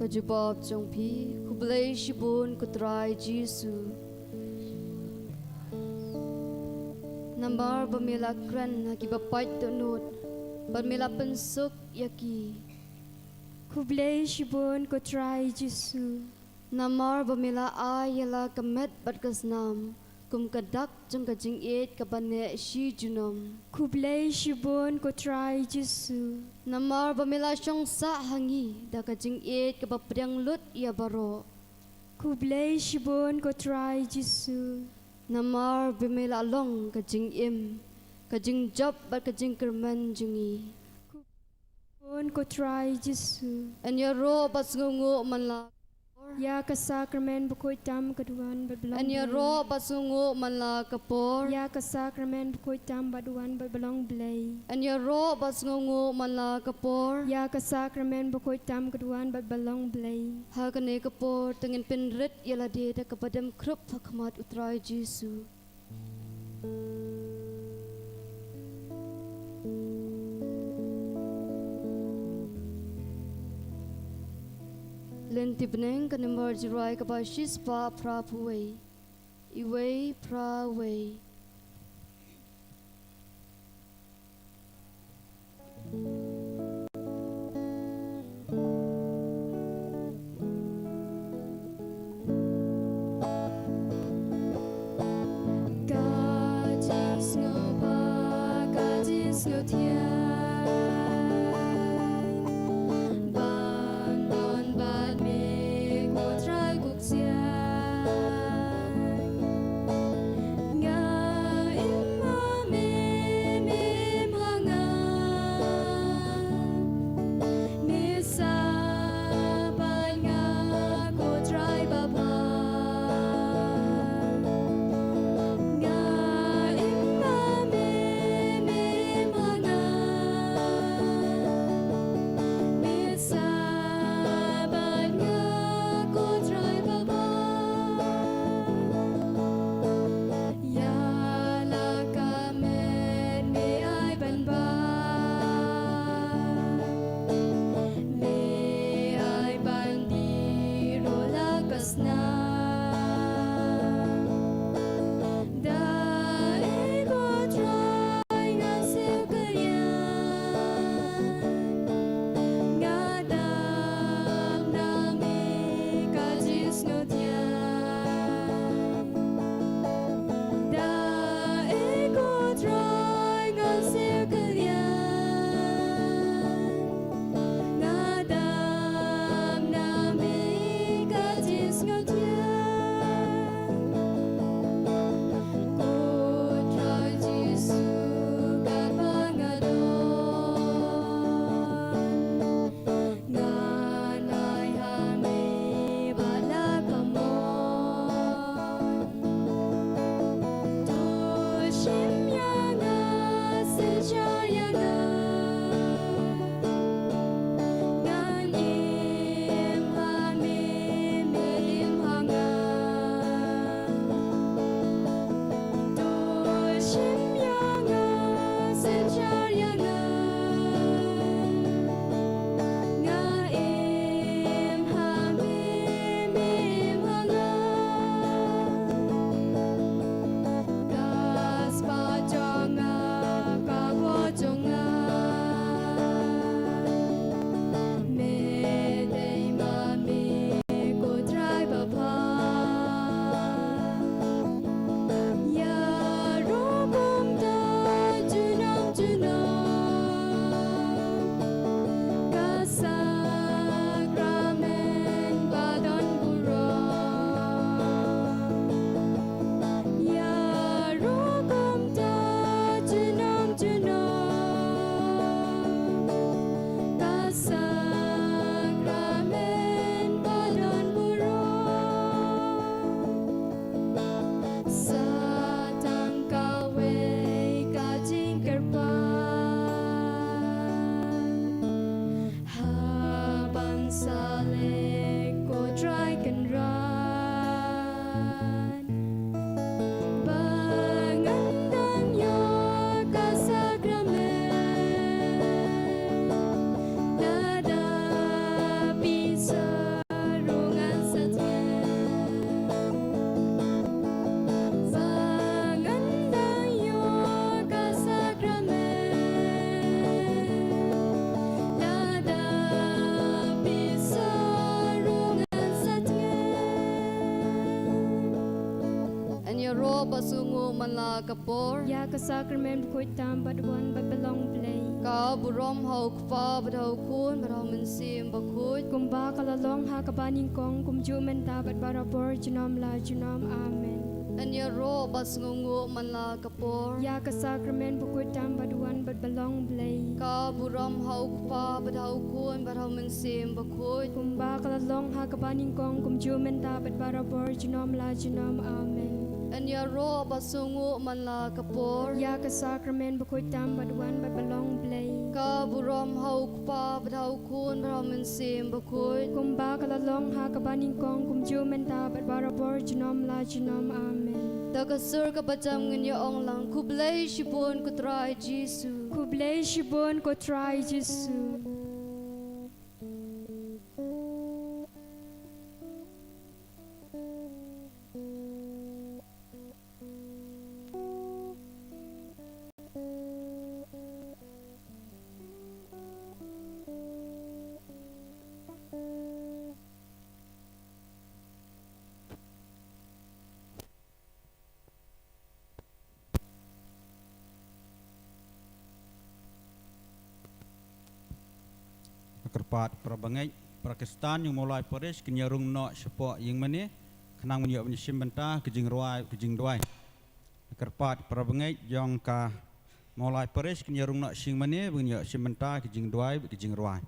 Kajubab jong pi kublay shibun kutray Jisu Nambar bamilakran hakibapait tunut Bamila pensuk yaki Kublay shibun kutray Jisu Namar bamila ayala kamet badkasnam Kum kadak jong kajing it kabane shi junam Kublay shibun kutray Jisu Namar bamila syong sa hangi da kajing it kabapriang lut ya baro Kublay shibun kutray Jisu Namar bamila long kajing im Kajing job bat kajing kerman jungi Shibun kutray Jisu Anya ro bas ngungu manla Ya kasakramen bukoy tam kaduan badbalong Anya ro bas ngungu manla kapor Ya kasakramen bukoy tam baduan badbalong blay Anya ro bas ngungu manla kapor Ya kasakramen bukoy tam kaduan badbalong blay Ha kane kapor tengin pinrit yala de da kapadam krup hakmat utray Jisu Lenti beneng kanembar jirai kabashis pa prapuwe Iwe prawe Kajis ngopa kajis ngotia Enya ro basungu manla kapor Ya ka sakramen bukoi tam badwan badbalong play. Ka burom hau kpa badhau kun badhau mensim bakut Kumba kalalong ha kabaning kong kumju menta badbarabor junom la junom amen. Enya ro basungu manla kapor Ya ka sakramen bukoi tam badwan badbalong play. Ka burom hau kpa badhau kun badhau mensim bakut Kumba kalalong ha kabaning kong kumju menta badbarabor junom la junom amen. Enya ro basungu manla kapor Ya ka sakramen bukoi tam badwan badbalong play. Ka burom hau kpa badhau kun badhau mensim bakut Kumba kalalong ha kabaning kong kumju menta badbarabor junom la junom amen. Takasur ka bacam nganya ong lang kublay shibun kutray Jisu Kublay shibon ko try Jesu. Kerpat prabangai Pakistan yang mulai Paris kenyarung no sepok yang mana kenang menyok menyesim bentah kejing duai kerpat prabangai yang ka mulai Paris kenyarung no sing mana menyok sim bentah kejing duai kejing ruai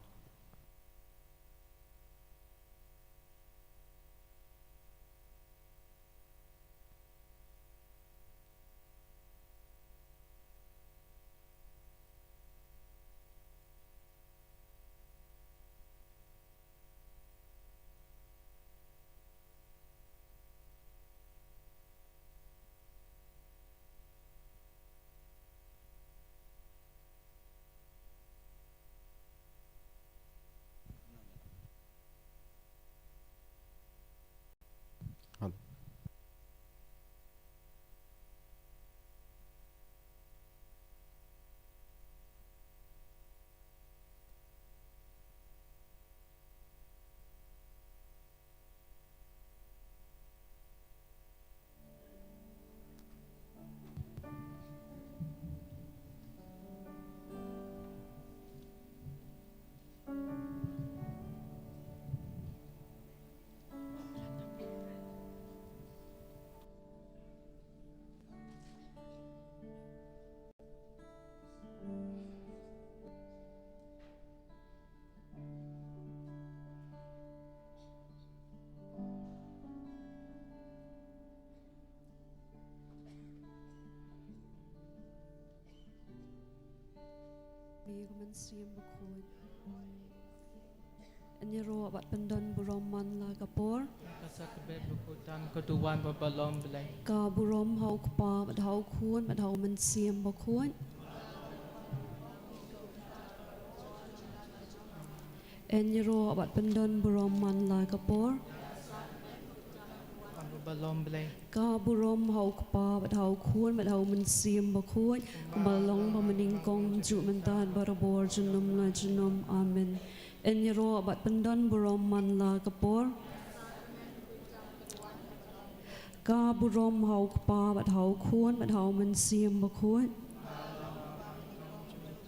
Bi mensim bakut Enya ro abat pendon burom manla kapor Kasa kebet bukutan keduan berbalom belai. Ka burom hau kpa badhau kun badhau mensim bakut Enya ro abat pendon burom manla kapor Berbalom belai. Ka burom hau kpa badhau kun badhau mensim bakut Kumalong pamaningkong ju mentan barabor junum la junum amen Enya ro abat pendon burom manla kapor Ka burom hau kpa badhau kun badhau mensim bakut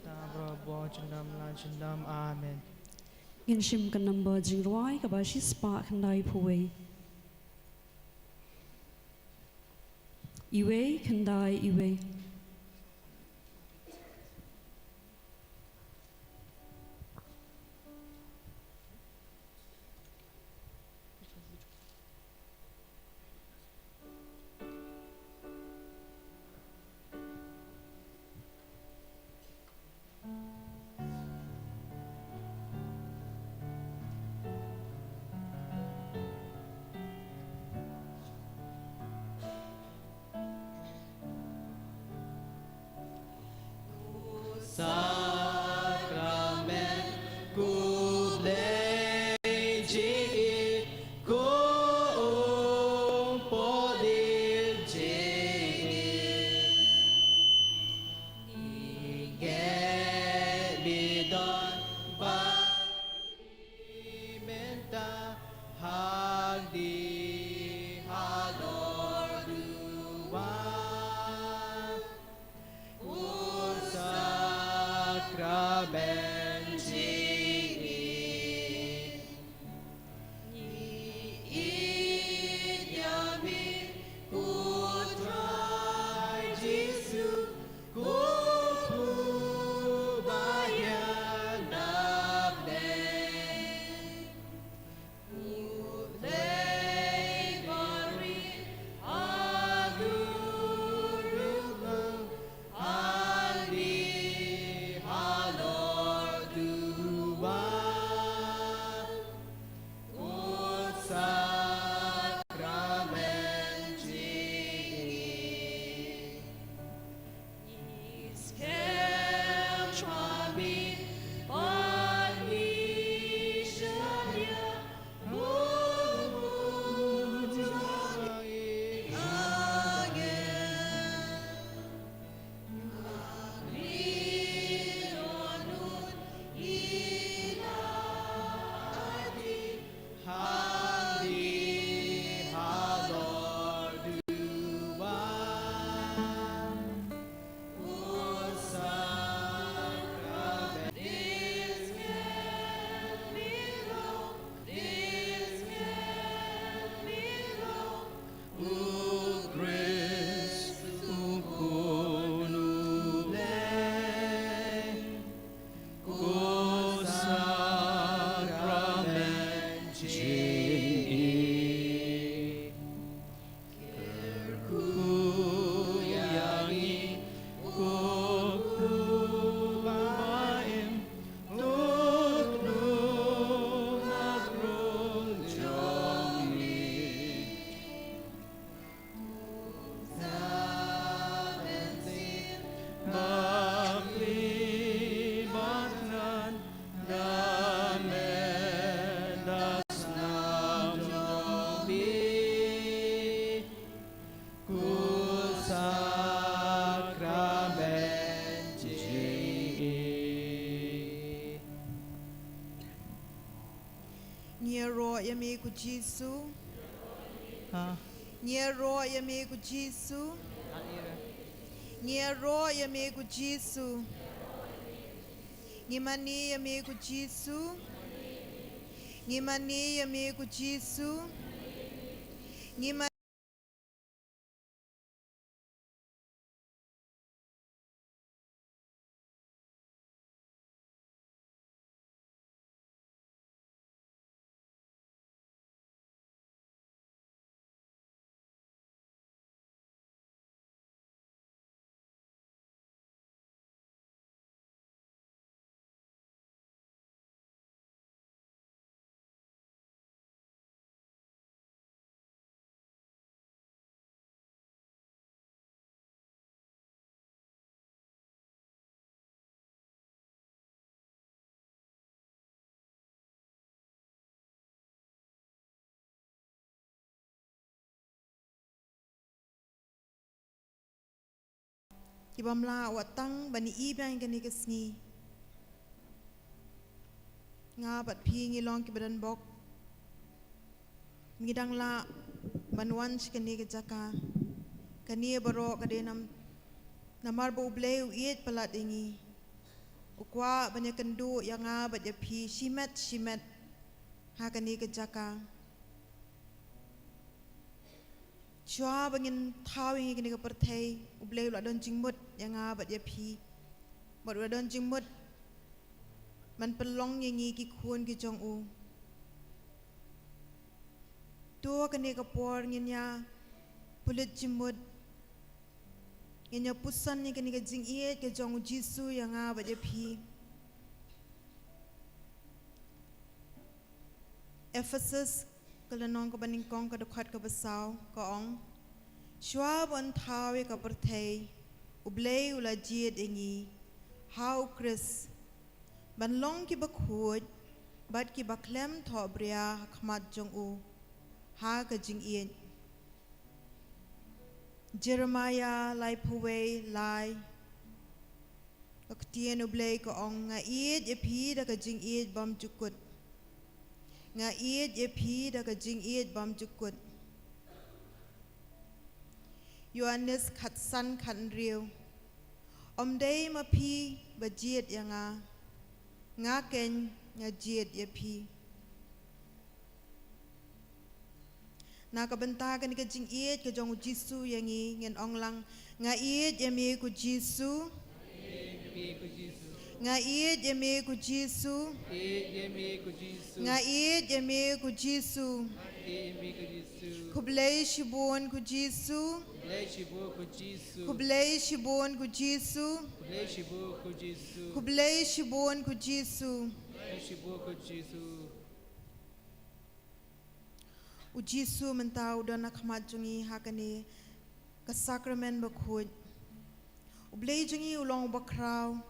Ta berabor jendam la jendam amen. Ngin shim kan number jing roi ka ba shi spa khandai phuwei Iwe khandai iwe Nyero yami ku Jisu. Nyero yami ku Jisu. Nyero yami ku Jisu. Ngimani yami ku Jisu. Ngimani yami ku Jisu. Ngimani Kibamla watang bani ibang gani kesni. Nga bat pi ngilong kibadan bok. Ngidang la banwan kani kejaka. Kani baro kadenam namar bo ubleu iet palat ingi. Ukwa banyak kendu yang nga bat ya pi shimet ha kani kejaka. Chua bangin tawing kini kepertai ublei uladon jingmut yang abat ya pi bat uladon jingmut man pelong yangi ki kun ki jong u to kini kapor nginya pulit jingmut nginya pusan ni kini ke jing iet ke jong u Jisu yang abat ya pi Ephesus kelenong ke baningkong ke dekat ke besau ke ong shua bon tawe ke pertai ublei ula jiet ingi hau Chris ban long ki bakhut bat ki baklem tho bria khmat jong u ha ke jing ien Jeremiah lai puwe lai aktien ublei ke ong nga iet e pi da ke jing iet bam cukut nga iet ye pi da ka jing iet bam cukut Yohanes khatsan khan riu om dei ma pi bajiet yanga ngaken ngajiet ya pi na kabenta kan ka jing iet ka jong Jisu yang i ngen ong lang nga iet ya me ku Jisu nga iet ya me ku Jisu nga iet ya me ku Jisu kublai shibon ku Jisu kublai shibon ku Jisu kublai shibon ku Jisu u Jisu mentau dona khmat jungi hakani ka sakramen bakhut u blai jungi ulong bakrau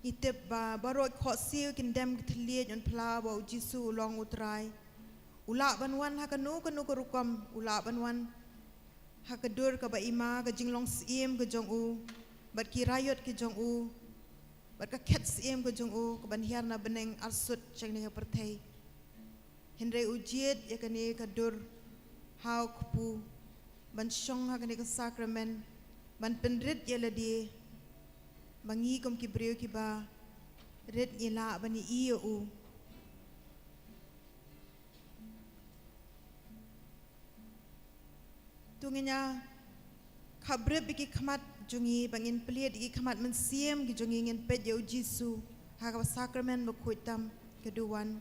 itep ba barot kho siu kin dem thliet on pla ba u Jisu ulong utrai ula banwan hakanu kanu korukam ula banwan hakadur ka ba ima ka jinglong siem ka jong u bat ki rayot ki jong u bat ka khet siem ka jong u ka ban hiar na beneng arsut chang ne perthai Henry ujiet ya kani kadur hau kupu ban shong ha kani ka sakramen ban penrit ya ladi bangi kom ki breu ki ba red ila bani iyo u tungenya khabre biki khamat jungi bangin pliet ki khamat men siem ki jungi ngin pet ya Jisu ha ka sakramen ba khuitam keduan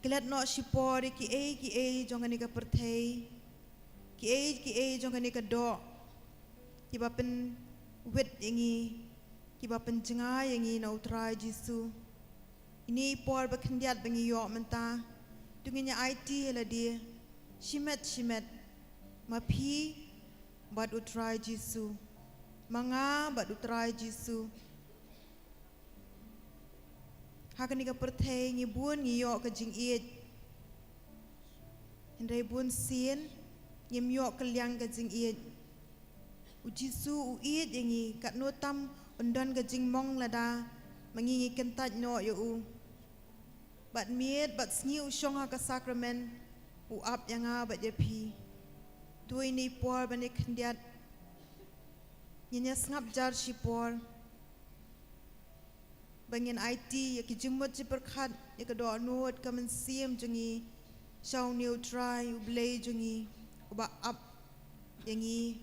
Kelat no shipori ki e jongani ka perthei ki e jongani ka do ki bapen wet yangi ki bapen jenga yangi na utrai Jisu ini por bakhendiat bangi yo menta tunginya IT hela dia shimet mapi bad utrai Jisu manga bad utrai Jisu hakani ka perthei ngi bun ngi yo ka jing iet Hendai bun sien ngim yo ka liang ka jing iet u Jisu u iet yangi kat no tam undon ka jing mong lada mangi ngi kentaj no yo u bat miet bat sngi u shong ha ka sakramen u ap yanga bat ye pi tu ini por bani khendiat nyinya ngap jar shi por bangin IT ya ki jumot ji perkhat ya ka do nuot ka men siem jungi shaw new try u blay jungi u ba up yangi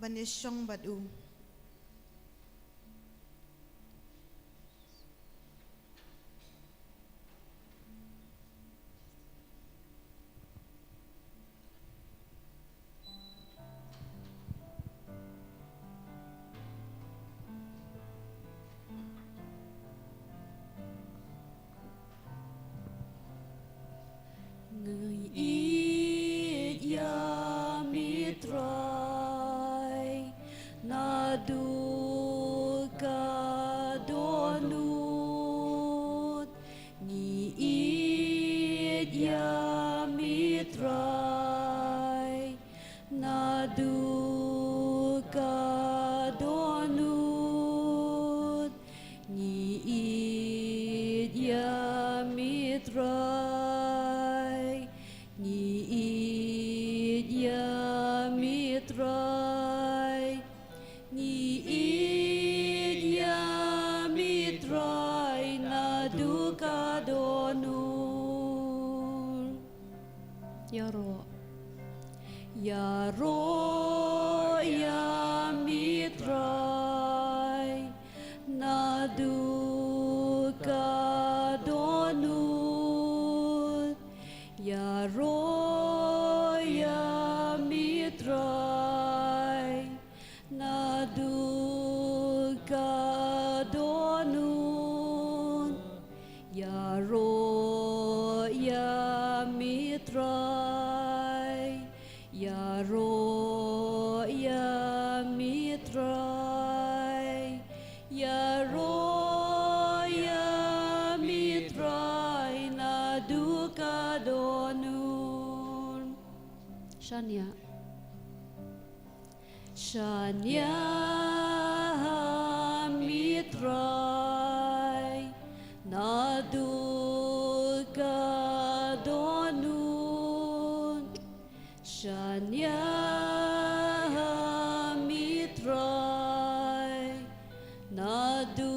bane shong badu Ngait ya mitrai nadu ka donut ngait ya mitrai nadu ka donut ngait ya mitrai Ya ro ya mitrai nadu ka donut ya ro ya mitrai nadu ka donut ya ro ya mitrai ya ro ya mitrai ya ro ya mitrai nadu ka donun Shania mitrai nadu ka donun Shania mitrai nadu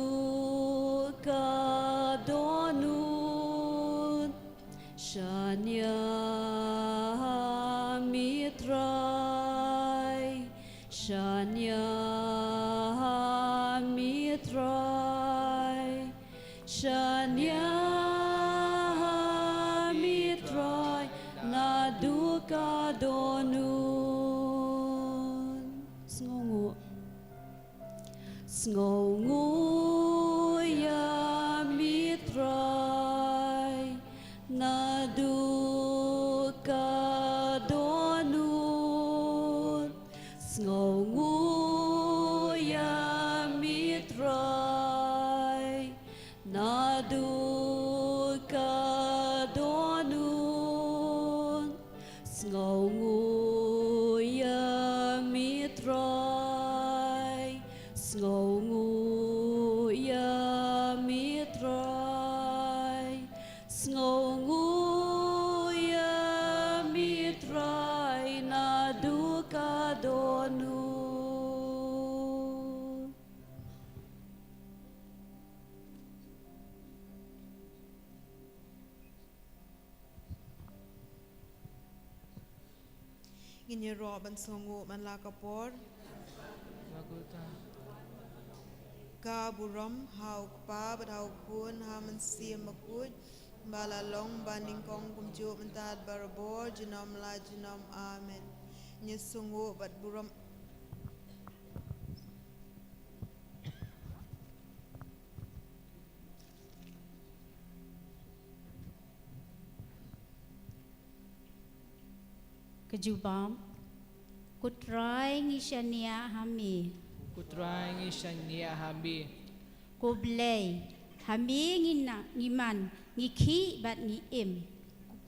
Shania Mitroy, Shania Mitroy, Naduka Donun. Sngongu ya Mitroy, Naduka Donun. Sngongu ya Mitroy, Naduka Donun. Sngongu ya Mitroy, Sngongu ya Mitroy, Sngongu ya Mitroy, Naduka Donun. Ini roh ban songo man la kapor Lakukan ka buram hau pa bat hau kun ha man siam makut bala long baning kong kumju mentad barabor jinom la jinom amen. Ini songo bat buram Kejubam Kutrai ngishania hami Kutrai ngishania habi Kublay Hami ngina ngiman Ngiki bat ngiem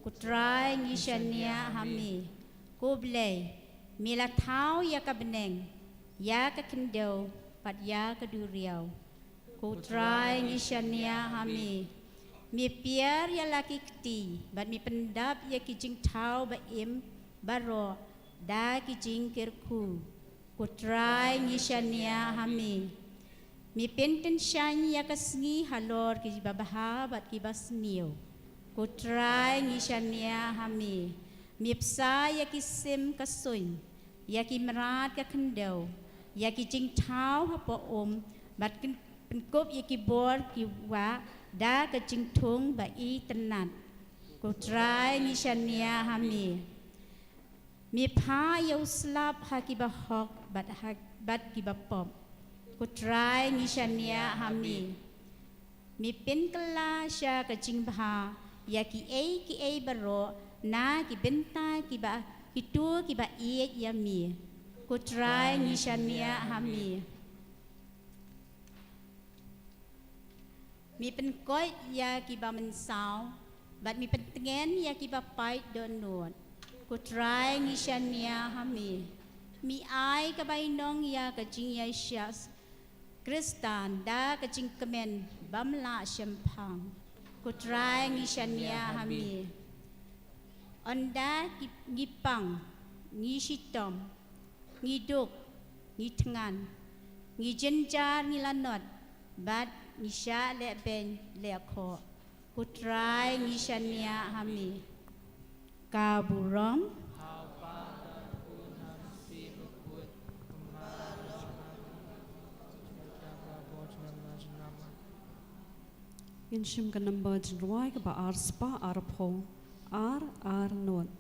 Kutrai ngishania hami Kublay Mila tau ya kabeneng Ya kakendau Pat ya keduriau Kutrai ngishania hami Mi piar ya laki keti Bat mi pendap ya kijing tau ba im Baro da kijing kirku Kutrai ngishania hami Mi penten shan ya kasngi halor ki babaha bat ki basniu Kutrai ngishania hami Mi psa ya kisim kasun Ya ki merat ka kendau Ya ki jing tau hapo bat penkup ya ki bor ki wa da ka jing tung ba i tenat Kutrai ngishania hami Mi pa yau slap hakiba hok bat kiba pop Kutrai ngishania hami Mi pen kala sya kajing bha Ya ki ei baro Na ki benta kiba Kitu kiba iek yami Kutrai ngishania hami Mi pen koi ya kiba mensau Bat mi pen tengen ya kiba pait donut Kutrai ngishania hami Mi ai kabainong ya kajing ya syas Kristan da kajing kemen bamla syempang Kutrai ngishania hami Onda ngipang Ngishitom Ngiduk Ngitengan Ngijenjar ngilanot Bat ngisya leben leakho Kutrai ngishania hami Kaburam Inshim ka number jinruai ka ba arspa arpo ar not.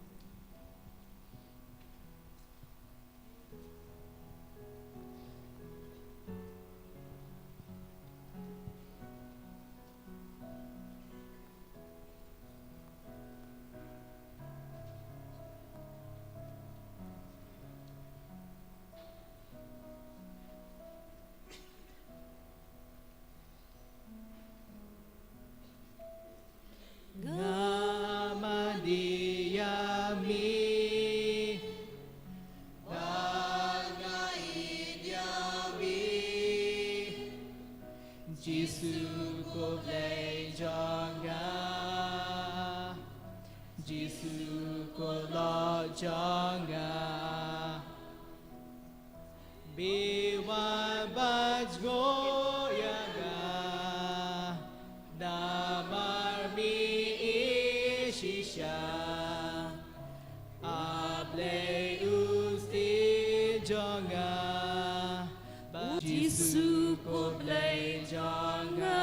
jonga Giêsu cốp lạy jonga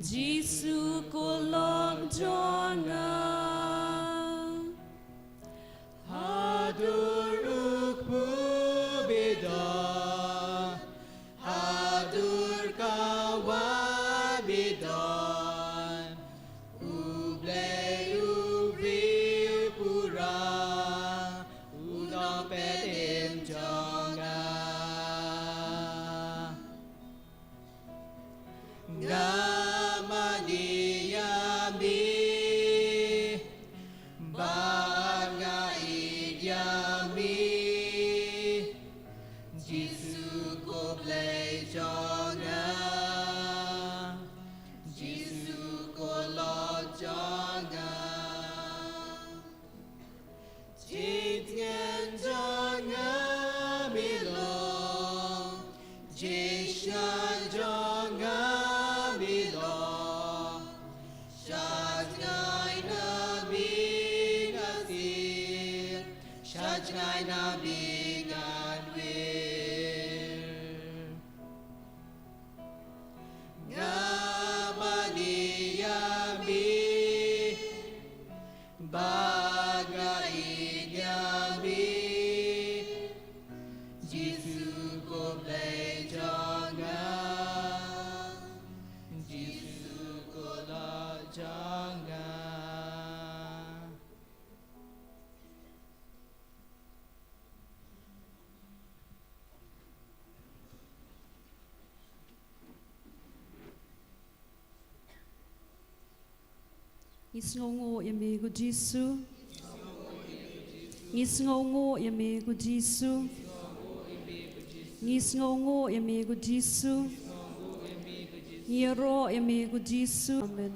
Giêsu cô lọc jonga Hadur beda Hadur kawabidon Ublay ubril pura Udong petim jonga Ngamaniyami Bangaiyami Gisu koblay jonga Gisu kolot jonga Jitngan jonga milong Jishan jonga milong Shajnai nabi ngasir Shajnai nabi ganwir Ngamaniyami Bagaiyami Jisu koblay jonga Jisu kola jonga Ngisngongo yamigo Giêsu Ngisngongo yamigo Giêsu Ngisngongo yamigo Giêsu Ngiro yamigo Giêsu Amen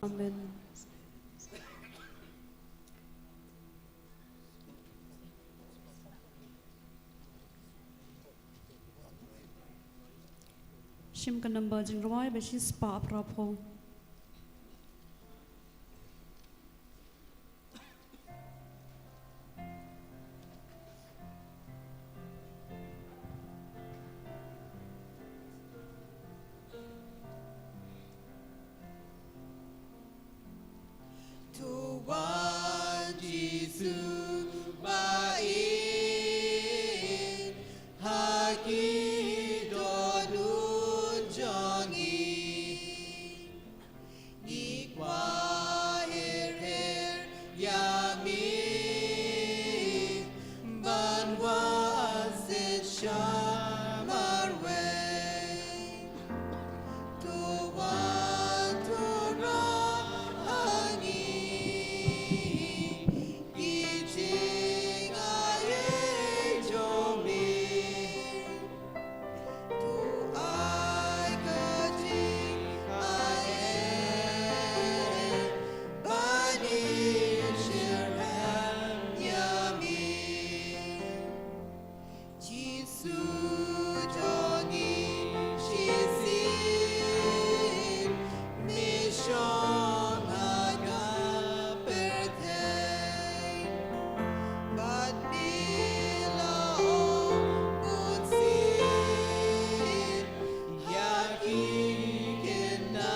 Amen Shim kanamba jingroi bashi spa prapo Tuhan Yesus baik haki donun jongi Nikwa her yami banwa asit shamarwe Tuhan turah angin Kijing aye jomi Tu ai kajing aye Bani shirhan yami Jisu jongi shisin Mission haga pertei Bat bila unsin Yaki kena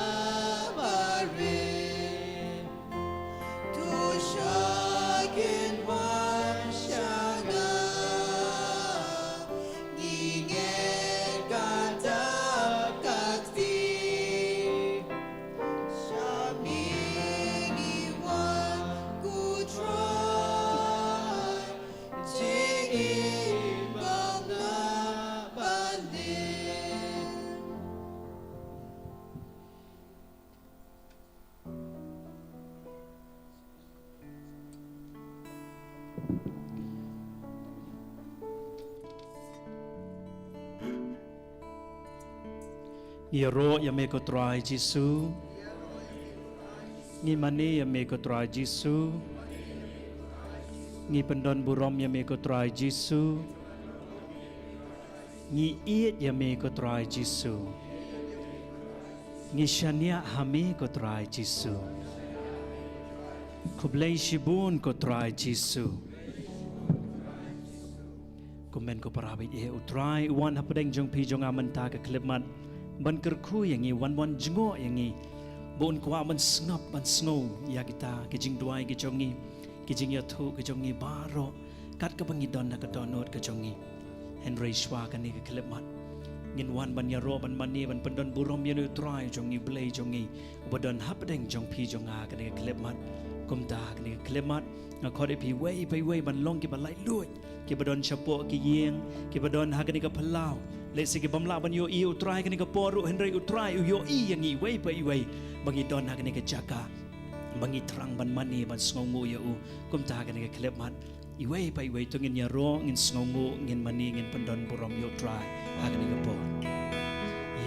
marin Tushakin wasyana Ingin kata kakti Shaming iwan ku try Jingin bangga balik Yero yame ko try Jisu Ngi mani yame ko try Jisu Ngi pendon burom yame ko try Jisu Ngi iet yame ko try Jisu Ngi shania hame ko try Jisu Kublay shibun ko try Jisu komen ko parabit utrai wan hapadeng jong pi jong amanta ka klepmat ban kerku yang i wan jengo yang i bon kwa ban snap ban snow ya kita kijing duai ki jongi kijing ya thu ki jongi baro kat ka bangi don na ka donot ka jongi Henry Shwa ka ni ka klepmat ngin wan ban ya ro ban mani ban pendon burom ya utrai jongi blay jongi ubadon hapadeng jong pi jonga ka ni ka klepmat kumta ka ni ka klepmat nga khode pi wei ban long ki ban lai lui ki badon chapo ki yeng ki badon hagani ka palau le si ki bamla ban yo i utrai kani ka poru Henry utrai yo i yang i wei bangi don hagani ka jaka bangi terang ban mani ban sngongu ya u kum ta hagani ka klepmat i wei tu ngin ya ro ngin sngongu ngin mani ngin pendon burom yo utrai hagani ka por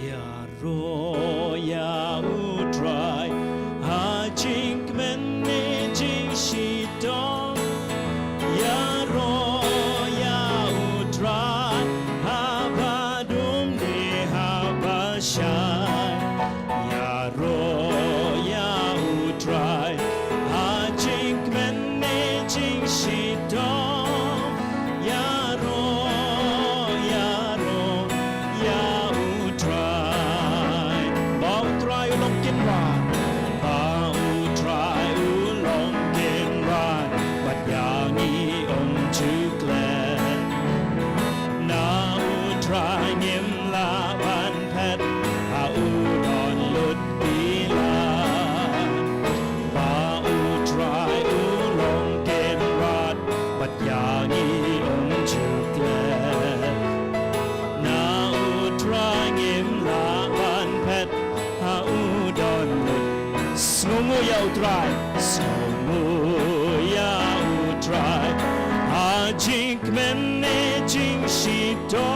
ya ro ya utrai ha jing men ne jing shi dong ya ro utrai snongu ya utrai a jing men ne jing shi do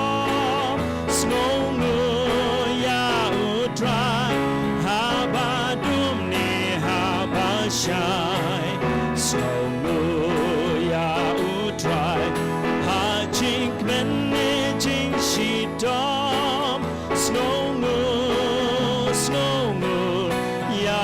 snongu ya utrai ha ba dum ne ha ba shai snongu ya utrai a jing men ne jing shi do snongu ya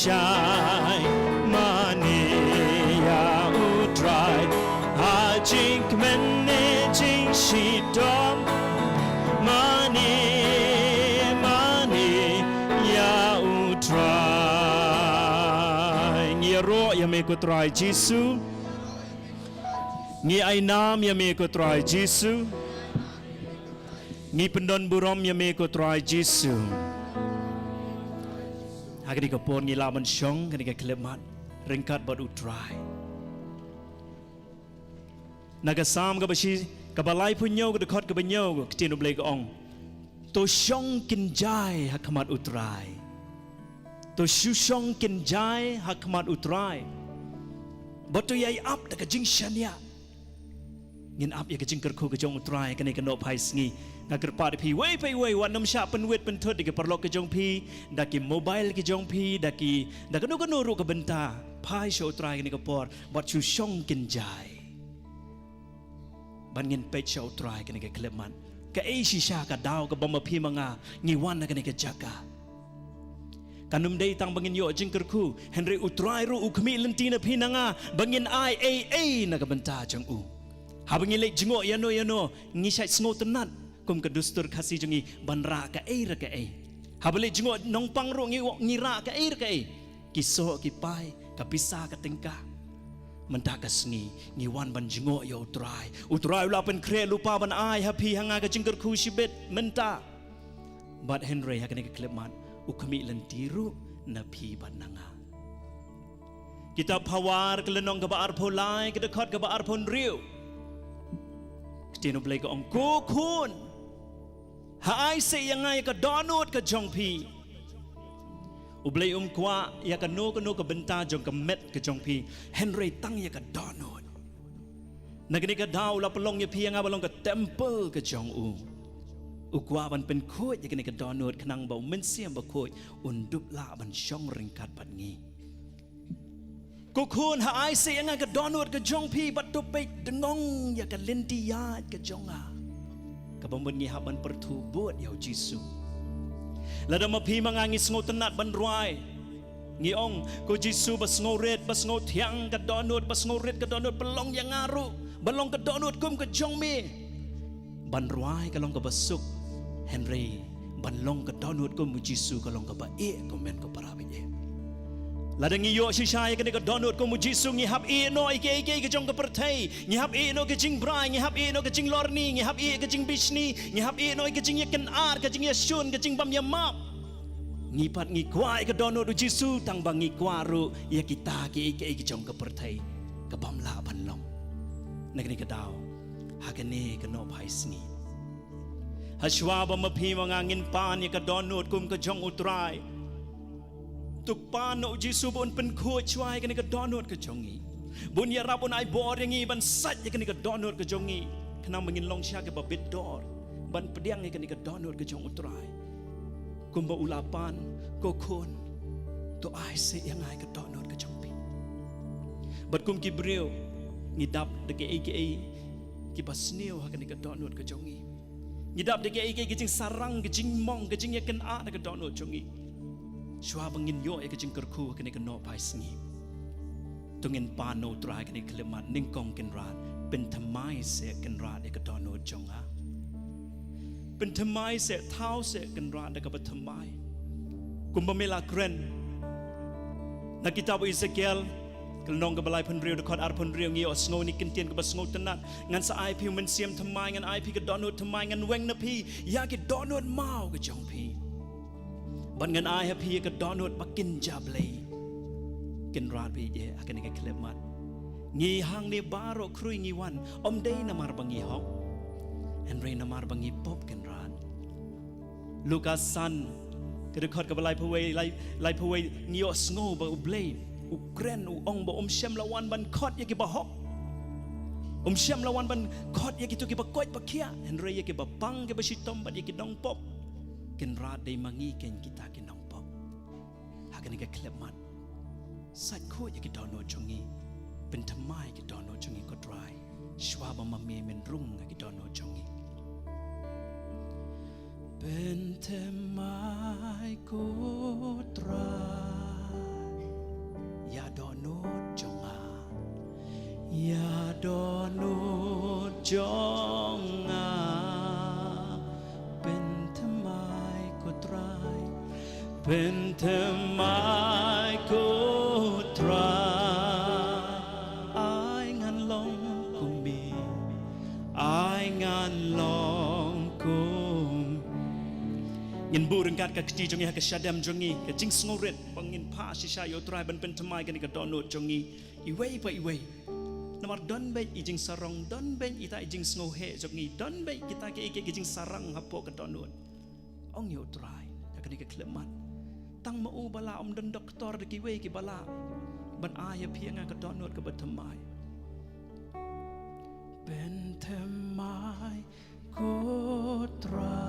shine money ya utrai ha jing managing she dom money ya utrai ngi ro ya me ko trai Jesu ngi ai nam ya me ko trai Jesu ngi pendon burom ya me ko trai Jesu Agri ka pon ngi laman syong kani ka kelemat ringkat bad utrai naga sam ka basi ka balai punyo ka dekat ka banyo ka tinu blai ka ong to syong kinjai hakmat utrai to syong kinjai hakmat utrai boto yai ap da ka jing shania ngin ap ya ka jing kerku ka jong utrai kani ka no pai sngi ngagar pad pi wei wan nam sha pen wet pen thot di ke perlok ke jong pi daki mobile ke jong pi daki dakanu kanu ru ke benta pai show try ni ke por but chu shong kin jai ban ngin pe show try ke ni ke kleman ke e shi sha ka daw ke bom pi manga ngi wan na ke ni ke jaga kanum dei tang bangin yo jing kerku Henry utrai ru ukmi lentina pi nanga bangin ai na ke benta jang u ha bangin le jingo yano ngi sai sngo tenat kum ke dustur kasih jungi banra ka air ka ai habale jingo nong pang ro ngira ka air ka ai kiso ki pai ka pisa ka tengka menta ka sngi ngi wan ban jingo yo utrai la pen kre lupa ban ai happy hanga ka jingker khu sibet menta but Henry ha ka ni ka klepman ukami lentiru na phi ban nanga Kita pawar kelenong ke baar polai ke dekat ke baar pon riu. Kita nak beli ke ongko kun. Hai se yang ai ke donut ke jongpi. Ublay kwa ya ka no ke benta jong ke met ke jongpi. Henry tang ya ke donut. Nagani ka daw la pelong ya piang abalong ke temple ke jong u. Ukwa ban pen khoi ya kani ke donut kenang bau mensiam ba khoi undup la ban syong ringkat pat ngi. Ko kun hai se yang ai ke donut ke jongpi bat to pe dengong ya ke lentiat ke jonga. Kabambon ngi haban pertubut ya Jisu. Lada mapi mangangis ngau tenat ban ruai. Ngi ong ko Jisu bas ngau red bas ngau tiang ke donut bas ngau red ke donut pelong yang ngaru. Balong ke donut kum ke jong mi. Ban ruai kalong ke basuk. Henry ban long ke donut kum Jisu kalong ke bae komen ke parabe ye. Lada ngi yo shisaya ke donut kum Jisu ngi hab e no ike ke jong ke pertai. Ngi hab e no ke jing brai, ngi hab e no ke jing lorni, ngi hab e ke jing bishni, ngi hab e no ke jing yaken ar, ke jing yasun, ke jing bam yamap. Ngi pat ngi kwai ke donut Jisu tang bang ngi kwaru ya kita ke ike jong ke pertai. Ke bam la ban long. Negeri kedau, hakene keno paisni. Haswa bamapi mangangin pan ya ke donut kum ke jong utrai. Tuk pan no Jisu bun pen kuat cuai kene ke donut ke jongi. Bun ya rapun ai bor yang ban sat ya kene ke donut ke jongi. Kenang mengin long sya ke babit dor. Ban pediang ya kene ke donut ke jong utrai. Kum ba ulapan kokon. To ai se yang ai ke donut ke jong pi. Bat kum kibril ngidap deke ki basneo ha kene ke donut ke jongi. Ngidap deke ke jing sarang ke jing mong ke jing ya ken a ke donut jongi. Shua bangin yo ya kejing kerku kene keno paisngi. Tungin pano trai kene kelemat ningkong kenrat pentamai se kenrat ya kedono jonga. Pentamai se tau se kenrat ya kebetamai. Kumbamela kren. Na kitab Ezekiel kelong ke balai penriu dekat ar penriu ngi osngo ni kentian ke basngo tenat ngan sa IP mensiam temai ngan IP kedono temai ngan weng napi ya kedono mau ke jongpi. Ban ngan ai happy ke donut pakin jablay ken rat bi ye akan ke klemat ngi hang ni baro krui ngi wan om dei namar bangi hok Henry namar bangi pop ken rat Lucas san ke dekat ke balai pawai lai pawai ngi osngo ba ublay ukren u ong ba om syam lawan ban khot ye ke ba hok om syam lawan ban khot ye kitu ke ba koit pakia Henry ye ke ba pang ke ba sitom ba ye ke dong pop ken rat dei mangi ken kita ken nong pop hakan ke klemat sat ko ya ke dono jongi pentamai ke dono jongi ko dry shwa ba mame men rung ke dono jongi pentamai ko dry ya dono jonga ya dono jonga pentamai ko try ai ngan long kumi ai ngan long kum ngin burung kat ka kti jongi ha ka syadam jongi ka jing sngoret pangin pa shisha yo try ban pentamai kan ka donut jongi iwei pa iwei namar don be ijing sarong don be ita ijing sngohe jongi don be kita ke jing sarang hapo ka donut ong yo try ka ni ka klemat tang mau bala om dan doktor de kiwe ki bala ban aya piang ka donut ka batamai pentamai ko tra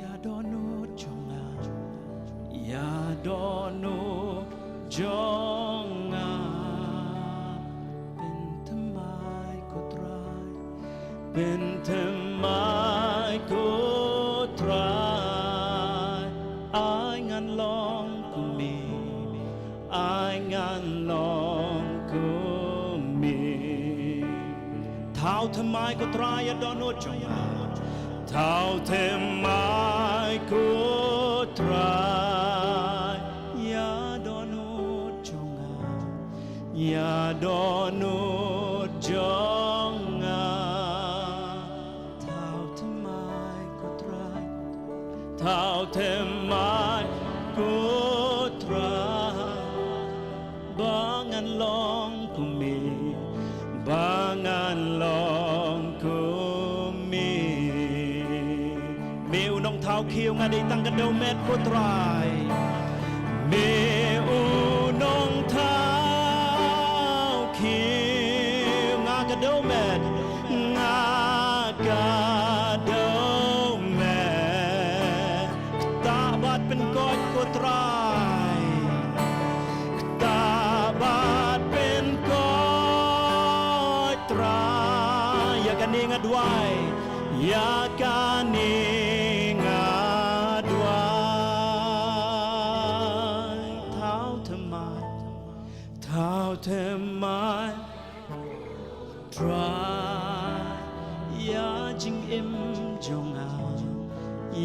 ya donut jonga ya donut jonga pentamai ko tra pentamai ko tra Thao tham mai ko trai donut jonga Thao tham mai ko trai ya donut jonga ya donut jonga Thao tham mai ko trai Thao tham mai ko trai ngadi tang kedomet putrai me unong thao khiu nga kedomet nga kedomet ta bat pen kot putrai ta bat pen kot trai ya kaning adwai ya kaning adwai thao themai try ya jing im jong a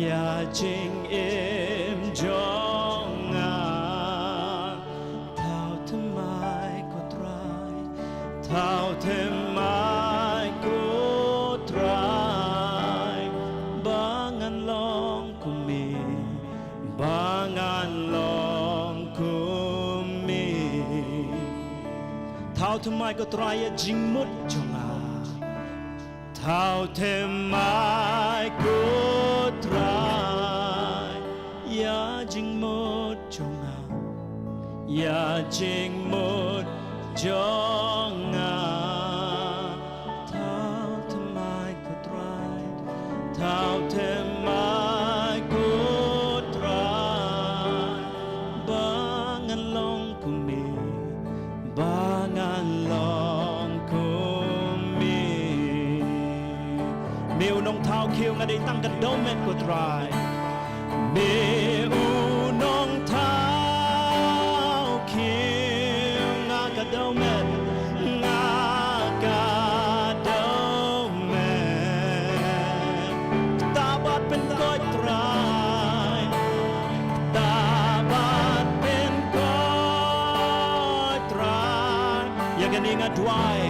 ya jing im jong a thao themai ko try thao themai ko try bangan long kumi bangan long kumi thao themai ko try ya jing mut jong a thao themai ko try ya jing mut jong a ya jing mut jong a thao themai ko try thao themai ko try bangan long kumi bangan long kumi meu nong thao khiu ngadi tang kedomet ko try meu nong thao khiu nga kedomet nga kedomet tabat pen koi try tabat pen koi try ya kaning adwai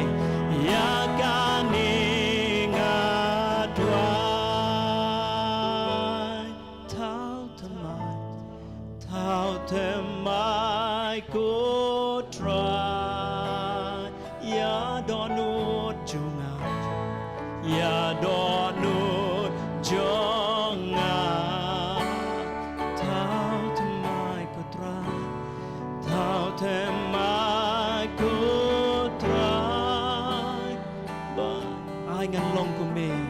ya kaning adwai thao themai ko try ya donut junga ya donut junga thao themai ko try thao themai ko try ai ngan long của mình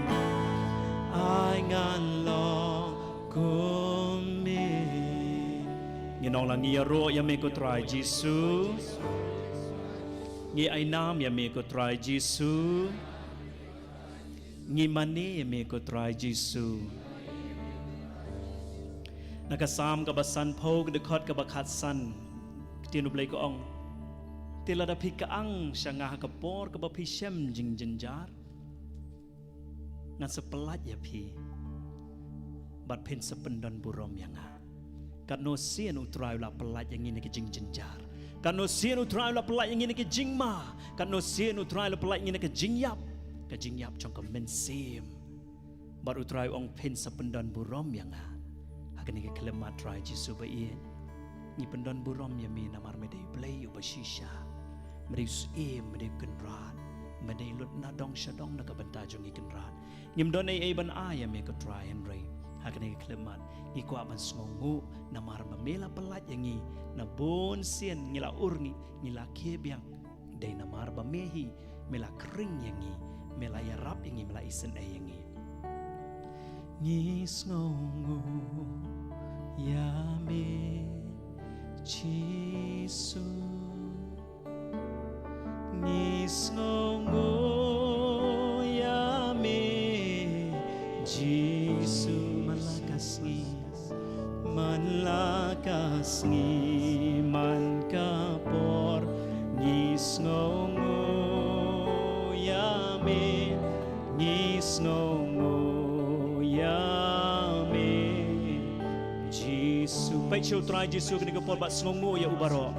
ai ngan long của mình nghe nong là nghe ro ya me ko try Jesus nghe ai nam ya me ko try Jesus nghe mani ya me ko try Jesus nakasam ka basan phog de khot ka bakhat san tin ublai ko ong tilada phika ang sangah ka por ka bapi shem jing jenjar ngan sepelat ya pi bat pen sependon burom yang a kat no sien utrai la pelat yang ini ke jing jenjar kat no sien utrai la pelat yang ini ke jing ma kat no sien utrai la pelat yang ini ke jing yap chong ka men sim bat utrai ong pen sependon burom yang a hakani ke kelemat trai jisu ba ien ni pendon burom ya mi namar medai play ubashisha medai e medai kenrat medai lut nadong shadong na ka banta jong ikenrat ngim don ai ban aya me ko try and ray hakani ke kelemat ni ko aban sngongu namar mamela pelat yangi na bon sien ngila urni ngila kebyang dai namar ba mehi mela kring yangi mela yarap yangi mela isen ay yangi ni sngongu ya me Jisu ngisngongo ya me Jisu malakas ngi man kapor ngisngongo ya me ngisngongo ya me Jisu baik siya try Jisu kini kapor bat sngongo ya ubaro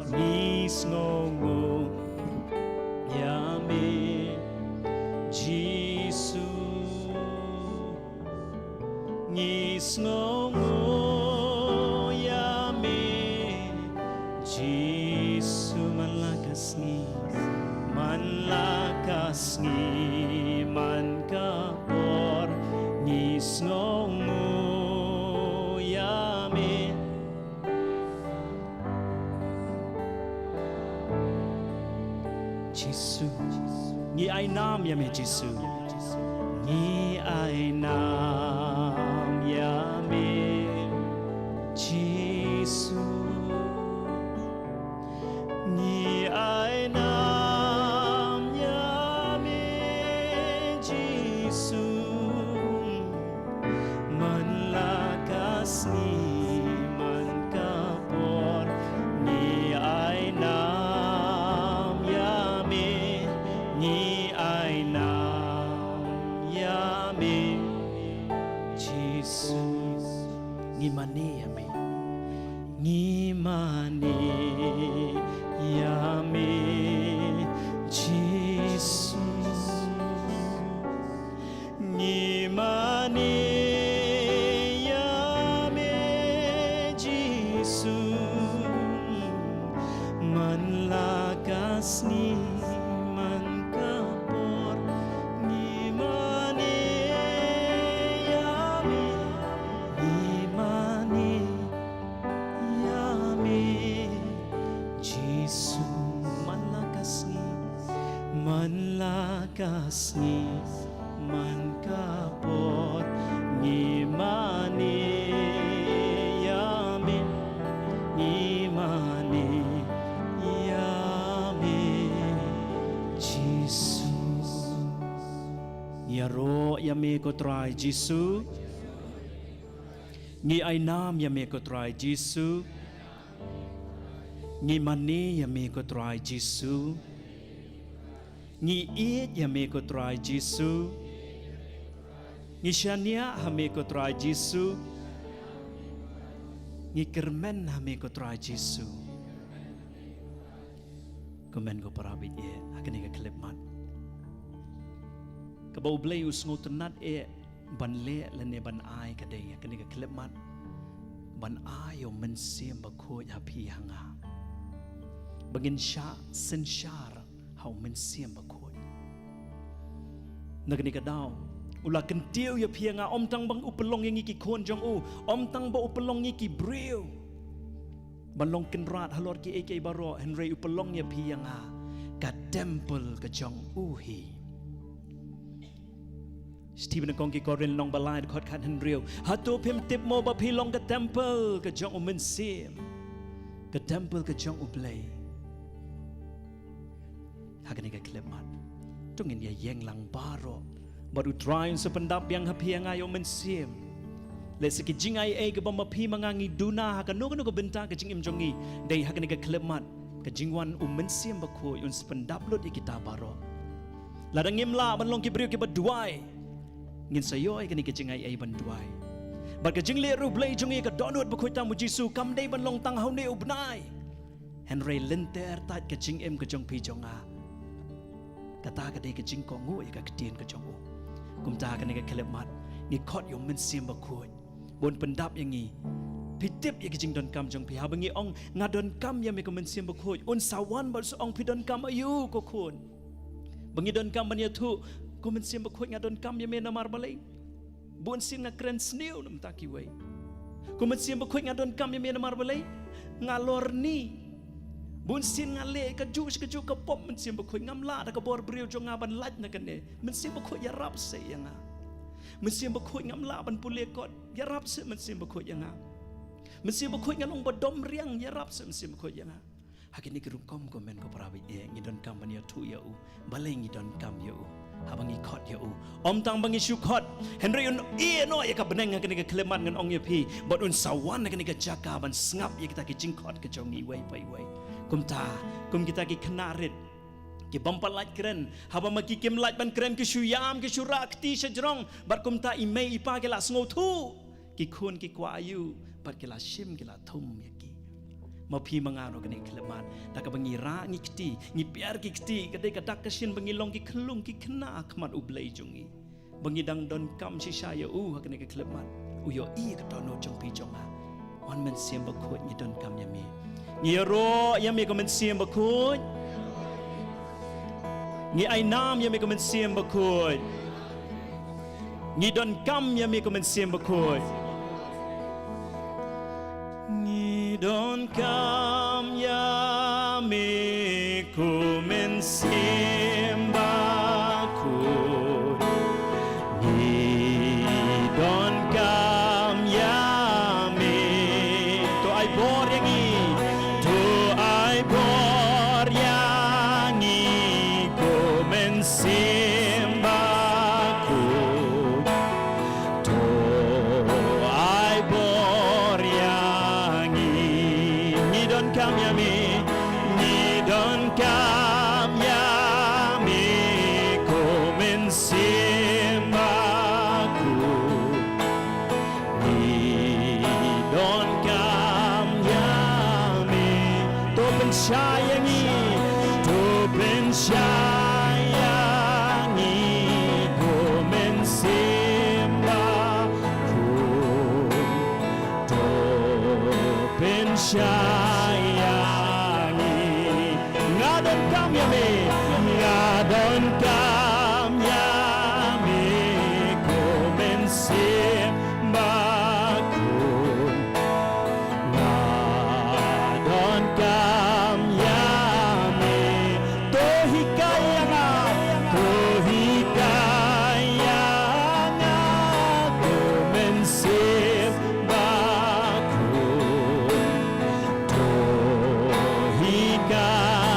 ngisngongo ya me Jisu ngisngongo ya me Jisu malakas ngi man kapor ngisngongo Giêsu nghi ai nam ya me Giêsu nghi ai nam ya me Giêsu nghi ai nam ya me Giêsu man la kasih man kapor nghi ai nam ya me nghi ai nam ya me Giêsu nghi mani ya me nghi mani ya me Giêsu nghi mani ya me Giêsu man lakas ni man kapor nghi mani ya me nghi mani ya me Giêsu man lakas ni man kapor nghi mani ya me nghi mani ya me Giêsu ya ro ya me ko trai Giêsu nghi ai nam ya me ko trai Giêsu nghi mani ya me ko trai Giêsu nghi iet ya me ko trai Giêsu nghi shania ha me ko trai Giêsu nghi kermen ha me ko trai Giêsu komen ko parabit ye akani ka klepmat ka bau blay usngo tenat e ban le lene ban ai ka dei akani ka klepmat ban ayo men sim ba ko ya pi hanga bagin sha sen shar hau men sim ba ko nagani ka daw ula kentiu ya pianga om tang bang upelong yang iki kon jong u om tang ba upelong iki breu balong kenrat halor ki eke baro henry upelong ya pianga ka temple ka jong u hi Stephen kong ki korin long balai khot khat henry hatu pim tip mo ba pi long ka temple ka jong u men sim ka temple ka jong u play hagani ka klemat tungin ya yeng lang baro baru trying sependap yang hapi yang ayo mensim le sekijing ai ke bamba pi mangangi duna hakano kano benta ke jing im jongi dei hakani ke klemat ke jingwan mensim bakho un sependap lot kita baro ladang imla banlong ki briu ki baduai ngin sayo ai kani ke jing ai banduai bar ke jing le ru blai jongi ke donut bakho ta mu Jisu kam dei banlong tang haune ubnai henry lenter tat ke jing em ke jong pi jonga kata ka dei ke jing ko ngu ka ketien ke jong kumta ka ni ka kelemat ni khot yom men sim ba khoi bon pendap yang ni pitip ya kijing don kam jong pi ha bangi ong ngadon kam ya me ko men sim ba khoi un sawan ba so ong pi don kam ayu ko khon bangi don kam ban ya thu ko men sim ba khoi ngadon kam ya me na mar balai bon sin na kren sneu nam ta ki wei ko men sim ba khoi ngadon kam ya me na mar balai ngalor ni bun sin ngale ka ju ka pop men sim ba khoi ngam la da ka bor briu jo ngaban laj na kan ne men sim ba khoi ya rap se yanga men sim ba khoi ngam la ban pule kot ya rap se men sim ba khoi yanga men sim ba khoi ngalong ba dom riang ya rap se men sim ba khoi yanga hakini ki rukom ko men ko prabi e ngi don kam ban ya thu ya u balai ngi don kam ya u habangi khot ya u om tang bangi shu khot henry un e no ya ka beneng hakini ka kleman ngan ong ya pi bot un sawan hakini ka jaka ban sngap ya kita ki jing khot ka jongi wei pai wei kum kita ki kenarit ki bampalat keren haba maki kim lat ban keren ki shuyam ki shurak ti shajrong bar kum ta imei ipa ki la sngo thu ki khun ki kwa ayu bar ki la shim ki la thum ya ki ma phi mangano kani kleman da ka bangi ra ngi kti ngi piar ki kti ka de ka dak ka shin bangi long ki khlung ki khna khmat ublei jungi bangi dang don kam shi sha ya u ha kani ka kleman u yo i ka to no jong pi jonga wan men sim ba khot ngi don kam ya me ngi ro ya me ko men sim ba khot ngi ai nam ya me ko men sim ba khot ngi don kam ya me ko men sim ba khot ngi don kam ya me ko men sim bor yang i tu ai bor yang i ku mensembahku tu ai bor yang i ni don kam yami ni don kam yami ku mensembahku ni don kam yami tu pensayangi tu pensayangi ku mensembahku tu pensayangi ngadon kam yami ngadon kam yami ku mensembahku ngadon kam yami to hikayanga ku mensembahku to hikayanga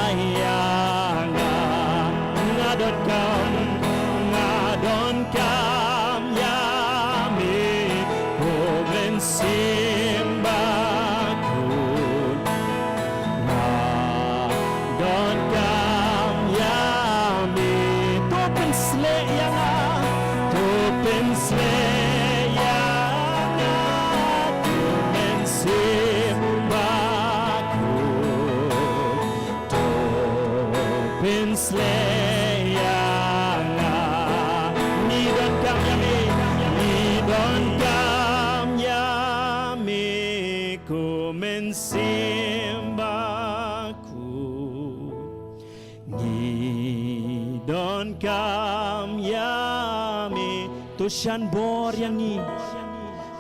ngadon kam yami ku mensembahku ngadon kam yami to penslayanga ku mensembahku to penslayanga ni don kam yami ku mensembahku ni don kam yami tushan bor yang ni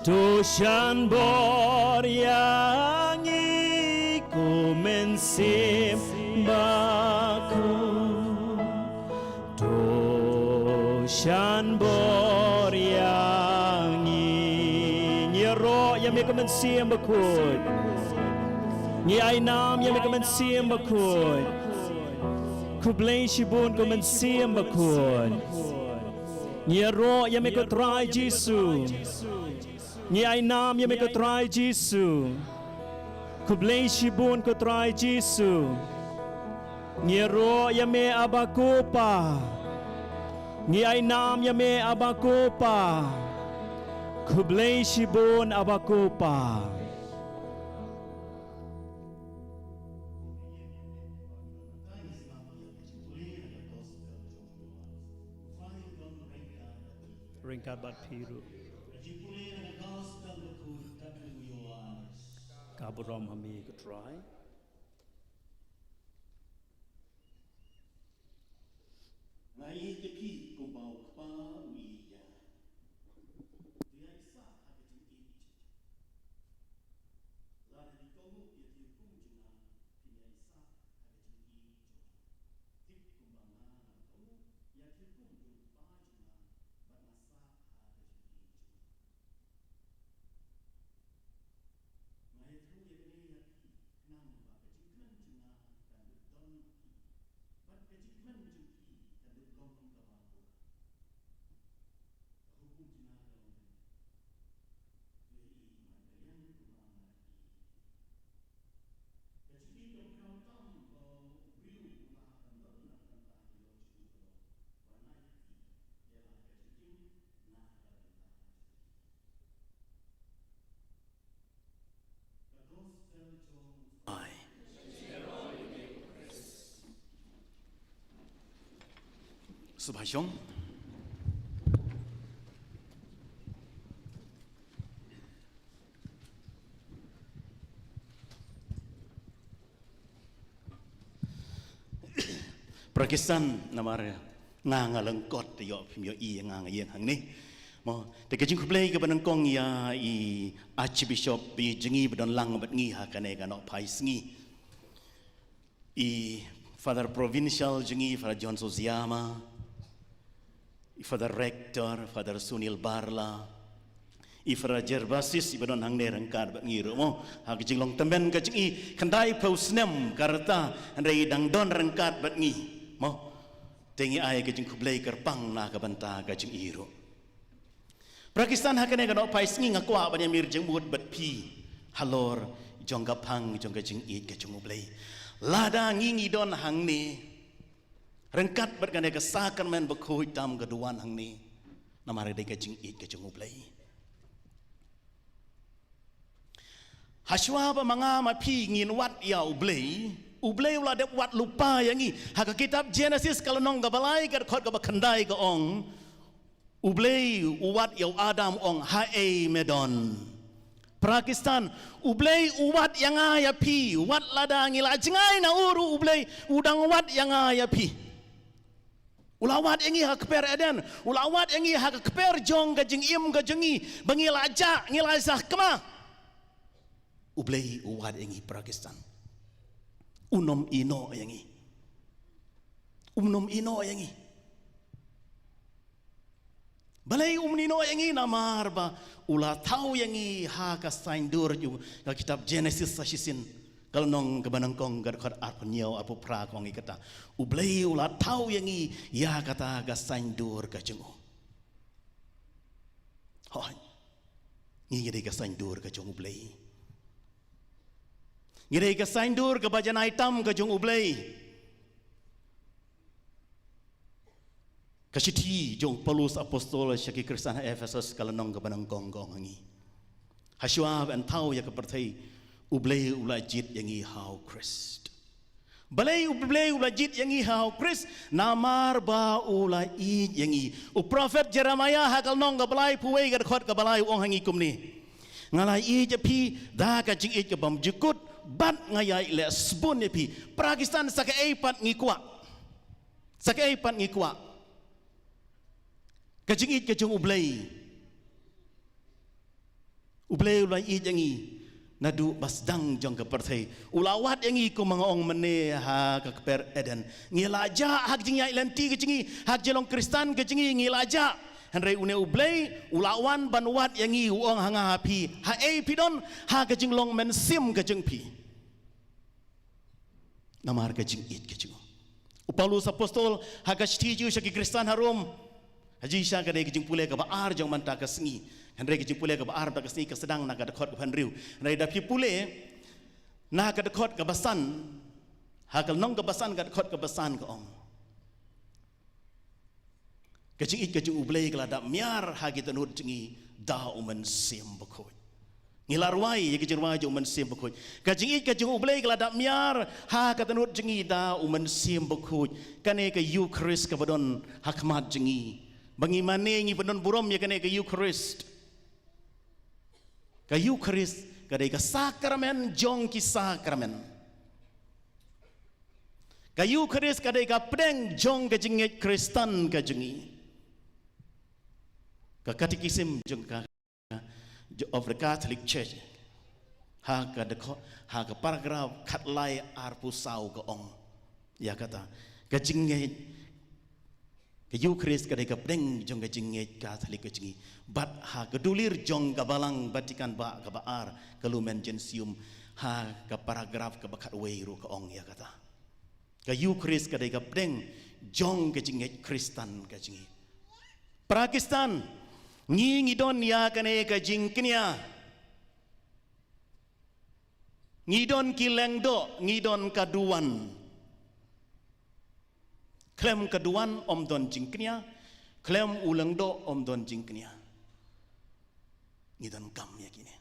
tushan bor yang i ku mensembahku tushan bor yang i nyero yang mi ku mensembahku ni ai nam yang mi ku mensembahku ku blei shibun ku mensembahku nyero yang mi ku try Jesu ni ai nam yang mi ku try Jesu ku blei shibun ku try Jesu nyero yang mi abakupa ni ai nam yang mi abakupa ku blei shibun abakupa ringkat bat piru kaburom hami ku try ngai te pi ko bau pa ui ya dia isa habitu ini la de tomu ya ti kum juna dia isa habitu ini tip kumbanga na tomu ya ti kum ju pa juna ba nasa habitu ini mai thu ye ne ya pi nang ba pe ti kan juna dan don pi ba pe ti kan ju pi dan don ka ba ko hukum juna da on ye i man da yan ku ma na pe ti don ka tam ba wiu na kan don na kan ta yo chu ko ba na ya pi ya la pe ti na da ta ka gospel jong ai Subhashong Pakistan namanya ngangalang kot yo pimyo i ngangayen hang ni mo te kejing kuplay ke banangkong ya i archbishop bi jengi bedon lang bet ngi ha kane kanok pais ngi i father provincial jengi Father John Soziama i father rector Father Sunil Barla ifrajer basis ibadon hang ne rangkar bat ngiru mo ha kejing long temben kejing I kendai pausnem karta andai dang don rangkat bat ngi mo tengi ai kejing kublai kerpang na ka banta kejing iru Pakistan hakane kan opais ngi ngakwa ban mir jeng mut bat pi halor jong gapang jong kejing I kejing kublai lada ngi don hang ne rangkat bat kan ka sakramen bakhoi tam gaduan hang ne namare de kejing I kejing kublai Haswa ba mga mapi ngin wat ya ublay ulah dep wat lupa yang I haka kitab Genesis kalau nong gabalai ka khot ka bakhandai ka ong ublay uwat ya Adam ong hae medon Pakistan ublay uwat yang ya pi wat lada ngila jengai na uru ublay udang wat yang ya pi ulawat yang I hak per eden ulawat yang I hak per jong ka jing im ka jengi bangila aja ngila sah kema Ublay uwad yang I Pakistan unom ino yang I balai nino yang I namar ba ulah tahu yang I haka saindur ju ka kitab Genesis sasisin kalau nong kebanang kong gad art penyau apu pra kong I kata ublay ulah tahu yang I ya kata ka saindur ka jengu hoy ngi jadi ka saindur ka jengu ublay Ngirai ka saindur ka bajan item ka jong ublay. Kasiti jong Paulus apostol syaki Kristen Efesus kalanong ka banang gonggong hangi. Haswa an tau ya ka pertai ublay ulajit yang I hau Christ. Balay ublay ulajit yang I hau Christ namar ba ulai yang I. U prophet Jeremiah hakal nong ka balai puway ka khot ka balai ong hangi kumni. Ngalai I japi da ka jing I ka bam jukut bat ngayai le sbun ne pi Pakistan sakai pat ngikwa kajing it kajung ublay ulai I jangi nadu basdang jong ka perthai ulawat yang I ko mga ong mene ha ka per eden ngilaja hak jing yai lenti kajing hak jelong Kristen kajing ngilaja Henry une ublay ulawan banwat yang I uong hanga pi ha pidon ha kajing long men sim kajing pi namar kajing it kajing Paulus apostol hagashti ju syaki Kristen harum haji sya kadai kajing pule ka baar jong manta ka sengi Henry kajing pule ka baar ta ka sengi ka sedang na ka dekot ka Henry Henry dapi pule na ka dekot ka basan hakal nong ka basan ka dekot ka basan ka ong kajing it kajing ublay ka lada miar hagi tanut jingi da uman sim bakoi Ngilarwai ya kejirwai jo mensim bakut. Kajing it kajing ublay kelada miar ha katanut jengi da umensim bakut. Kane ke Eucharist kabadon hakmat jengi. Bangi mane ngi badon burom ya kane ke Eucharist. Ke Eucharist kadai ke sakramen jong ki sakramen. Ke Eucharist kadai ke pedeng jong ke jingit Kristen ke jengi. Ke katekisim jong ka of the Catholic Church ha ka paragraph khat lai arpu sau ka ong ya kata ka jingge ka Eucharist ka de ka deng jong ka jingge Catholic ka jingi bat ha ka dulir jong ka balang Vatican ba ka baar ka lumen gentium ha ka paragraph ka bakat weiru ka ong ya kata ka Eucharist ka de ka deng jong ka jingge Kristen ka jingi Pakistan ngi don ya kane ka jingknya ngidon kilengdo ngidon kaduan klem kaduan om don jingknya klem ulengdo om don jingknya ngidon kam ya kini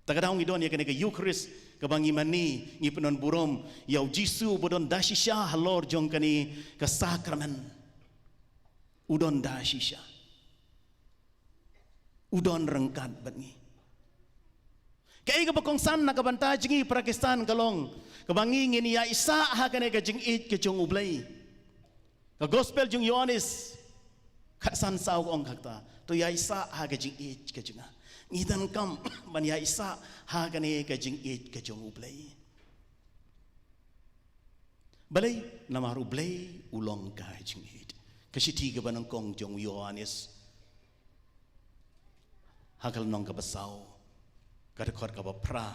tagadang ngidon ya kane ka Eucharist ka bangi mani ngi penon burom yau jisu bodon dashisha halor jong kani ka sakramen udon dashisha udon rengkat bangi kai ka bakongsan na kabanta jingi Pakistan kalong kabangi ngini ya isa ha kane ka jing it ke jong ublay ka gospel jong Yohanes khasan saw ong khakta to ya isa ha ka jing it ke jinga ngidan kam ban ya isa ha kane ka jing it ke jong ublay balai namar ublay ulong ka jing it kasiti ka banang kong jong Yohanes hakal nong ka basau kada khot ka ba pra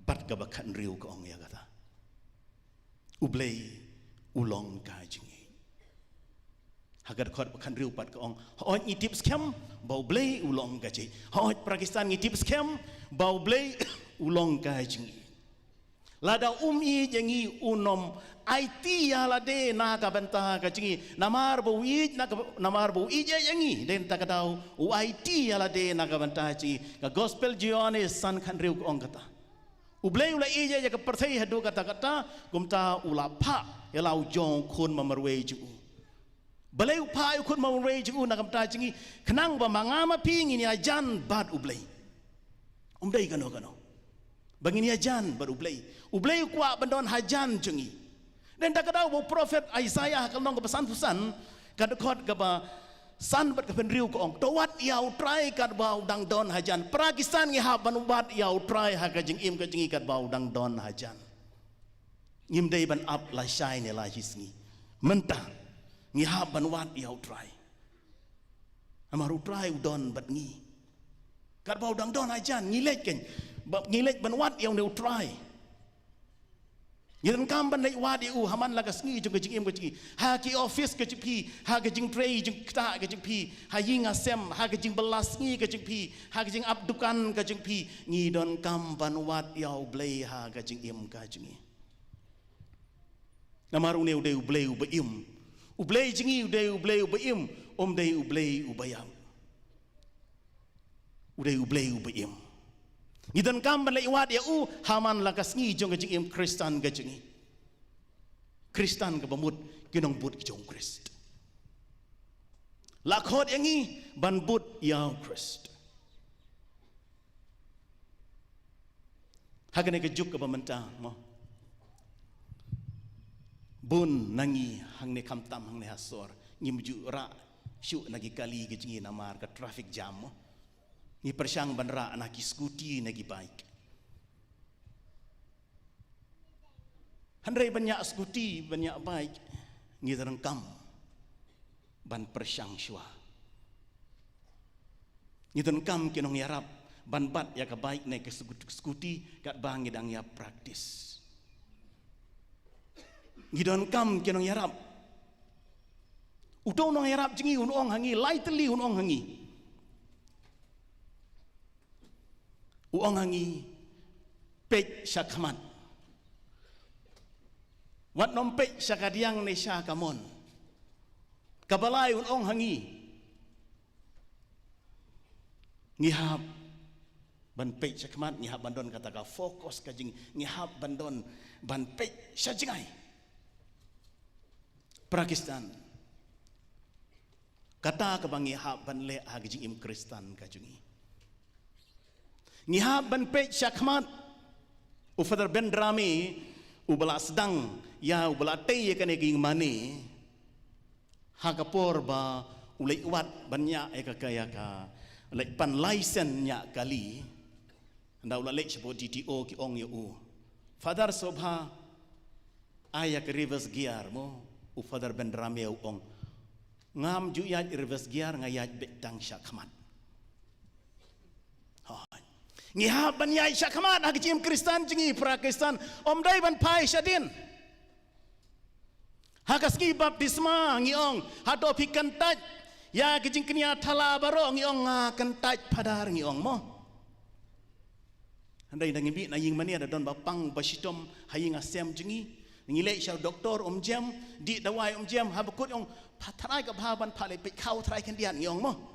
bat ka ba khan riu ka ong ya kata ublei ulong ka jingi hagar khot ba khan riu pat ka ong hoi ni tips kem ba ublei ulong ka ji hoi Pakistan ni tips kem ba ublei ulong ka jingi lada umi jengi unom IT ya lade na ka banta ka jingi namar bo wi na namar bo ije jengi den ta ka dau IT ya lade na ka banta jingi ka gospel jione san khan riu ka ong kata ublei ula ije ya ka perthai hadu kata kata gumta ula pha ya lau jong khun mamarwe ju balai upha khun mamarwe ju na kamta jingi khnang ba mangama pingi ni ajan bad ublei umdai kano bangini ajan bad ublei kwa bandon hajan jingi dan tak ada prophet Isaiah kalau nong kepesan pusan kad khot ka ba san bat ka penriu ko ong towat yau try kad ba udang don hajan Pakistan ngi ha ban bat yau try ha ka jing im ka jingi kad ba udang don hajan ngim dei ban up la shai ne la hisngi mentah ngi ha ban wat yau try amaru try udon bat ngi kad ba udang don hajan ngilek ken ngilek ban wat yau ne try Yang kam ban lei wadi haman lagas ngi jung jing im jing ha ki office ke jing ha ke jing tray jing ta ke jing ha ying asem ha ke jing belas ngi ke jing ha ke jing abdukan ke jing ngi don kam ban wat yau blei ha ke jing im ka jing namaru ne ude ublei ubeim ublei jingi ude ublei ubeim dei ublei ubayam ude ublei ubeim Ngidan kam ban lei wat ya haman lakas ngi jong jing im Kristan ga jingi Kristan ga bamut kinong but jong Krist lakhot yangi ban but yaw Krist hagane ga juk ga bamanta mo bun nangi hang ne kam tam hang ne hasor ngimju ra syu nagi kali ga jingi namar ka traffic jam mo ni persyang bandra anak skuti nagi baik handrai banyak skuti banyak baik ni terengkam ban persyang syua ni terengkam kinong yarap ban bat ya ka baik naik ke skuti kat bang idang ya praktis ni terengkam kinong yarap utong nong yarap jingi unong hangi lightly unong hangi uang hangi pek syakmat wat nom pek syakadiang ne syakamon kabalai uang hangi ngihap ban pek syakmat ngihap bandon kata ka fokus ka jing ngihap bandon ban pek syajingai Pakistan kata ka bang ngihap ban le ha jing im Kristan ka jingi ngihab ban pek syakmat ufadar ben drami ubala sedang ya ubala tei ya kane ging mani hakapor ba ulai wat banyak ya kaya ka lek pan license nya kali nda ula lek sepo DTO ki ong yu father sobha aya ke reverse gear mo ufadar ben drami ong ngam ju ya reverse gear ngayat betang syakmat ngihab ban yai syakmat hak jim Kristan jingi Pakistan dai ban pai syadin hakas ngi baptisma ngiong hato pikan taj ya kijing kenia thala baro ngiong ngakan taj padar ngiong mo andai nang bi na ying mania da don bapang basitom haying asem jingi ngilek syau doktor jam di dawai jam habakut ong patrai ka bhaban phale pe khau trai kan dian ngiong mo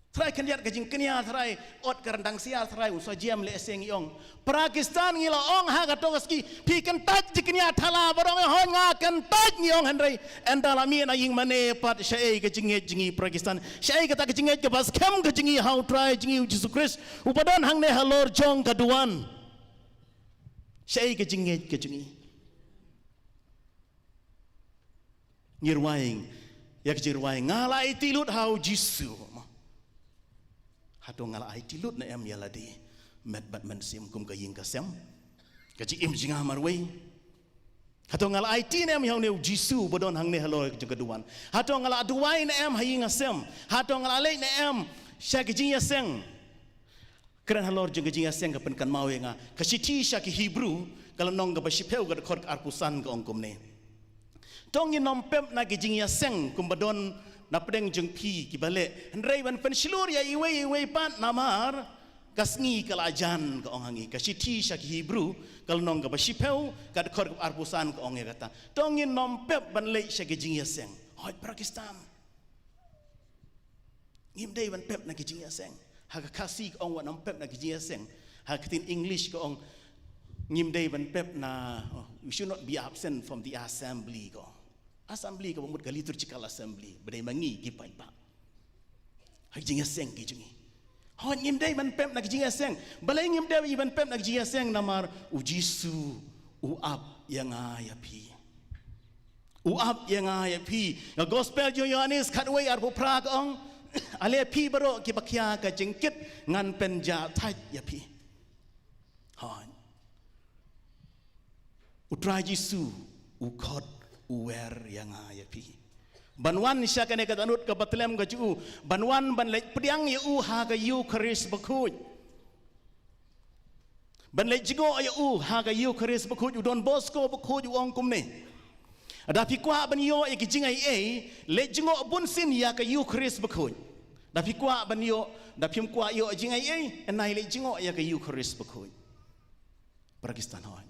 Try kendiat kajing kenia try ot kerendang sial try usah jam le seng yong Pakistan ngilo ong ha katoski pi kan taj kenia thala barong hon nga kan taj ngiyong handrai endalami na ying mane pat syai kajing jingi Pakistan syai kata kajing ke bas kem kajing how try jingi Jesus Christ upadan hang ne halor jong kaduan syai kajing ngirwaing yak jirwaing ngalai tilut how Jesus hato ngala ai tilut na em yaladi met bat men sim kum ka ying ka sem ka ji im jinga marwei hato ngala ai tin em yaw ne jisu bodon hang ne halo ka duan hato ngala duai na em haying asem hato ngala le na em sya gejing ya seng keren halor jeng gejing ya seng ka pen kan mau nga ka siti sya ki Hebrew kalau nong ka basipeu ka khot arpusan ka ongkom ne tong ni nom pem na gejing ya seng kumbadon na pedeng jeng pi ki bale hendrai ban pen silur ya iwe pat namar kasngi kalajan ka ong hangi ka siti sya ki Hebrew kalau nong ka basipeu ka khot arpusan ka ong ya kata tong ni nom pem ban le sya gejing ya seng hoi Pakistan ngim dei ban pep na gejing ya seng ha ka kasih ka ong wa nom pep na gejing ya seng ha katin English ka ong ngim dei ban pep na you should not be absent from the assembly ko assembly ko mut ka liturgical assembly bedai mangi ki pai pa ha gejing ya seng ki jungi ho ngim dei ban pep na gejing ya seng balai ngim dei ban pep na gejing ya seng namar ujisu uap yang ya pi uap yang ya pi na gospel jo Yohanes khatwei arbo pra ka ong ale pi baro ki bakya ka jengkit ngan penja thai ya pi ha utrai Yesu ukot uwer yang ya pi banwan sya kane ka tanut ka Bethlehem ka ju banwan ban le priang ya u ha ka Eucharist bakut ban le jigo ya u ha ka Eucharist bakut u Don Bosco bakut u ong kum ne ada fikwa ban yo e kijingai e le jingo bun sin ya ka Eucharist bakut da fikwa ban yo da phim kwa yo jingai e nai le jingo ya ka Eucharist bakut Pakistan hoi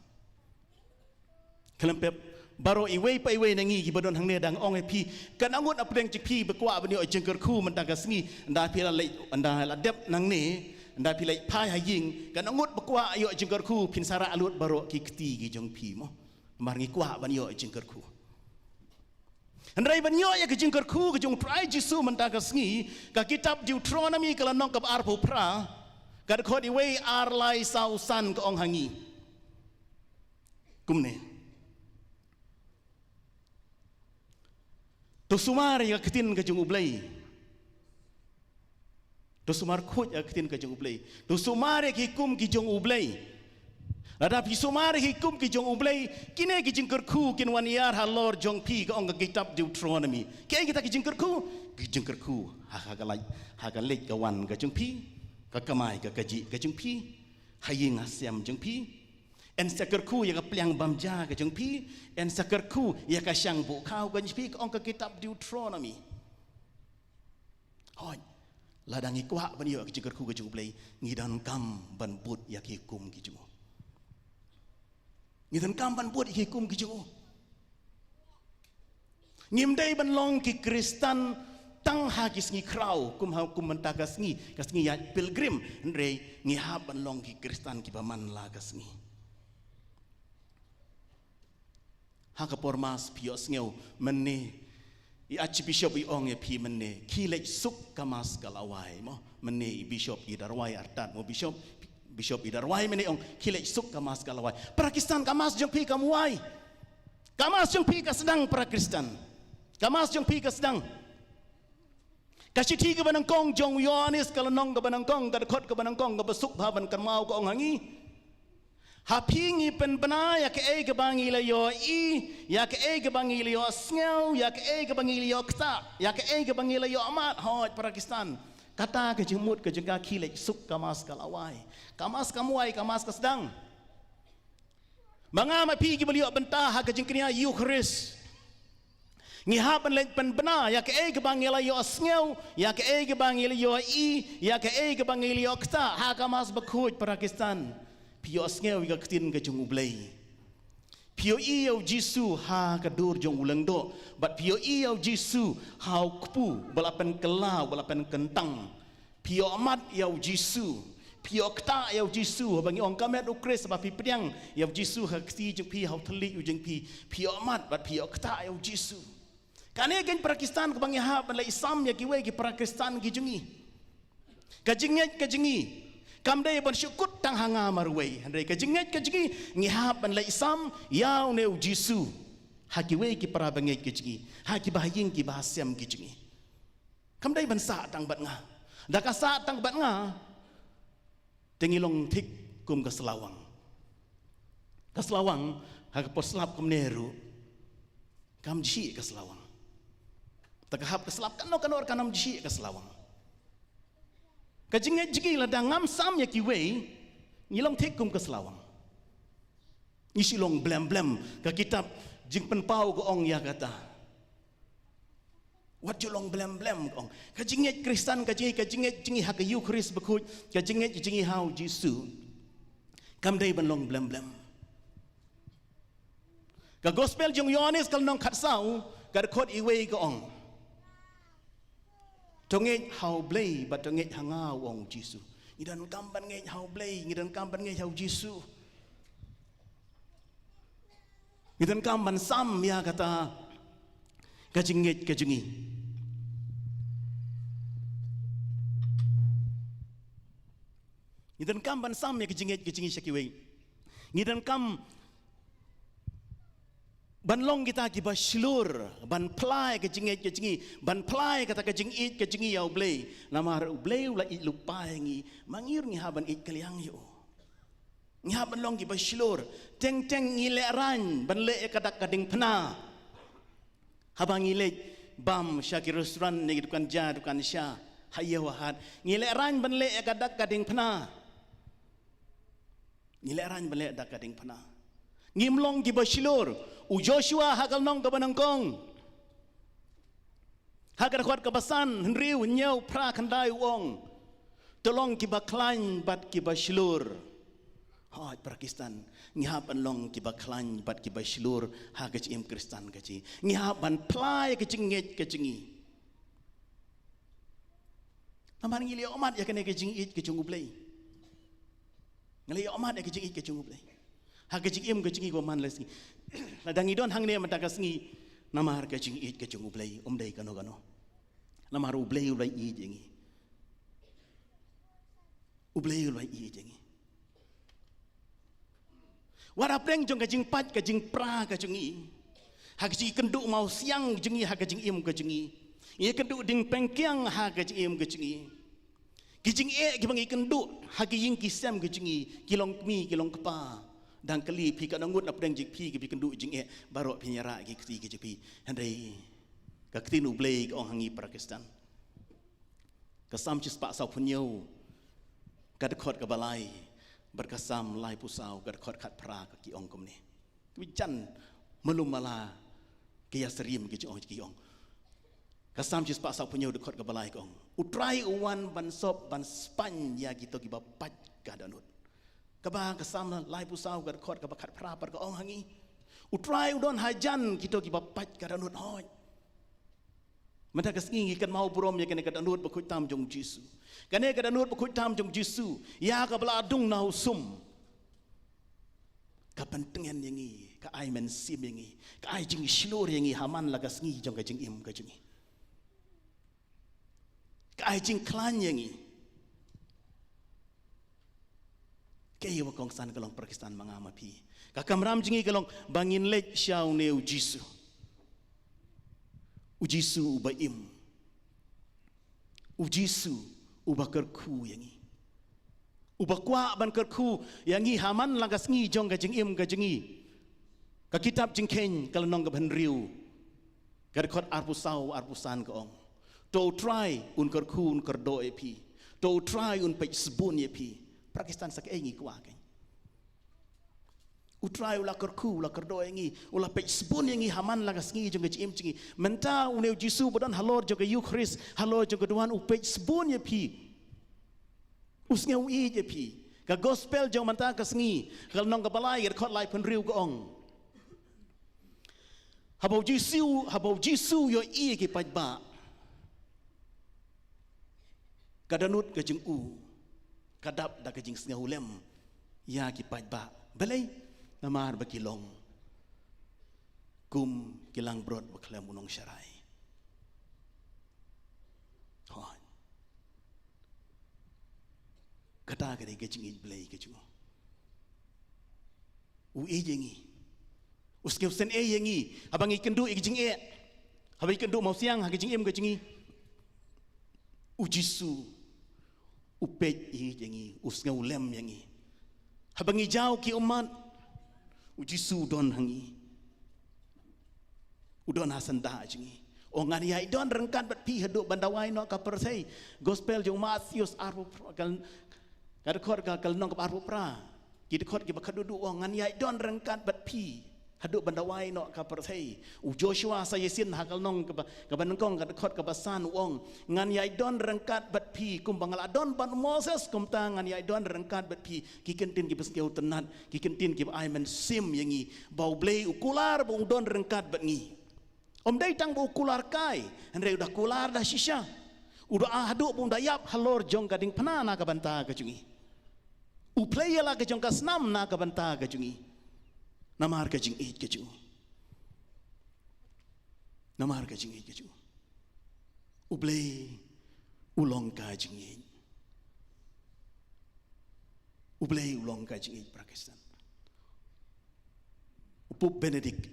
kelempep baro iwe pa iwe nangi ki badon hang ne dang ong e pi kan angut apdeng chi pi bakwa ban yo jengker khu man ta ka sngi nda pi la le nda la dep nang ne nda pi le phai ha ying kan angut bakwa yo jengker khu pin sara alut baro ki kti ki jong pi mo mar ngi kwa ban yo jengker khu Andai banyo ya kejing kerku kejung try Yesu mentaka sengi ka kitab Deuteronomy kala nong kap arpo pra ka khot iwe arlai sausan ka ong hangi kumne to sumar ya ketin kejung ublai to sumar khot ya ketin kejung ublai to sumar ya kikum kejung ublai ada pisumar hikum ki jong ublai kine ki jingker khu kin wan yar halor jong pi ka ong ka kitab Deuteronomy ke kita ki jingker khu ha ka lek ka wan ka jong pi ka kamai ka kaji ka jong pi haying asyam jong pi en saker khu ya ka plyang bamja ka jong pi en saker khu ya ka syang bu khau ka jong pi ka ong ka kitab Deuteronomy hoi ladang ikwa ban yo ki jingker khu ka jong ublai ngidan kam ban but ya ki kum ki jong ngidan kampan buat hikum kijo ngimdai ban long ki Kristan tang hagis ngi krau kum ha kum mentagas ngi kas ngi ya pilgrim ndre ngi ha ban long ki Kristan ki baman la gas ngi ha ka pormas pios ngeu menne i archbishop i ong e pi menne ki lek suk kamas kalawai mo menne i bishop i darwai artat mo bishop idarwai mene ong kilek suk kamas kalawai Pakistan kamas jong pi kamuai kamas jong pi ka sedang Pakistan kamas jong pi ka sedang kasiti ka banang kong jong Yohanes kalanong ka banang kong ka khot ka banang kong ka basuk baban kan mau ka ong hangi hapingi pen bana ya ke e ka bangi la yo i ya ke e ka bangi la yo sneu ya ke e ka bangi la yo kta ya ke e ka bangi la yo amat hot Pakistan kata ke jemut ke jengka kilek suk kamas kalawai kamas kamuai kamas kasdang mangama pi ki beliau bentah ha ke jengknia Eucharist ngihaban lek pen bena ya ke e ke bangila yo sneu ya ke e ke bangila yo i ya ke e ke bangila yo kta ha kamas bakut Pakistan pio sneu ga ktin ke jung ublei pio i yo Jisu ha ka dur jong ulang do but pio i yo Jisu ha kupu balapan kelau balapan kentang pio amat yo Jisu pio kta yo Jisu bangi ong kamet ukres ba pi priang yo Jisu ha kti jeng pi ha thli u jeng pi pio amat but pio kta yo Jisu kane gen Pakistan ka bangi ha ban la Islam ya ki we ki Pakistan ki jungi ka jingi kamdai ban syukut tang hanga marwei handai ka jinget ka jingi ngihap ban la Islam yau ne Jisu hakiwe ki para bangai ki jingi haki bahaying ki bahasyam ki jingi kamdai ban sa tang bat nga da ka sa tang bat nga tengilong thik kum ka selawang ha ka poslap kum neru kam ji ka selawang takahap ka selap kanor kanam ji ka selawang Kajinget jigi la dangam sam ya kiwe ngilong tekum ke selawang. Isilong blem ke kitab jing penpau ke ong ya kata. What you long blem ke ong. Kajinget Kristen kajinget jingi hak yu Kris bekut kajinget jingi hau Jisu. Kam dai ban long blem. Ka gospel jong Yohanes kal nong khat sau ka khot iwe ke ong. Tonget hau blei bat tonget hanga ong Jisu. Ngidan kamban ngai hau blei ngidan kamban ngai hau Jisu. Ngidan kamban sam ya kata kajingi. Ngidan kamban sam ya kajingi syakiwe. Ngidan kam ban long kita ki ba slur ban plai ke jingi ban plai kata ke jingi yau blei namar blei la i lupa ngi mangir ngi haban it kaliang yo ngi haban long ki ba slur teng ngi le ran ban le kadak kading pna habang ngi le bam syaki restoran ni dukan ja dukan sya hayo wahat ngi le ran ban le kadak kading pna ngi le ran ban le kadak kading pna ngimlong ki ba slur u Joshua hakal nong ka banangkong hakar khwat ka basan henriu nyau pra khandai wong tolong ki ba klan bat ki ba shlur hoi Pakistan ngihap anlong ki ba klan bat ki ba shlur ha ka im Kristen ka chi ngihap ban plai ka chinget ka chingi naman ngili omat ya kene ka chingit ka chungu play ngili omat ya ka chingit ka chungu play ha ka im ka chingi ko man lesi ladang idon hang ne matakas ngi namar ka ching it ka chung ublay umday kano namar ublay ulay i jengi ublay ulay i jengi wara preng jong ka jing pat ka jing pra ka chung i ha ka jing kendu mau siang jengi ha ka jing im ka chung i ye kendu ding pengkiang ha ka jing im ka chung i ki jing e ki bangi kendu ha ki ying ki sem ka chung i kilong mi kilong kapa dan kali pi ka nangut apdeng jik pi ki pi kendu jing e barok pi nyara ki kti ki pi handai ka ktin ublei ka ong hangi Pakistan ka sam chis pa sau punyo ka dekhot ka balai berkasam lai pusau ka dekhot khat pra ka ki ong kom ni ki jan melum mala ki yasrim ki ong ki ong ka sam chis pa sau punyo dekhot ka balai ka ong utrai uwan ban sop ban span ya ki to ki ba pat ka danut kaba kasam lai pusau ka khot ka khat phra par ka ong hangi utrai udon hajan kito ki bapat ka danut hoi mata ka singi kan mau burom ya kene ka danut ba khut tam jong Jisu kane ka danut ba khut tam jong Jisu ya ka bla dung na sum ka pentengen yangi ka ai men sim yangi ka ai jing shlor yangi haman la ka singi jong ka jing im ka jingi ka ai jing klan yangi kaya wakong san kalong Pakistan mangama pi kakamram jingi kalong bangin lek syau ne ujisu ubaim ujisu ubakar ku yangi ubakwa ban kerku yangi haman lagas ngi jong ka jingim ka jingi ka kitab jingken kalonong ka banriu ka rekod arpusan ka ong to try un kerku un kerdo epi to try un pej sebun epi Pakistan sak engi kwa kan utrai ula kerku ula kerdo engi ula pej sebun engi haman lagas ngi jong im chingi menta uneu Jisu bodan halor joga yu Kris halor joga duan u pej sebun ye pi usngeu i je pi ka gospel jong menta ka sngi kal nong ka balai er khot lai pen riu ko ong habau Jisu yo i ki paj ba kadanut ka jing u kadap da kajing snga ulem ya ki paj ba balai namar bakilong kum kilang brod baklam unong syarai hon kata kare kajing i balai kaju u e jengi uske sen e yengi abang ikendu ikjing e habai kendu mau siang ha kajing em kajing i ujisu upej i jengi usngau lem yangi habangi jau ki umat ujisu don hangi udon hasan da jengi ngan yai don rengkat bat pi haduk bandawai no ka persei gospel jong Matius arbu kal kadakot kal nong ka arbu pra kidakot ki bakadudu ngan yai don rengkat bat pi haduk bandawai no ka persei Joshua sa yesin hakal nong ka banengkong kadakot ka basan ngan yai don rengkat bat pi kum bangal adon ban Moses kum ta ngan yai don rengkat bat pi ki kentin ki beskeu tenat ki kentin ki ai men sim yangi bau blei ukular bung don rengkat bat ngi Dai tang bu kular kai, henry udah kular dah shisha, udah aduk pun dayap halor jong gading pena nak banta kecungi, uplaya lah kecung kasnam nak banta kecungi, namar kecung it kecung, namar kecung it kecung, uplay ulong kecung it, uplay ulong kecung it Pakistan, upup Benedict,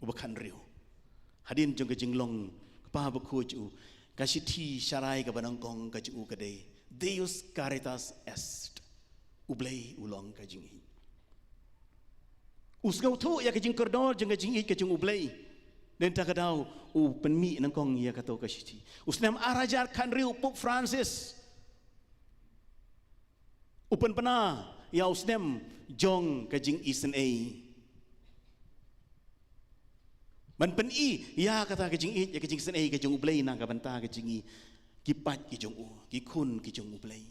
ubakan riu. Hadin jong kajing long pa baku ju kasiti syarai ka banangkong ka ju kade Deus caritas est ublei ulong kajing hi usgau tu ya kajing kordor jong kajing hi kajing ublei den ta kadau u penmi nangkong ya kato kasiti usnam arajar kan riu Pope Francis upen pena ya usnam jong kajing isen ei ban pen i ya kata kejing i ya kejing sen ai kejing ublei nang ka banta kejing i kipat kejing u ki kun kejing ublei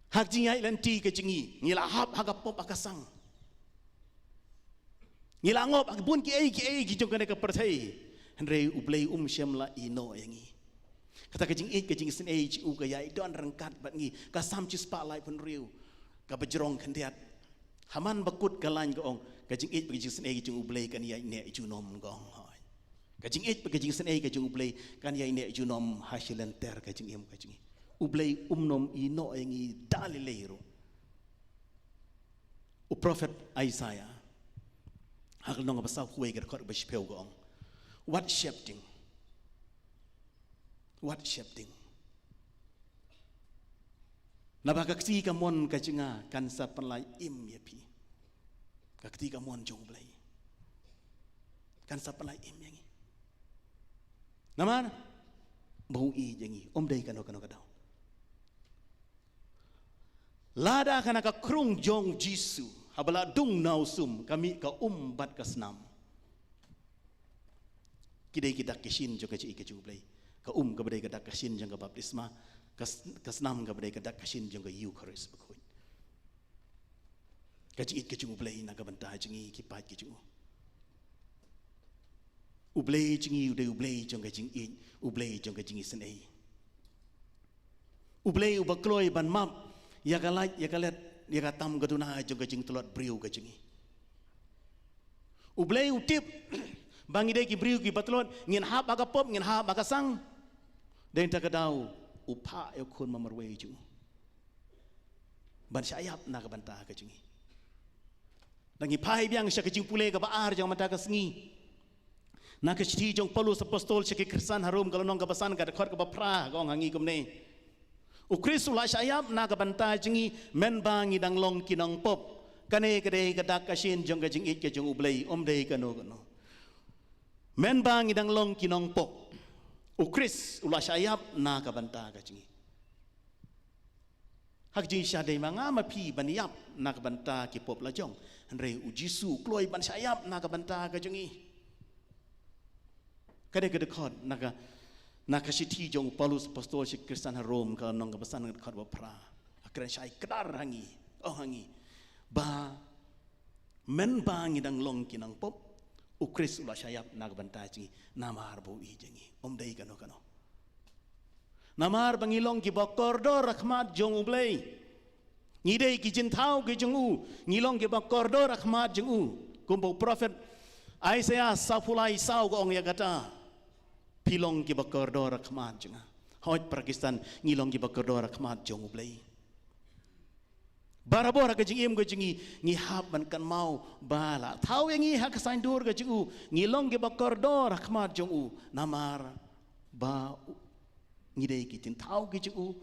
hak jing ai lanti kejing i ngila hap hagapop akasang ngila ngop bun ki ai kejing kana ka perthai henrei ublei syam la ino yangi kata kejing i kejing sen ai u ka ya don rengkat bat ngi ka sam chi spotlight pun riu ka bejrong khandiat haman bakut kalan ka ong kajing it kajing sen ai kajing ublei kan yai ne ju nom gong hoi kajing it kajing sen ai kajing ublei kan yai ne ju nom hasilenter kajing em kajing ublei nom ino yangi dalilero u prophet Isaiah hakal nong basau huai gar kor bashpeu gong what shifting nabakaksi kamon kajinga kan sa panlai im yapi kakti kamon jong blai kan sa panlai im yangi namar bau i yangi dai kano kadau lada kana ka krung jong jisu habala dung nausum kami ka bat kasnam kidai kidak kishin jo kaci ikaju blai ka ka badai kadak kashin jong ka baptisma kasnam ka badai kadak kashin jong ka Eucharist bakoi kaci it kaju blai na ka banta jingi kipat kaju ublei jingi ublei jong ka jing it ublei jong ka jingi senai ublei ubakloi ban map ya kalet ya katam gaduna jong ka jing telot briu ka jingi ublei utip bangi dai ki briu ki batlot ngin hap aga pop ngin hap aga sang den ta kadau upa e kun mamarwe ju ban syayap na ka banta ka jingi dangi pai biang sya ka jing pule ka baar jang mata ka sengi na ka chiti jong Paulus apostol sya ki krisan harum kalau nong ka basan ka khot ka bapra gong hangi kumne ukris ula syayap na ka banta jingi men bangi dang long kinong pop kane kade ka dak ka shin jong ka jing it ka jong ublei dei kano men bangi dang long kinong pop ukris ula syayap na ka banta ka jingi hak jing syadai manga mapi baniap na ka banta ki pop la jong henrei ujisu kloi ban syayap na ka banta ka jingi kade khot na ka siti jong Paulus apostol si Kristen Rom ka nong ka basan khot ba pra akran syai kedar hangi hangi ba men bangi dang long kinang pop ukris ula syayap na ka banta jingi namar bo i jingi dei kano namar bangilong ki bakordor rahmat jong ublei ngidei ki jintau ki jong u ngilong ki bakordor rahmat jong u kumbo prophet Isaiah sapulai sau ko ong ya kata pilong ki bakordor rahmat jong hoj Pakistan ngilong ki bakordor rahmat jong ublei barabora ka jing im ka jingi ngi hab ban kan mau bala tau yang ngi hak sain dur ka jingu ngilong ki bakordor rahmat jong u namar ba ngidei kitin tau ki jingu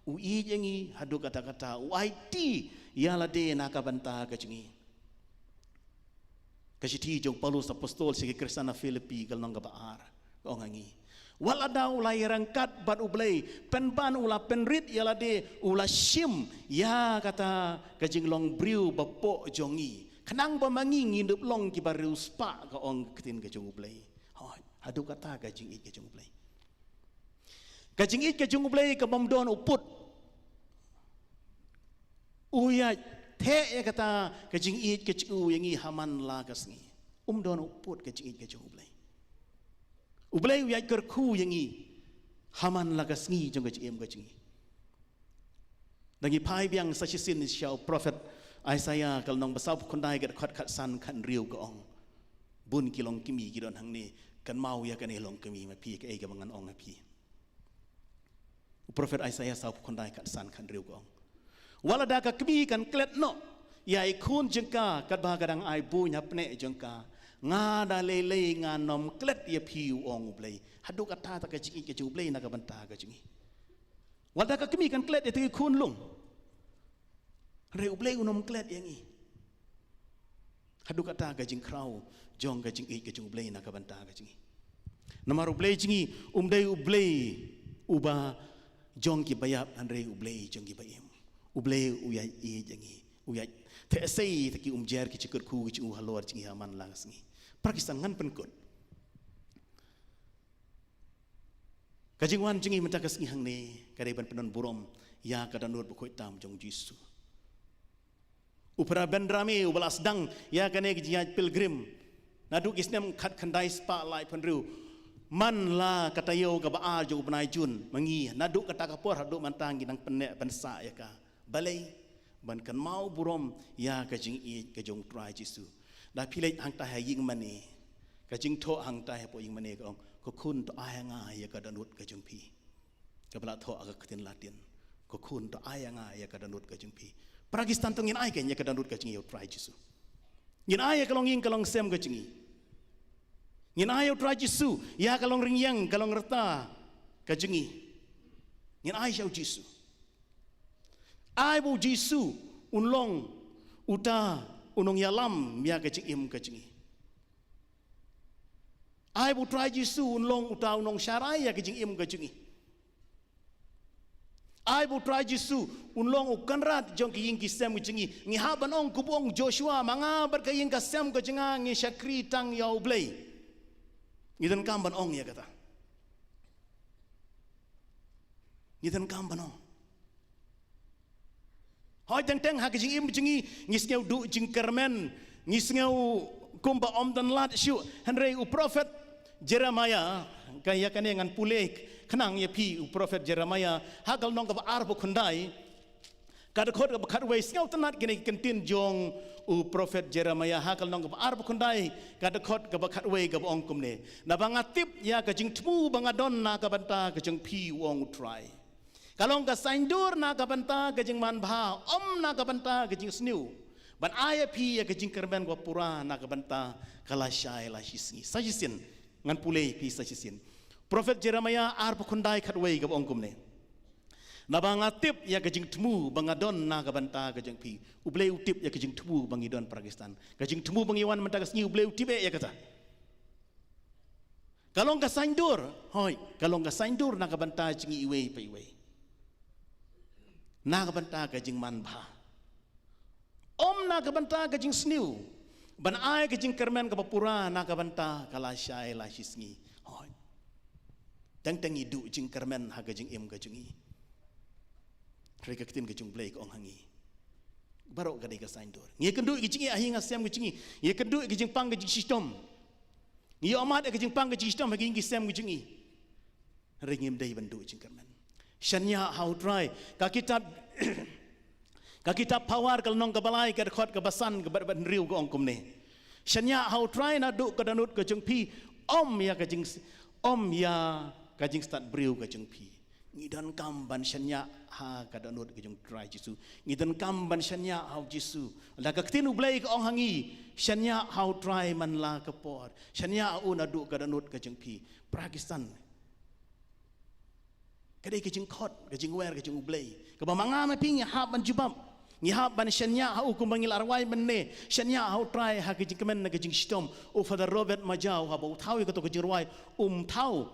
u i jengi hadu kata-kata u IT yala de na ka banta ka jingi Kasih jong Paulus apostol segi Kristana Filipi kalnong gabaar ong hangi. Wala daw ulay rangkat bat ublay penban ula penrit yala de ula sim ya kata kajing long briu bapo jongi kenang bamangi ngindup long kibariu spa ka ong ketin kajing ublay hadu kata kajing it kajing ublay kajing it kajing ublay ka bomdon uput uya te ya kata kajing it kajing yangi haman lagas ngi don uput kajing it kajing ublay Ublay uyat kerku yang i haman lagas ngi jong kajing kajing. Dangi pai biang sachisin siau prophet Isaiah kal nong basau kondai gat khat san kan riu ka ong. Bun kilong kimi kidon hang ni kan mau ya kan elong kimi ma pi ka e ka bangan ong ma pi. Prophet Isaiah sau kondai kat san kan riu ka ong. Wala da ka kimi kan klet no ya ikun jengka kat ba gadang ai bu nya pne jengka nga da lele nga nom klet ya piu ong ublay hadu kata ta ka jingi ka ublay na ka banta ka jingi wala ka kimi kan klet ya kun lung re ublay unom klet yang i hadu kata ka jing krau jong ka jingi ka ublay na ka banta ka jingi namar ublay jingi umdai ublay uba jong ki bayap andre ublay jong ki bayem ublay uyai e jingi uyai te sei te ki umjer ki chikur ku ki halor jingi haman langas ngi Pakistan ngan penkut. Kajingwan jingi mentakas ngihang ni kadai ban penon burom ya kadanur bukoi tam jong jisu. Upara bendrami ubalas dang ya kane kijia pilgrim naduk isnem khat khandai spa lai penru man la katayo ka baal jong benai jun mangi naduk kata kapor haduk mantang ginang penek bensa ya ka balai ban kan mau burom ya kajing i kajong try jisu. Dah pilih hang tah ying mani, kajing tho hang tah po ying mani kong, ko kun to ayanga ya kadanut kajung pi, kabla tho agak ketin Latin, ko kun to ayanga ya kadanut kajung pi. Pakistan tongin ay kanya kadanut kajing yo try jisu. Ngin ay kalong ying kalong sem kajingi. Ngin ay yo try jisu, ya kalong ringyang kalong reta kajingi. Ngin ay siya jisu. Ay bu jisu unlong uta unong yalam ya kajing im kajingi. Ai bu try jisu unlong uta unong syarai ya kajing im kajingi. Ai bu try jisu unlong ukanrat jong ki ying kisem kajingi. Ngi haban ong kubong Joshua manga bar ka ying kasem kajinga ngi syakri tang ya ublay. Ngidan kamban ong ya kata. Ngidan kamban ong. Hoi teng ha kajing im jingi ngisngeu du jing kermen ngisngeu kumba om dan lat syu henry u prophet Jeremiah kaya kane ngan pulek kenang ya pi u prophet Jeremiah hagal nong ka ar bu khundai kada khot ka khat wei ngeu tanat kene kentin jong u prophet Jeremiah hagal nong ka ar bu khundai kada khot ka khat wei ka ong kumne na bangatip ya kajing tmu bangadon na ka banta kajing pi wong try. Kalau ka saindur na kabanta kajing manbha om na kabanta kajing sniu ban aya pi ya kajing kerben gua pura na kabanta kala syai la hisni sajisin ngan pulei pi sajisin prophet Jeremiah ar pukundai khatwei gab ongkum ne na bangatip ya kajing temu bangadon na kabanta kajing pi ublei utip ya kajing temu bangidon Pakistan kajing temu bangiwan mentakas ni ublei utipe ya kata kalau ka saindur hoi kalau ka saindur na kabanta jingi iwei pa iwei nak banta kajing manbha om nak banta kajing sniu ban ai kajing kermen kapapura nak banta kala syai la hisngi hoi tang idu jing kermen ha kajing im kajingi reka ketin kajing blake ong hangi barok gadai ka saindur ngi kendu kajingi ahi ngasem kajingi ngi kendu kajing pang kajing sistem ngi amat kajing pang kajing sistem hagi ngi sem kajingi ringim dai bandu jing kermen Shania how try ka kitab pawar kal nong kabalai ka khot ka basan ka ban riu ko ong kumne Shania how try na du ka danut ka jeng pi om ya ka jing start briu ka jeng pi ngidan kam ban Shania ha ka danut ka jeng try jisu ngidan kam ban Shania how jisu la ka tin ublai ka ong hangi Shania how try man la ka por Shania u na du ka danut ka jeng pi Pakistan kadai kajing khot kajing wer kajing ublay ka manga ma ping hab ban jubam Ngiha ban shenya ha ukum bangil arwai benne shenya ha try ha kijing kemen na kijing stom o Father Robert Majau ha bau thau ka to kijing arwai thau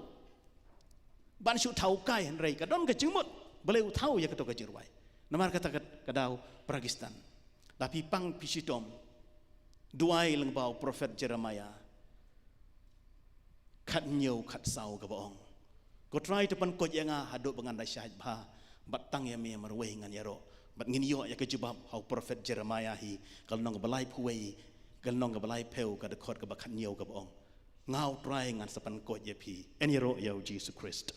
ban shu thau kai han rei ka don ka jingmut boleh thau ya ka to kijing arwai namar kata kadau Pakistan tapi pang pisitom duai leng bau Prophet Jeremiah khat nhiều khat sau ka baong ko try to pan ko yanga hado bangan da syahid ba batang ya me marwe ngan yaro bat ngin yo ya kejubab hau Prophet Jeremiah hi kal nong balai phuwei kal nong balai peu ka de khot ka bakhat nhiều ka baong ngau try ngan sapan ko ye phi en yaro ya Jesus Christ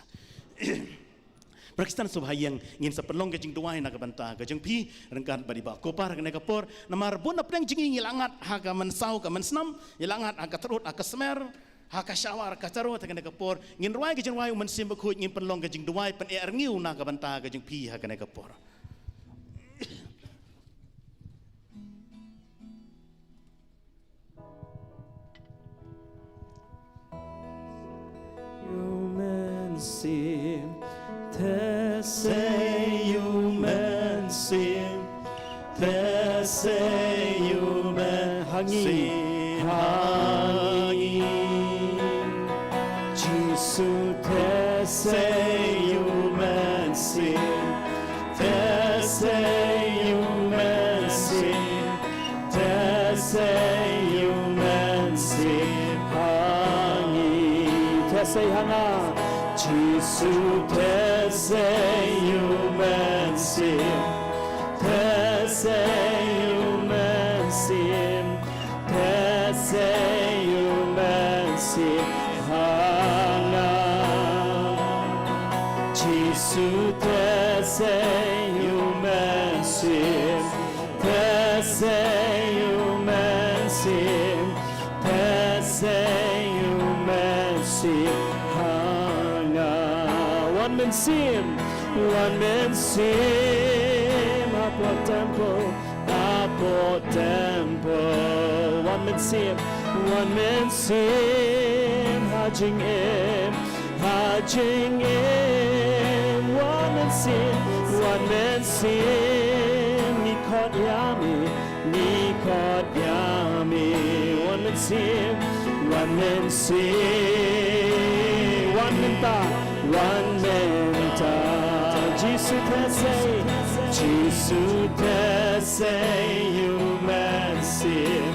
Pakistan subhayang ngin sapelong ke jing duai na ka banta ka jing phi rengkan badiba kopar ka nekapor namar bon apeng jing ngilangat ha ka mensau ka mensnam ilangat ha ka terut ha ka smer ha ka syawar ka terut ka nekapor ngin ruai ke jing ruai men sim khut ngin pelong ke jing duai pen er ngiu na ka banta ka jing phi ha ka nekapor Human sim, te say human sim, te say human hangi, hangi. Jesus, te say human sim, te say human sim, te say human sim, hangi. Say hanga Jesus te say human sim te say human sim te say human sim hanga Jesus te say human sim te say human sim te say human sim one man sim Apo temple one man sim hajing em one man sim nikot yami one man sim one man ta Jesus te say human sim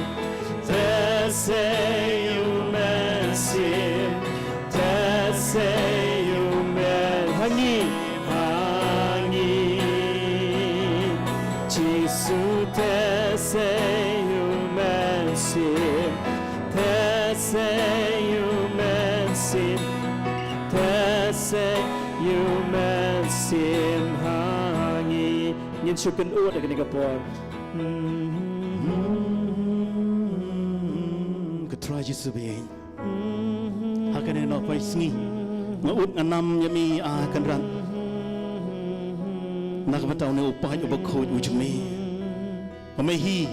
te say human sim te say human hangi Jesus te say human sim te say human sim te say human sim hangi ngin syukur uat dengan kapor ketrai Jesus be hakan no pai singi ngaut nganam yami akan ran nak batau ne upah ubakho ujumi pamehi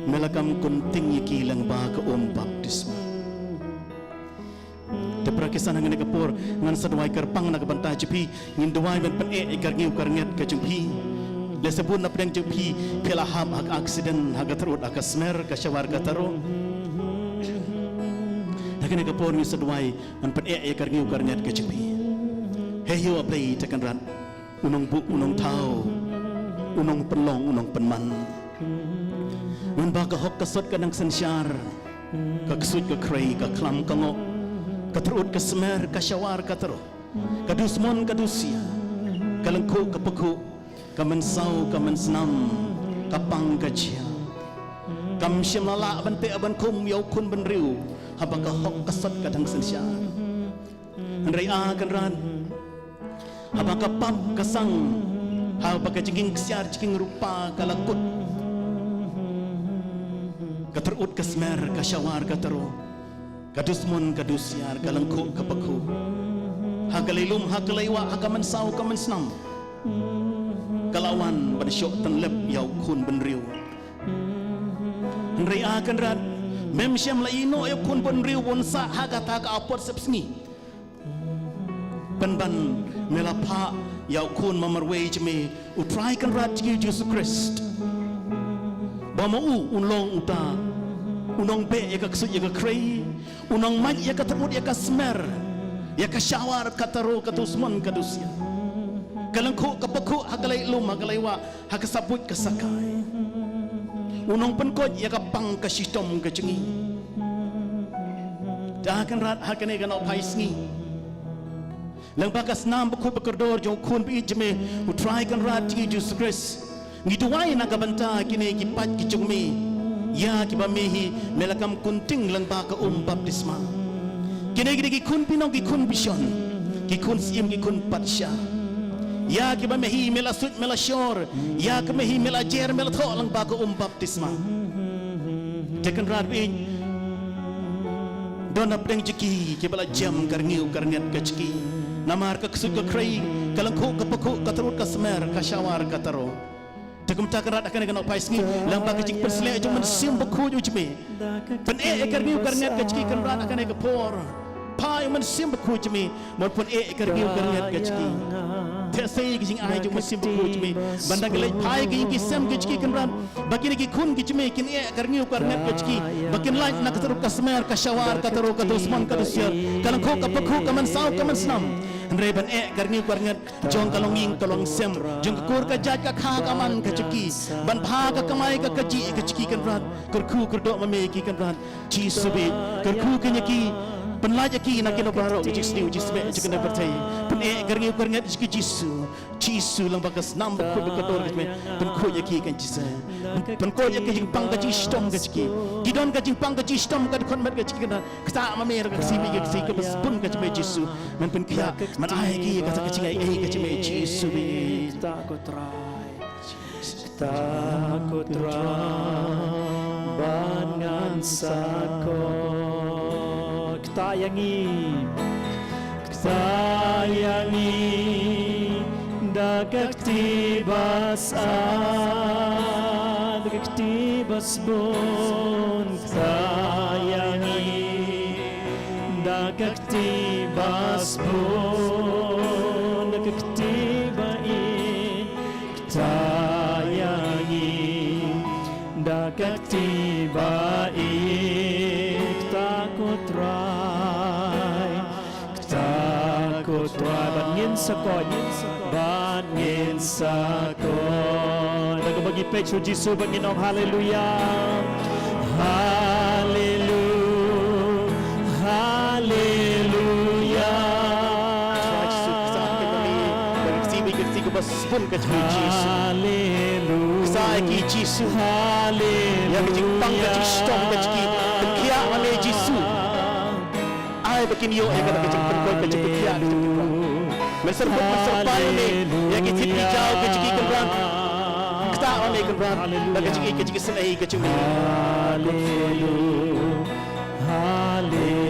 melakam kunting yaki lang ba ka baptisma te prakisan ngan kapor ngan sadwai kerpang nak banta jepi ngin dwai ben pen ikar ngiu karnget ka jepi le sebut na pedang jepi pelaham hak aksiden hak terut hak smer ka syawar ka taro nakene kapor ngi sadwai man pen ikar ngiu karnget ka jepi heyo aplay tekan ran unong bu unong tau unong penlong unong penman man ba ka hok kasot kanang sensyar ka ksut ka krei ka klam ka ngok katerut ke semer ke syawar ke teruh ke dusmon ke dusia ke lengkuk ke pekuk ke mensau ke mensenam ke pang ke cia ke msyam lalak bantik aban kum yau kun benriu haba ke hok kesot ke dang sensyar henry akan ran haba ke pam ke sang haba ke jengking kesiar jengking rupa ke lakut ke terut ke semer ke syawar ke teruh kadusmun kadusiar kalengkuk kapeku hakalilum hakalaiwa hakamansau kamansnam kalawan bersyok tenlep yau kun benriu henry akan rat mem syam la ino yau kun benriu wonsa hakata ka apot sepsngi penban melapa ya kun mamarway jeme utrai kan rat Jesus Christ bamau unlong uta unong be ya kaksud ya krei unong maj ya katamut ya kasmer ya kasyawar kataro katusman kadusya kalangko kapaku hagalay lum hagalay wa hakasaput kasakai unong penkot ya kapang kasistom kacengi dah kan rat hakane kan opaisngi lang bakas nam buku bekerdor jong kun bi jeme utrai kan rat Jesus Christ ngiduai nagabanta kini kipat kicungmi ya kibamehi melakam kunting lang baka baptisma kini gidi kun pinong kun bison kun sim kun patsha ya kibamehi melasut melashor ya kibamehi melajer melatho lang baka baptisma tekan rat bi don apdeng jeki kibala jam karngiu karniat kachki namar ka ksut ka krai kalangko kapaku katarut kasmer kasyawar kataro tekum takarat akan dengan paisngi lamba kecik persele cuma sim beku jeme pen karngiu karniat kachki kan rat akan ke por pai man sim beku jeme maupun karngiu karniat kachki tesai kicing ai cuma sim beku jeme bandang gelai pai ki sem kachki kan rat bakin ki kun ki jeme kin karngiu karniat kachki bakin lain nak katarut kasmer kasyawar kataro katusman kadusya kalangko kapaku kaman sau kaman snam Reban karngiu karngat jong kalonging kalong sem jong kur ka jat ka kha kaman ka ceki ban pha ka kamai ka kaji ka ceki kan rat kerku kerdok mame ki kan rat ci sube kerku ka nyaki penlaj ki nak kena baro ci stiu ci sebe ci kena bertai pen karngiu karngat ci cisu lang bakas nam ba ku ka dor ki pen ko nyaki kan ci se pen ko nyaki pang ka ci stom ka ceki gidon ka ci pang ka ci stom ka kon mat ka ceki kan ka mame ka sibi ka si ka bun ka ci me cisu men pen kia man ai ki kata kecing ai kecing me Yesu takut bangan sako ktayangi dagak tibas bon ktayangi dagak tibas bon dagak tibai ktayangi dagak tibai takut rai bangin sakon daga bagi pechu Jisu bangin om haleluya haleluya pun ke Jesus sai ki Jesus yang jingpang ke Kristus ke ki kia mame Jesus ai bikin yo ai kata kecik perkoi kecik kia mesar buat pai ni yang ki tipi jauh ke ki kembang kita mame kembang dak kecik senai kecik haleluya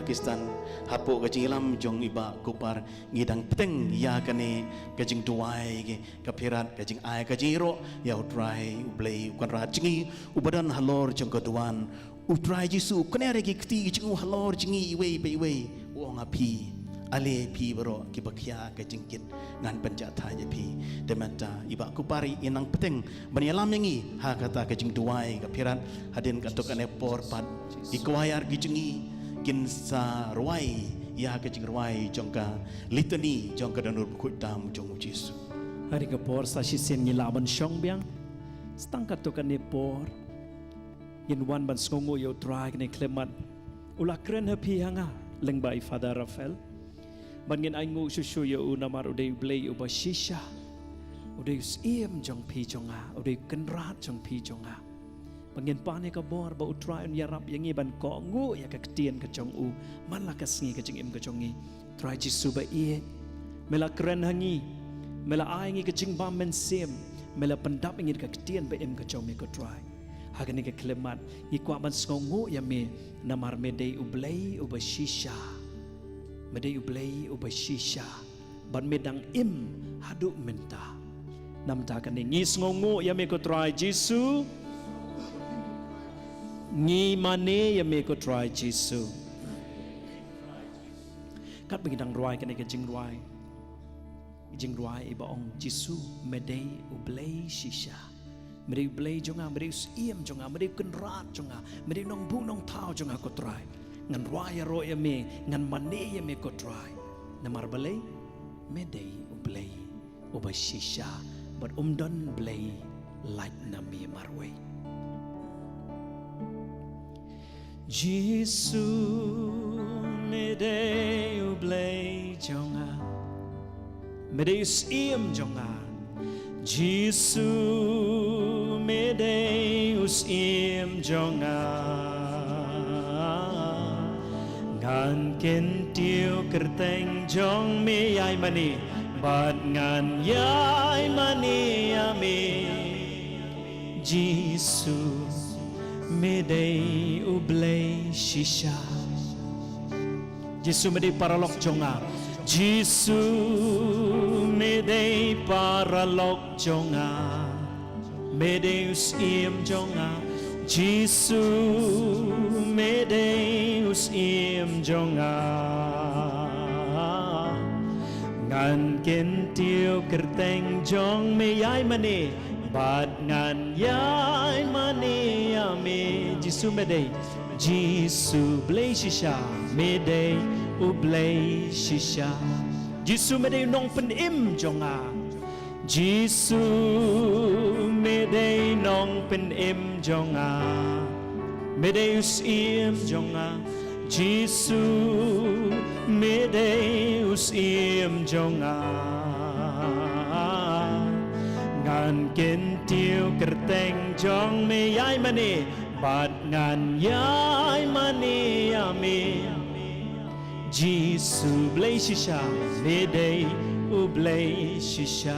Pakistan hapo kajing lam jong iba kupar ngidang peteng ya kane kajing duai ke kapirat kajing ai kajing ro ya utrai ublei kan rat jingi ubadan halor jong keduan utrai Jisu kene regi kti jing halor jingi iwe pe iwe wong api ale pi bro ki bakhya kajing kit ngan penjata je pi demanta iba kupari inang peteng banyalam yangi ha kata kajing duai kapirat hadin katokan epor pat ikwayar gijingi kin sa ruai ya kecing ruai jongka litani jongka danur bukut dam jong Yesus hari ke por sa sisen ngilaban syong biang stangkat to kan por yin wan ban sngongo yo try ne klemat ula kren happy hanga leng bai Father Rafael ban ngin ai ngu susu yo namar udai blei uba shisha udai iem jong pi jonga udai kenrat jong pi jonga Pangin pane ka bor ba utrai un yarap yangi ban ko ngu ya ka ktien ka chong u man la ka sngi ka ching im ka chongi try Jisu ba ie mela kren hangi mela ai ngi ka ching bam men sim mela pandap ngi ka ktien ba im ka chong me ko try hagani ka klemat ngi kwa ban sngongu ya me namar me dei ublei uba shisha me dei ublei uba shisha ban medang im hadu menta namta ka ngi sngongu ya me ko try Jisu ngi mane ya me ko try Jisu kat bagi dang ruai kan ke jing ruai iba ong Jisu medei ublei shisha medei ublei jonga medei iem jonga medei kenrat jonga medei nong bu nong tau jonga ko trai ngan ruai ro ya me ngan mane ya me ko trai namar balei medei ublei uba shisha but don blei like nami marway Jisu medei ublei jonga medei iem jonga Jisu medei iem jonga ngan ken tiêu kerteng jong me yai mani bat ngan yai mani ame Jisu medei ublei shisha Jisu medei paralok jonga Jisu medei paralok jonga medei iem jonga Jisu medei iem jonga ngan ken tiêu kerteng jong me yai mane bat ngan yai mane ame Jisu medei Jisu blei shisha medei ublei shisha Jisu medei nong pen im jonga Jisu medei nong pen im jonga medei iem jonga Jisu medei iem jonga ngan ken tiêu kerteng jong me yai mane bat ngan yai mane ame Jisu blei shisha medei ublei shisha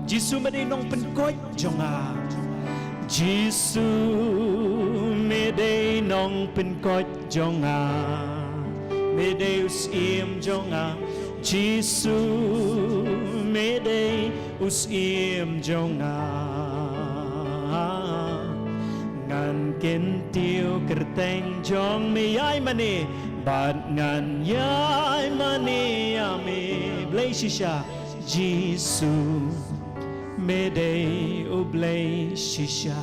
Jisu medei nong pen koi jonga Jisu medei nong pen koi jonga medei iem jonga Jisu medei iem jonga ngan ken tiêu kerteng jong me yai mane bat ngan yai mane ame blei shisha Jisu medei ublei shisha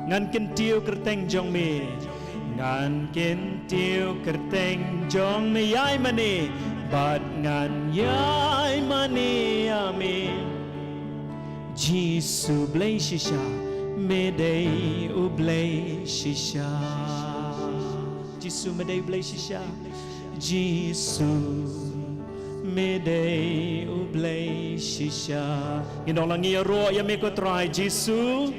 ngan ken tiêu kerteng jong me ngan ken tiêu kerteng jong me yai mane bat ngan yai mane ame Jisu blei shisha medei ublei shisha Jisu medei ublei shisha Jisu medei ublei shisha ngidong lang ngi ro ya me ko try Jisu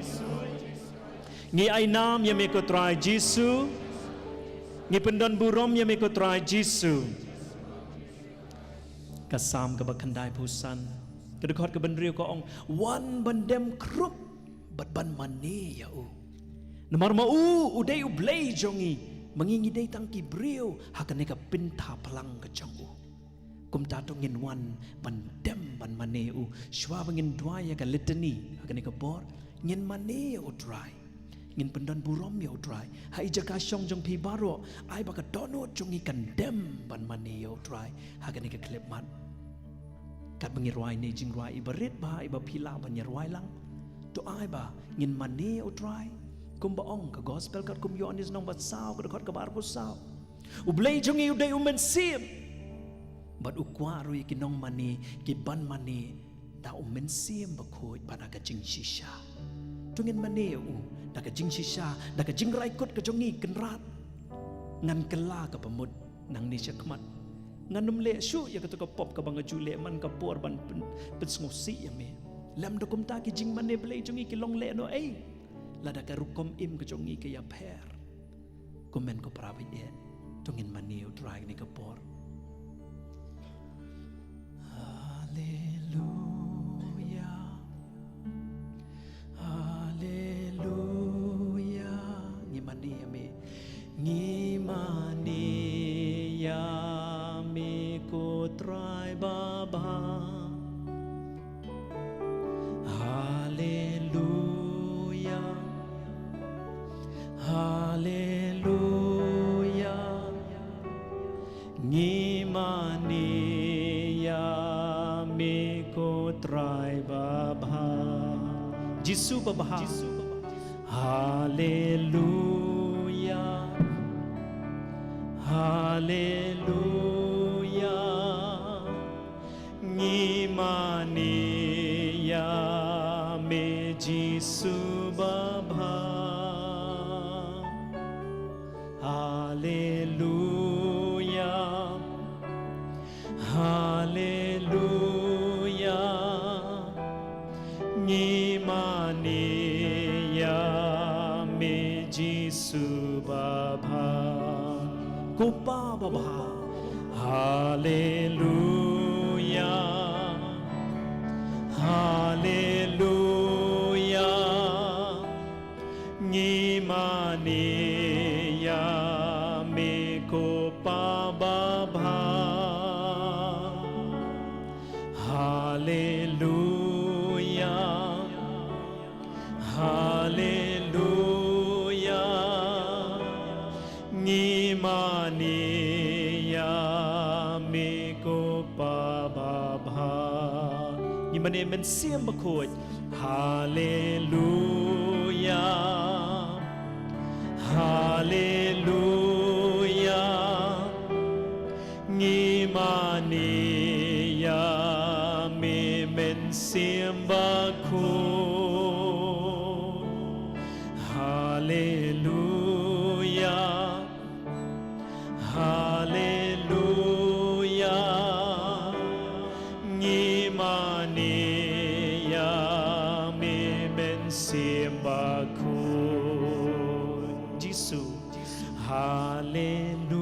ngi ai nam ya me ko try Jisu ngi pendon burom ya me ko try Jisu kasam ka bakandai pusan kedekot ke benriu ko ong wan bandem krup bat ban mane ya u namar ma u udai ublei jongi mangingi dei tangki brio hakane ka pinta palang ka jong u kum tato ngin wan bandem ban mane u shwa bangin dwaya ka litany hakane ka bor ngin mane u dry ngin pendan burom ya u dry hai jaka shong jong pi baro ai baka dono jongi kandem ban mane ya u dry hakane ka klep mat kat bangi ruai ne jing ruai ibarit ba iba pila ban ya ruai lang to ai ba ngin mane o try kum ba ong ka gospel kat kum yonis nong bat sao ka kat ka bar ko sao ublei jongi udai umen sim bat ukwa ro ki nong mane ki ban mane da umen sim ba khoi ba ka jing shisha to ngin mane u da ka jing shisha da ka jing rai kot ka jongi kenrat ngan kela ka pamut nang ni syakmat ngan numle shu ya ka to ka pop ka bang jule man ka por ban petsngosi ya me lam do kum ta ki jing mane blei jongi ki long le no ei lada ka rukom im ka jongi ka ya pher komen ko pravi e tongin mane o drag ni ka por haleluya haleluya ni mane ya me ni mane ya me ko try baba Hallelujah, Hallelujah. Jisu babaha Haleluya Haleluya Ngimani ya me Jisu babaha Haleluya Haleluya Ngimani ya me Jisu babaha Kupa babaha Haleluya Haleluya Ngimani ya me kupa babaha Haleluya Haleluya Ngimani ya me kupa babaha Ngimani men siam bakut Haleluya Haleluya Ngimani ya me men siam bakut Haleluya Haleluya Ngimani ya me men siam bakut Jisu Haleluya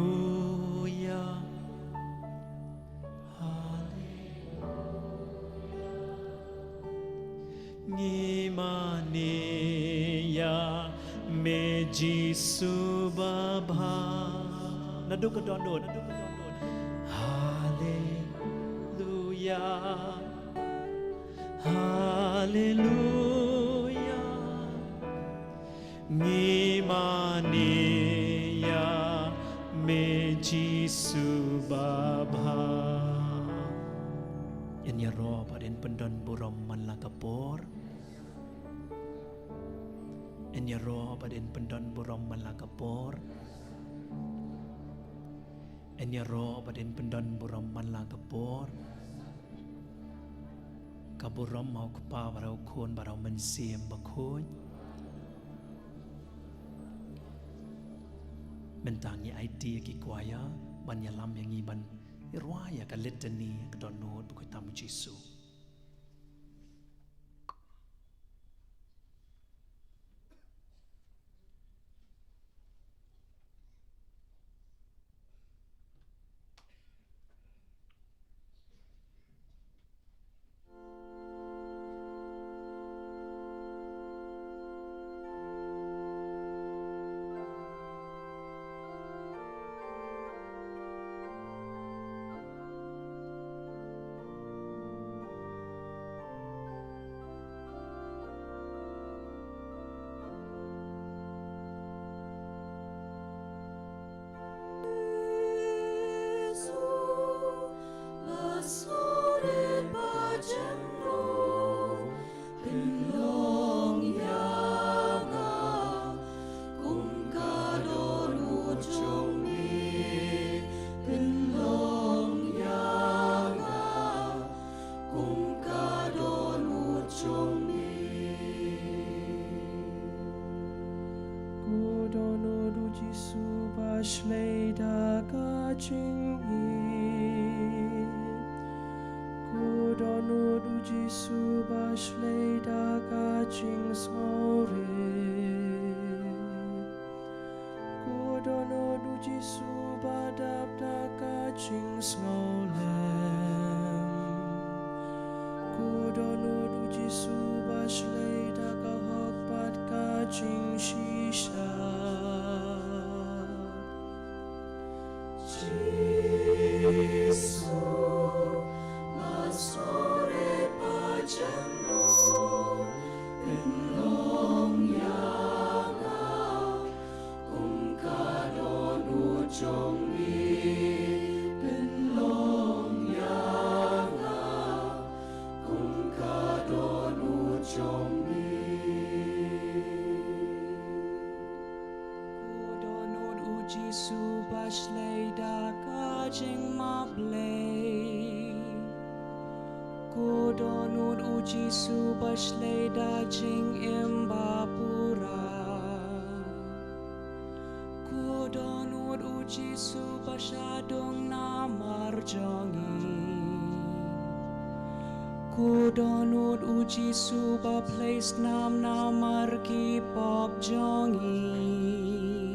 Ngimani ya me Jisu babaha Nadu kedondon Haleluya Haleluya Ngimani ya me Jisu babaha Yan ya roh padin pendon burom man lakapor Yan ya roh padin pendon burom man lakapor Yan ya roh padin pendon burom man lakapor Kaburom mau kupa barau kun barau mensiem bakun Mentangi idea ki kuaya banyalam yang iban irwaya ka litany kadonod bukoy tamu Jisu Jong Jisu bashlei da kajing mablei Kudonut Jisu bashlei da jing imbapura Kudonut Jisu basyadong namarjongi Kudonut Jisu ba place nam namar ki pop jongi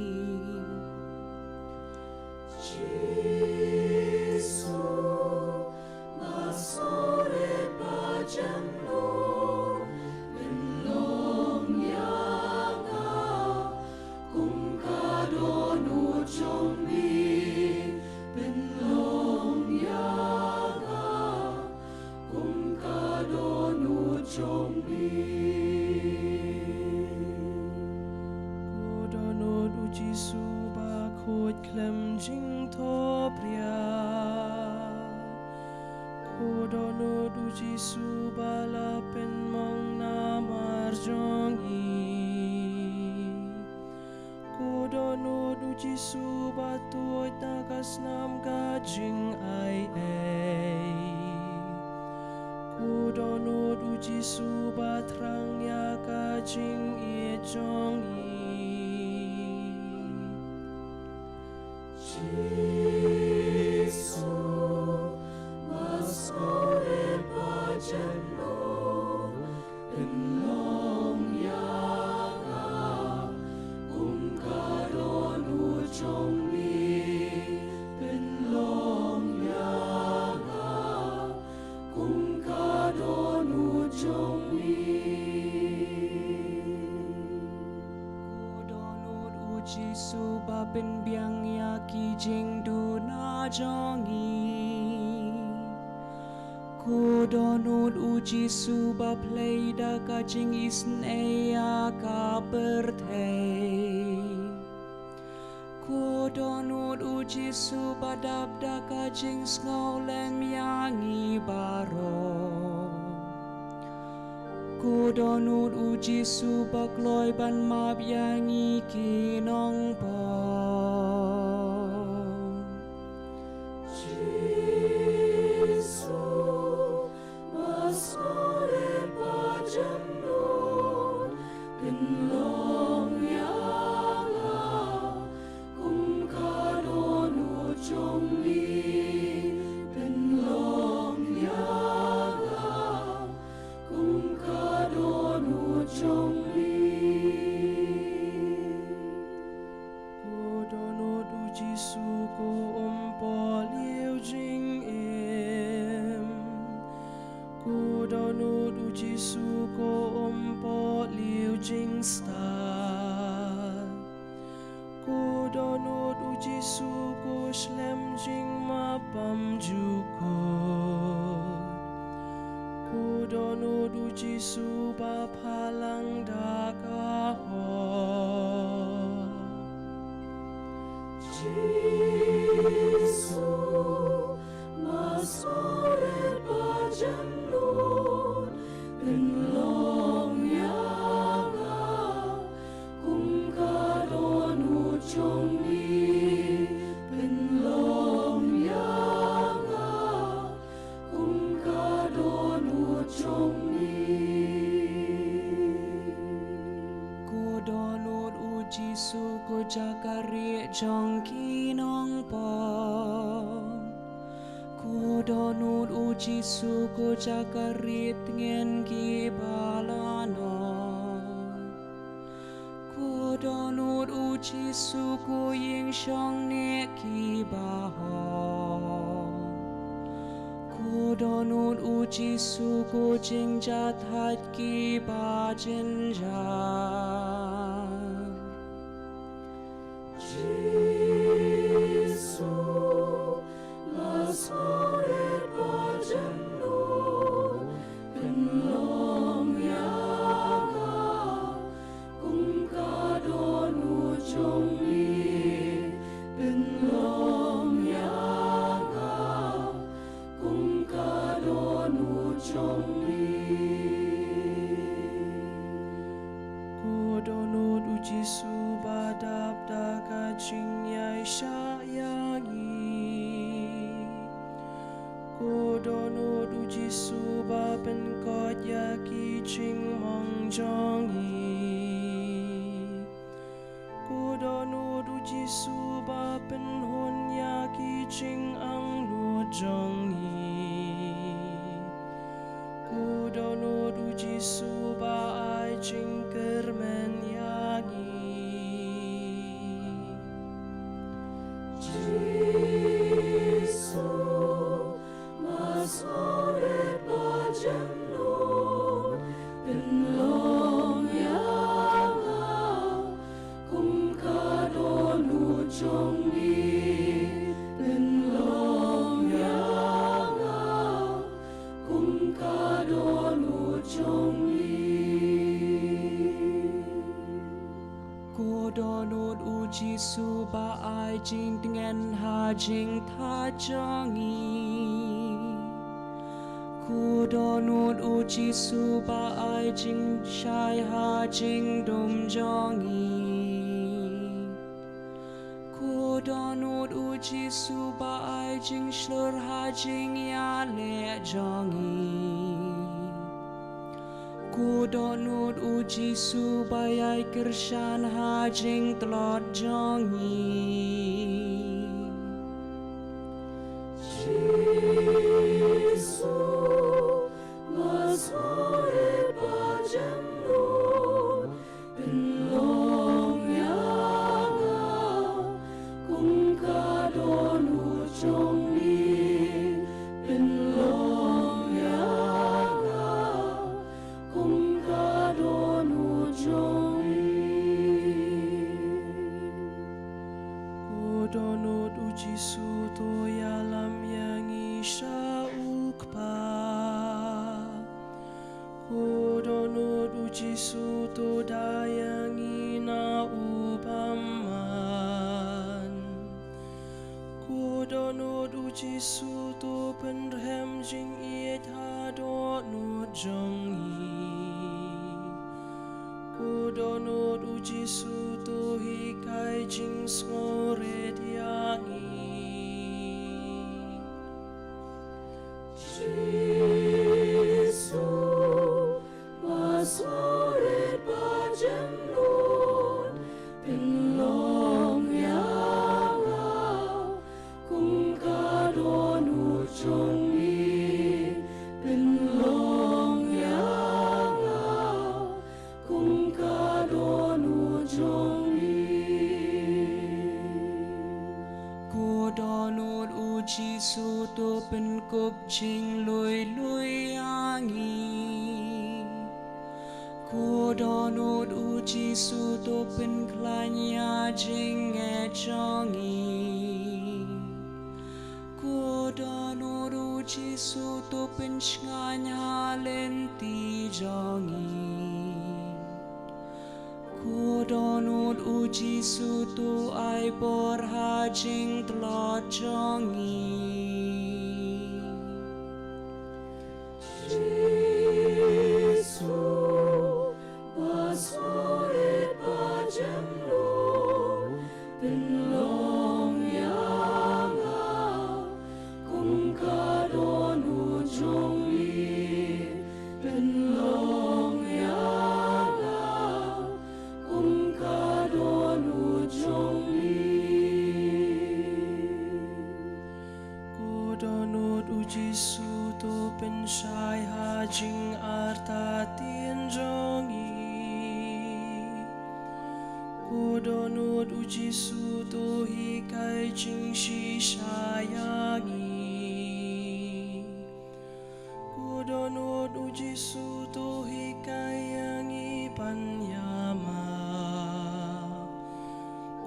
Kudonut Jisu ba khut klem jing to pria Kudonut Jisu ba la pen mong na marjongi Kudonut Jisu ba tuot nagas nam ka jing ai Kudonut Jisu ba trang ya ka jing ie jongi Jisu ba ben biang ya ki jing du na jongi Kudonut Jisu ba play da ka jing isn ya ka bertei Kudonut Jisu ba dab da ka jing ngolem yangi baro Kudonut Jisu bakloi ban mab yangi kinong po Jisu masore pajamno pinlong yanga kum kadonut jongli pinlong yanga kum kadonut jongli Kudonut Jisu ko umpo liu jing im Kudonut Jisu ko umpo liu jing sta Kudonut Jisu ko shlem jing mapam jukut Kudonut Jisu ba palang da kaho Jisu masore pajamnut pinlong yanga kum kadonut jongli pinlong yanga kum kadonut jongli Kudonut Jisu ko jakari jongki nong po Kudonut Jisu ko jakarit ngen ki balano Kudonut Jisu ko ying shong ne ki baho Kudonut Jisu ko jing jat hat ki ba jinjar Jisu masore pajamnut pinlong yanga kum kadonut jongli pinlong yanga kum kadonut jongli Kudonut Jisu badab da ka jing ya Jisu ba ai jing dengan ha jing tha jangi Ku donut u Jisu ba ai jing shai ha jing dum jangi Ku donut u Jisu ba ai jing shlur ha jing ya le jangi Ku donut u Jisu bayai kershan hajing telot jangi Jisu masore pajamno penlong yanga kung ka donut jangi penlong yanga kung ka donut Ku donut u Jisu to yalam yang isya ukpa Ku donut u Jisu to dayang ina upaman Ku donut u Jisu to penrem jing iet ha donut jongi Ku donut u Jisu to hikai jing sngore diangi Jisu masore pajamnon penlong yanga kung ka donut jongi penlong yanga kung ka donut jongi Ku donut u Jisu to pen kop jing lui lui angi Ku donut u Jisu to pen klanya jing e jangi Ku donut u Jisu to pen shnganya lenti jangi Ku donut u Jisu to ai bor hajing telot jangi Jisu basore pajamnon penlong yanga kung ka donut jangi penlong yanga kung ka donut jangi Ku donut u Jisu to penshai hajing arta tien jangi Ku donut u Jisu to hikai jing shi sayangi Ku donut u Jisu to hikai yangi panyama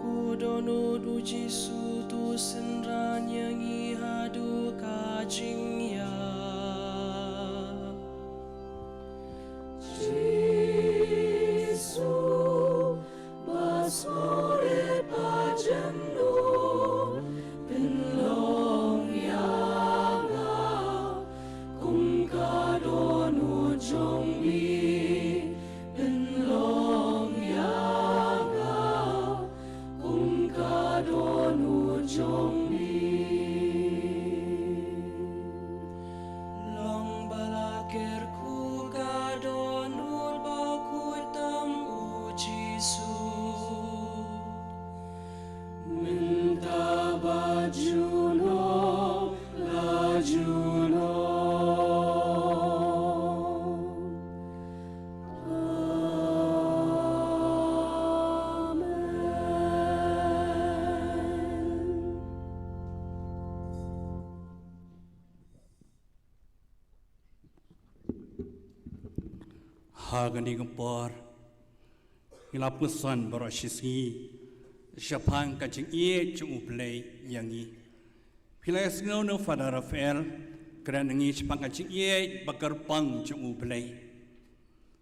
Ku donut u Jisu to senran yangi hadu kajing ya Jisu basore pajamnon penlong yanga kung ka donut jangi penlong yanga kung ka donut jangi Long balaker ku ka donut bakut tam u Jisu Minta bajuno lajuno Hagani gempor Ilapusan barashisi Japan kacing ie cung uplay yangi Pilai snow no Father Rafael Kerana ngi Japan kacing ie bakar pang cung uplay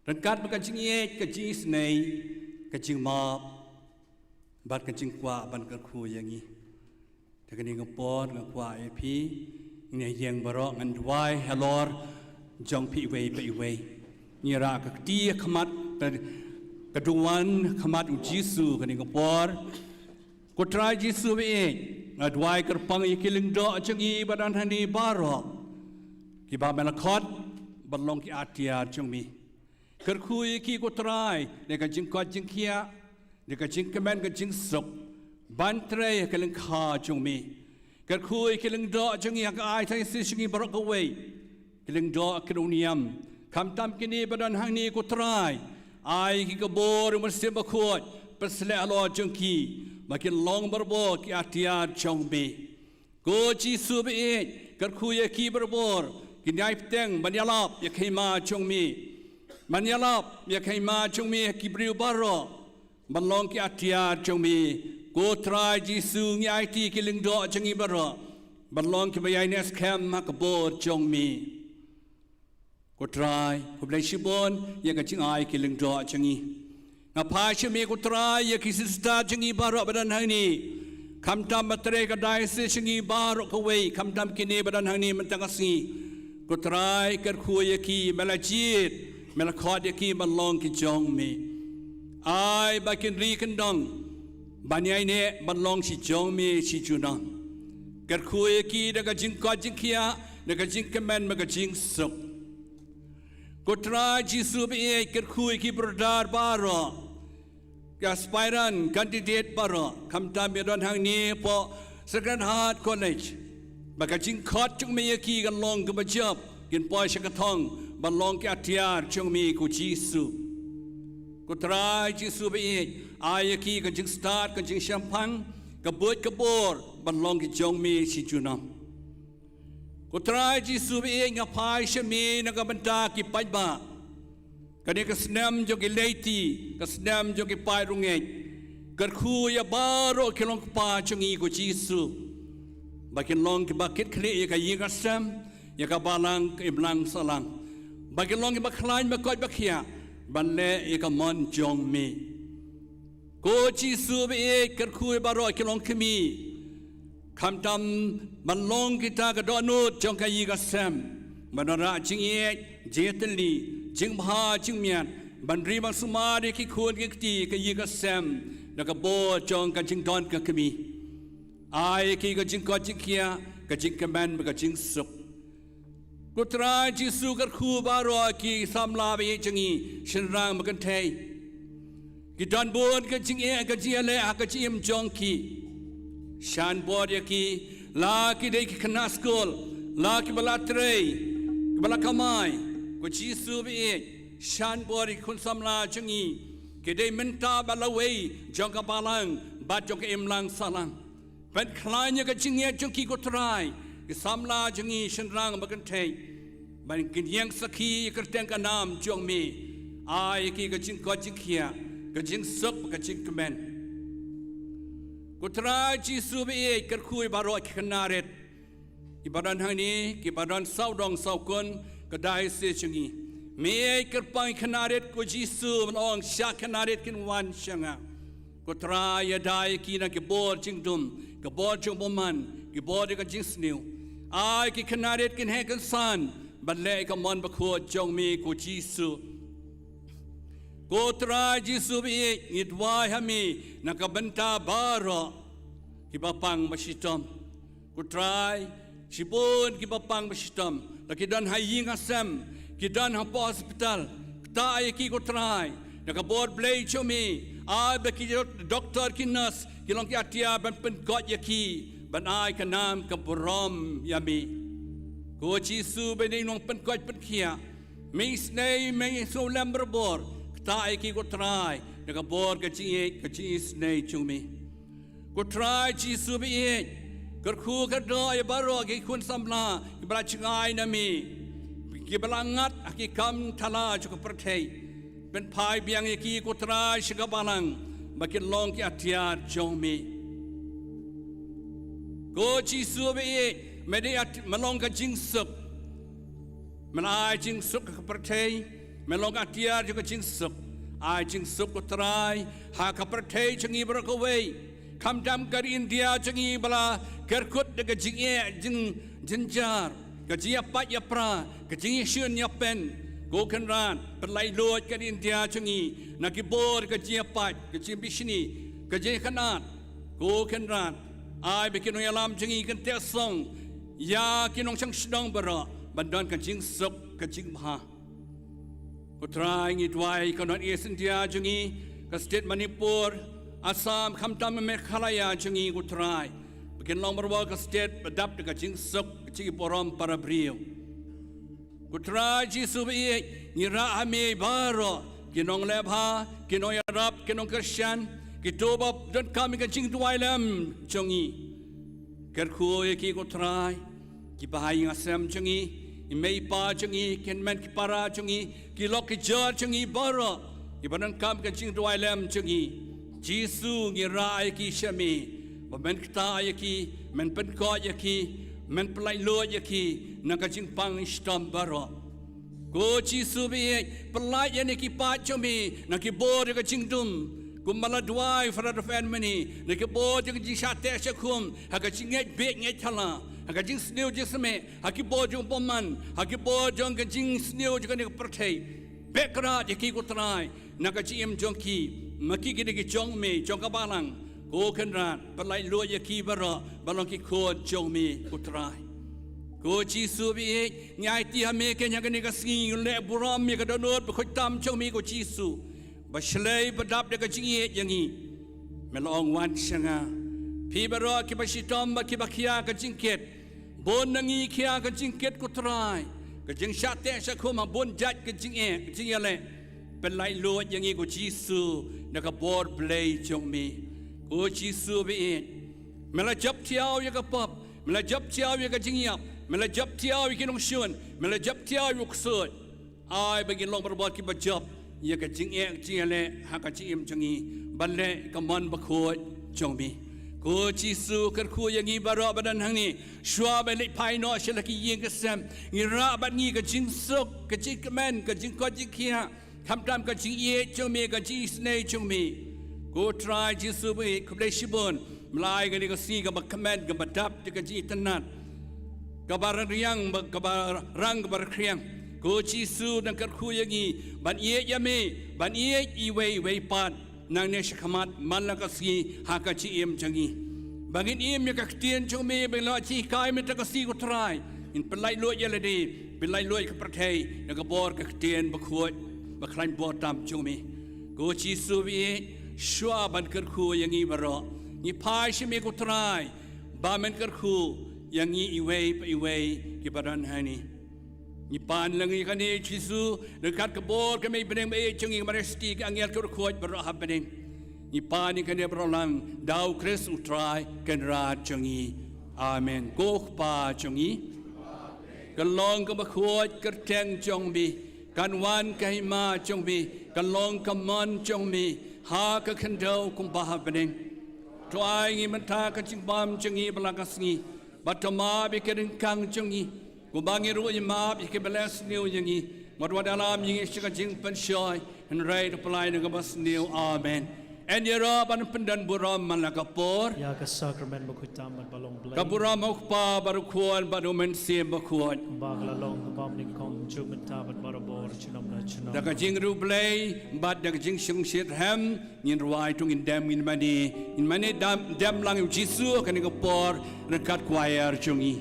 Dan kat bakacing ie kacing snai kacing map บัดกันจึงกว่าบันกันครูอย่างนี้แต่กันนี้ก็ปอดก็กว่าไอพีเนี่ยยังบารองันไว้ฮลอร์จงพิเวไปเวนี่รักตีขมัดกระดูวันขมัดอุจิสูกันนี้ก็ปอดก็ทรายจิสูไปเองอัดไว้กระปังอีกิลิงดอจังอีบัดอันทันดีบารอกีบาเมลคอดบัลลงกีอาเทียจงมีกระคุยกีก็ทรายในกันจึงกอดจึงเคียในกันจึงกระแมนกันจึงสุกบันเทรยกันลังคาจงมีกระคุยกันลังดอจงอยากอายทั้งสิ่งสิ่งบรอกเวกันลังดอกันอุนิยมคำตามกินีบัดอันหังนี้ก็ทรายอายกีกบอร์มันเสียบขวดเปสเลอลอจงกีมากินลองบรบกีอาเทียจงมีกูจีสูบเองกระคุยกีบรบกินยายเต็งบัญญัติอยากให้มาจงมีบัญญัติอยากให้มาจงมีกิบริวบารอบัลลองกีอาเทียจงมีกูทรายจีสูงยายที่กิลิงดอจงอีบารอบัลลองกีบยายเนสแคมฮักโบจงมีกูทรายกูเป็นชิบอนอยากจะจิงไอกิลิงดอจงอีงาพายชมีกูทรายอยากกิสิสตาจงอีบารอบัดนั้นนี้คำทำบัตรเรกได้เสจงอีบารอกเวคำทำกินีบัดนั้นนี้มันตั้งสีกูทรายกัดคุยกีเมลจีดเมลคอดกีบัลลองกีจงมีไอ้บักินรีกันดองบัญญัติเนี่ยบัลลองชิจงมีชิจูนังกัดคุยกีดักจิงกอจิงเขียดักจิงกแมนมักจิงสุกกูทรายจิสูบเอกัดคุยกีบรดาร์บารอกัสไปรันกันดิเดตบารอคำตามเบดอนทางนี้พอสแกรนฮาร์ดคอลเลจบักจิงคอดจงมีกีกันลองกับบัจจับกินปอยชกทองบัลลองกีอาเทียร์จงมีกูจิสูกูทรายจิสูบเอกอายกีกันจึงสตาร์ทกันจึงแชมพังกับเบิดกับโบร์บัลลองกีจงมีชิจูนามกูทรายจิสูบเอกงับพายชมีนักบันตากีไปบ้ากันนี้ก็สแนมจงกีเลตีก็สแนมจงกีไปรุงเอกกัดคูยาบาโรคิลองปาจงอีกูจิสูบักลองกีบักเก็ตคลีกับยิงกัสเซมยากบาลังอิบลังสลังบักลองกีบักคลายบักกอยบักเขียบันเล่เอกมันจงมีโกจิสูบเอกกัดคุยบารอยกิลองขมีคำทำบันลองกิตากระดอนูจงกายิกัสเซมบันระจิงเอกเจตลีจิงพาจิงเมียนบันรีบังสุมาดีกิควรกิตีกยิกัสเซมแล้วก็โบจงกาจิงดอนกับขมีไอ้กีกจิงกอจิงเขียกจิงกแมนกจิงสุกกูทรายจิสูกัดคูบารอกีสามลาไปจังอีฉันร่างมันกันเทยกิดอนบวนกจิงเอกจิเล่กจิมจงกีฉันบอดยากีลากิเด็กขนาสกอลลากิบลาเทรยกิบลาขมายกูจิสูไปเอกฉันบอดคนสามลาจังอีกิเดมันตาบาลาเวจงกับบาลังบาจงกเอ็มลังสลังเป็นคลายเนี่ยก็จิงเงจงกีก็ทรายก็สามลาจงอีฉันร่างมากันเทยมันกินยังสักขีกระเตงกันน้ำจงมีไอ้กีก็จิงก็จิงเขียก็จิงสุกก็จิงกแมนก็ทรายจีสูบเอกกระคุยบารอยขนาเร็ดกิบารันทางนี้กิบารันเศร้าดองเศร้าคนก็ได้เสียจงอีมีเอกกระปังขนาเร็ดก็จีสูบลองชาขนาเร็ดกินวันช่างก็ทรายได้กีนักกิบอจิงดุมกบอจงบมันกบอดก็จิงสนิวไอ้กิขนาเร็ดกินแหกันสันบันเล่ก็มันบะขวดจงมีกูจีสูกูทรายจีสูบีอิดวายฮามีนักบันตาบารอกิบะปังบะชิตอมกูทรายชิบุนกิบะปังบะชิตอมแล้วกิดันให้ยิงอาเซมกิดันหาปอสปิตัลตายกีกูทรายนักบอดเบลย์จงมีไอ้เบกิด็อกเตอร์กินนัสกิลองกิอาติยาบันเป็นกอดยากีบันไอกันนามกับบรอมยามีกูจีสูไปในนองเป็นกอดเป็นเขียมีสเนย์มีโซลัมบร์บอร์ตายกีกูทรายนักบอดกับจีเอกกับจีสเนย์จงมีกูทรายจีสูไปเอกกระคูกระดอยบารอกีคุณสัมลากีบลาชงไอนามีกีบลางัดกีคำทลาจุกประเทศเป็นพายเบียงกีกูทรายชกบาลังมากินลองกีอัตยาจงมีกูจีสูไปเอกไม่ได้มาลองกับจิงสุกมันอายจิงสุกกับประเทศมาลองอัตยาจุกจิงสุก ai jing sup ko trai ha ka perthei changi bra ko wei kham dam kar India changi bala ker kut de jing e jing jar ka jia pa ya pra ka jing shun ya pen go kan ran pelai lot kar India changi na ki bor ka jia pa ka jing bishni ka jia kanat go kan ran ai bikin no yalam changi kan te song ya kinong chang shdong bra bandan ka jing sup ka jing ha ko try ngi twai ko non is India jungi ka state Manipur Assam khamtam Meghalaya jungi ko try bikin long berwa ka state badap ka jing sok chi porom para brio ko try ji subi ni ra ame baro kinong lebha kinong Arab kinong Christian kitobab don kami ka jing twai lam jungi ker khu ki ko try ki bahai ngasam jungi imei pa jungi ken men ki para jungi ki lok ki jar jungi bara ibanan kam kan jing dwai lam jungi Jisu ngi rai ki shami ba men kta ya ki men pen ko ya ki men plai lo ya ki na ka jing pang stam bara ko Jisu bi plai ya ni ki pa jumi na ki bo ka jing dum kumala dwai fra the fan mani na ki bo ka jing shate shakum ha ka jing ngai be ngai thala haka jing snew jisme haki bojong poman haki bojong ka jing snew jika ni perthei bekra jiki ko trai naka chim jongki maki ki ki jong me jong ka balang ko kenran palai lo yaki bara balong ki ko jong me ko trai ko chi su bi nyai ti ha me ke nyaka ni ka singi le buram mi ka donot ba khoi tam jong me ko chi su ba shlei ba dap de ka jing ye yangi melong wan shanga pi baro ki ba shitom ba ki ba khia ka jingket bon nangi kia ka jingket ko trai ka jing shate sha khoma bon jat ka jing e ka jing yale pelai lo yangi ko Jisu na ka bor play chong mi ko Jisu bi mela jap tiao ya ka pap mela jap tiao ya ka jing yap mela jap tiao ki nong shun mela jap tiao yu ksut ai bagin long berbot ki ba jap ya ka jing e jing yale ha ka jing changi balle ka man ba kho chong mi ko Jisu ker khu yangi baro badan hang ni shwa ba le pai no shela ki yeng ka sam ngi ra ba ngi ka jing sok ka jing men ka jing ko jing kia kham tam ka jing ye chong me ka jing snei chong me ko try Jisu bi ku le shibon mlai ka ni ka si ka ba command ka ba dap ka jing tanat ka ba riang ba ka ba rang ka ba kriang ko Jisu dan ker khu yangi ban ye yame ban ye I wei pat nang ne shakamat malakasi haka chi em changi bangin em ya kaktien chome bela chi kai me takasi ko try in pelai lo yele de pelai lo ka prathei na ka bor kaktien ba khoi ba khlain bo tam chome go chi su bi shwa ban kar khu yangi baro ni phai shime ko try ba men kar khu yangi iwei ki badan hani ni pan langi kani Jisu dekat ke bor kami beneng be chungi maresti angel ko khoj bro ha beneng ni pan ni kani brolang dau Chris utrai kan ra chungi amen ko pa chungi kan long ka ba khoj ka teng chong bi kan wan kai ma chong bi kan long ka mon chong bi ha ka khan dau kum ba ha beneng twai ngi man tha ka ching bam chungi balakas ngi batama bi ken kang chungi kubangi ru ima bi ke belas new yangi modwa dalam yangi shika jing penshoy and right apply na gabas new amen and yara ban pendan buram malakapor ya ka sacrament mo kutam ban balong blay kaburam okpa baru kuan baru mensim bakuan bagla long bam ning kong jumen tabat barabor chinom na chinom daga jing ru blay bad daga jing shung shit ham nin ruai tung in mani dam lang Jisu kan ngapor rekat choir chungi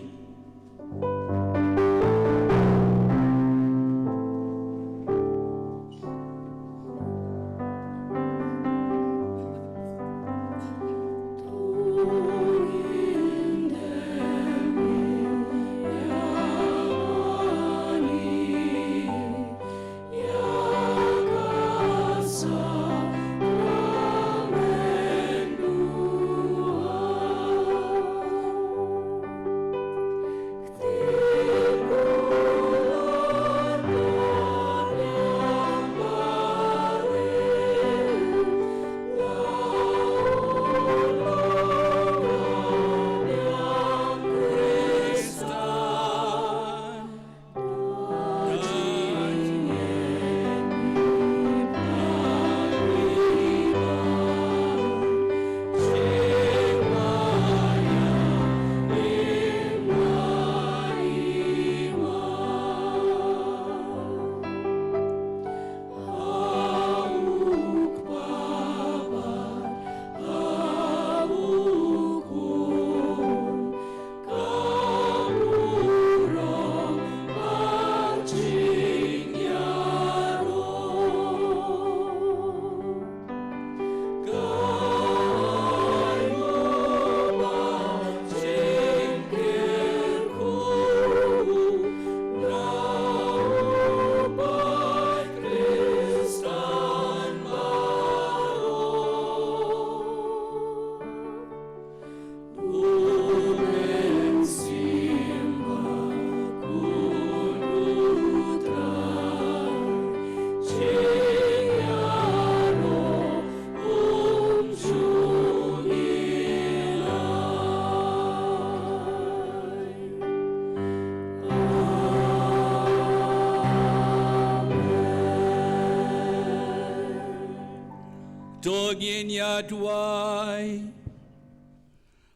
Togin ya tuai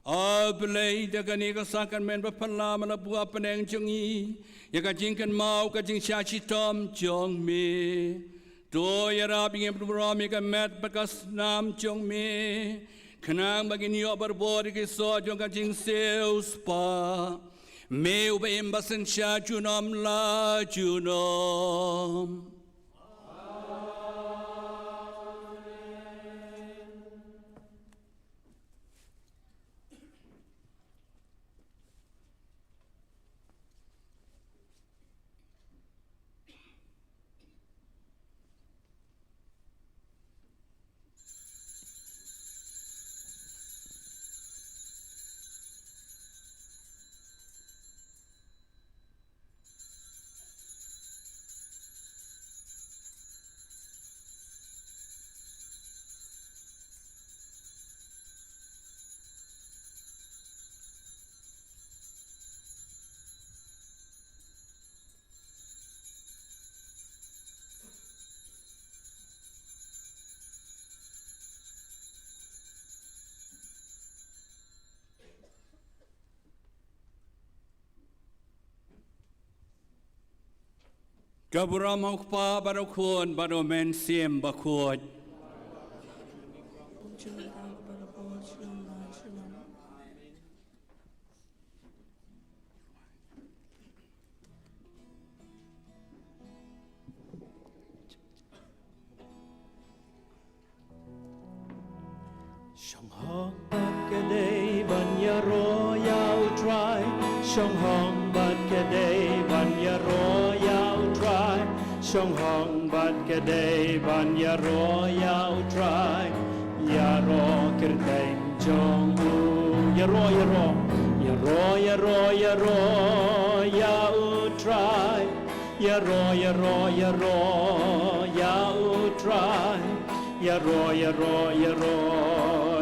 Ablay dagani kasakan men bapala malabua peneng jongi ya kajingkan mau kajing syaci tom jong me to ya rabi ngem berami ka met bakas nam jong me kenang bagi niok berbor ke so jong kajing seus pa me ube embasen sya junom la junom Kabura maukpa barokun baromen siem bakut. Shong hong bat kedai ban ya ro yau try Shong hong bat kedai ban ya ro yau try Shong hong bat kedai ban ya ro yau try Ya ro kerteng jong u Ya ro ya ro Ya ro ya ro ya ro yau try Ya ro ya ro ya ro yau try Ya ro ya ro ya ro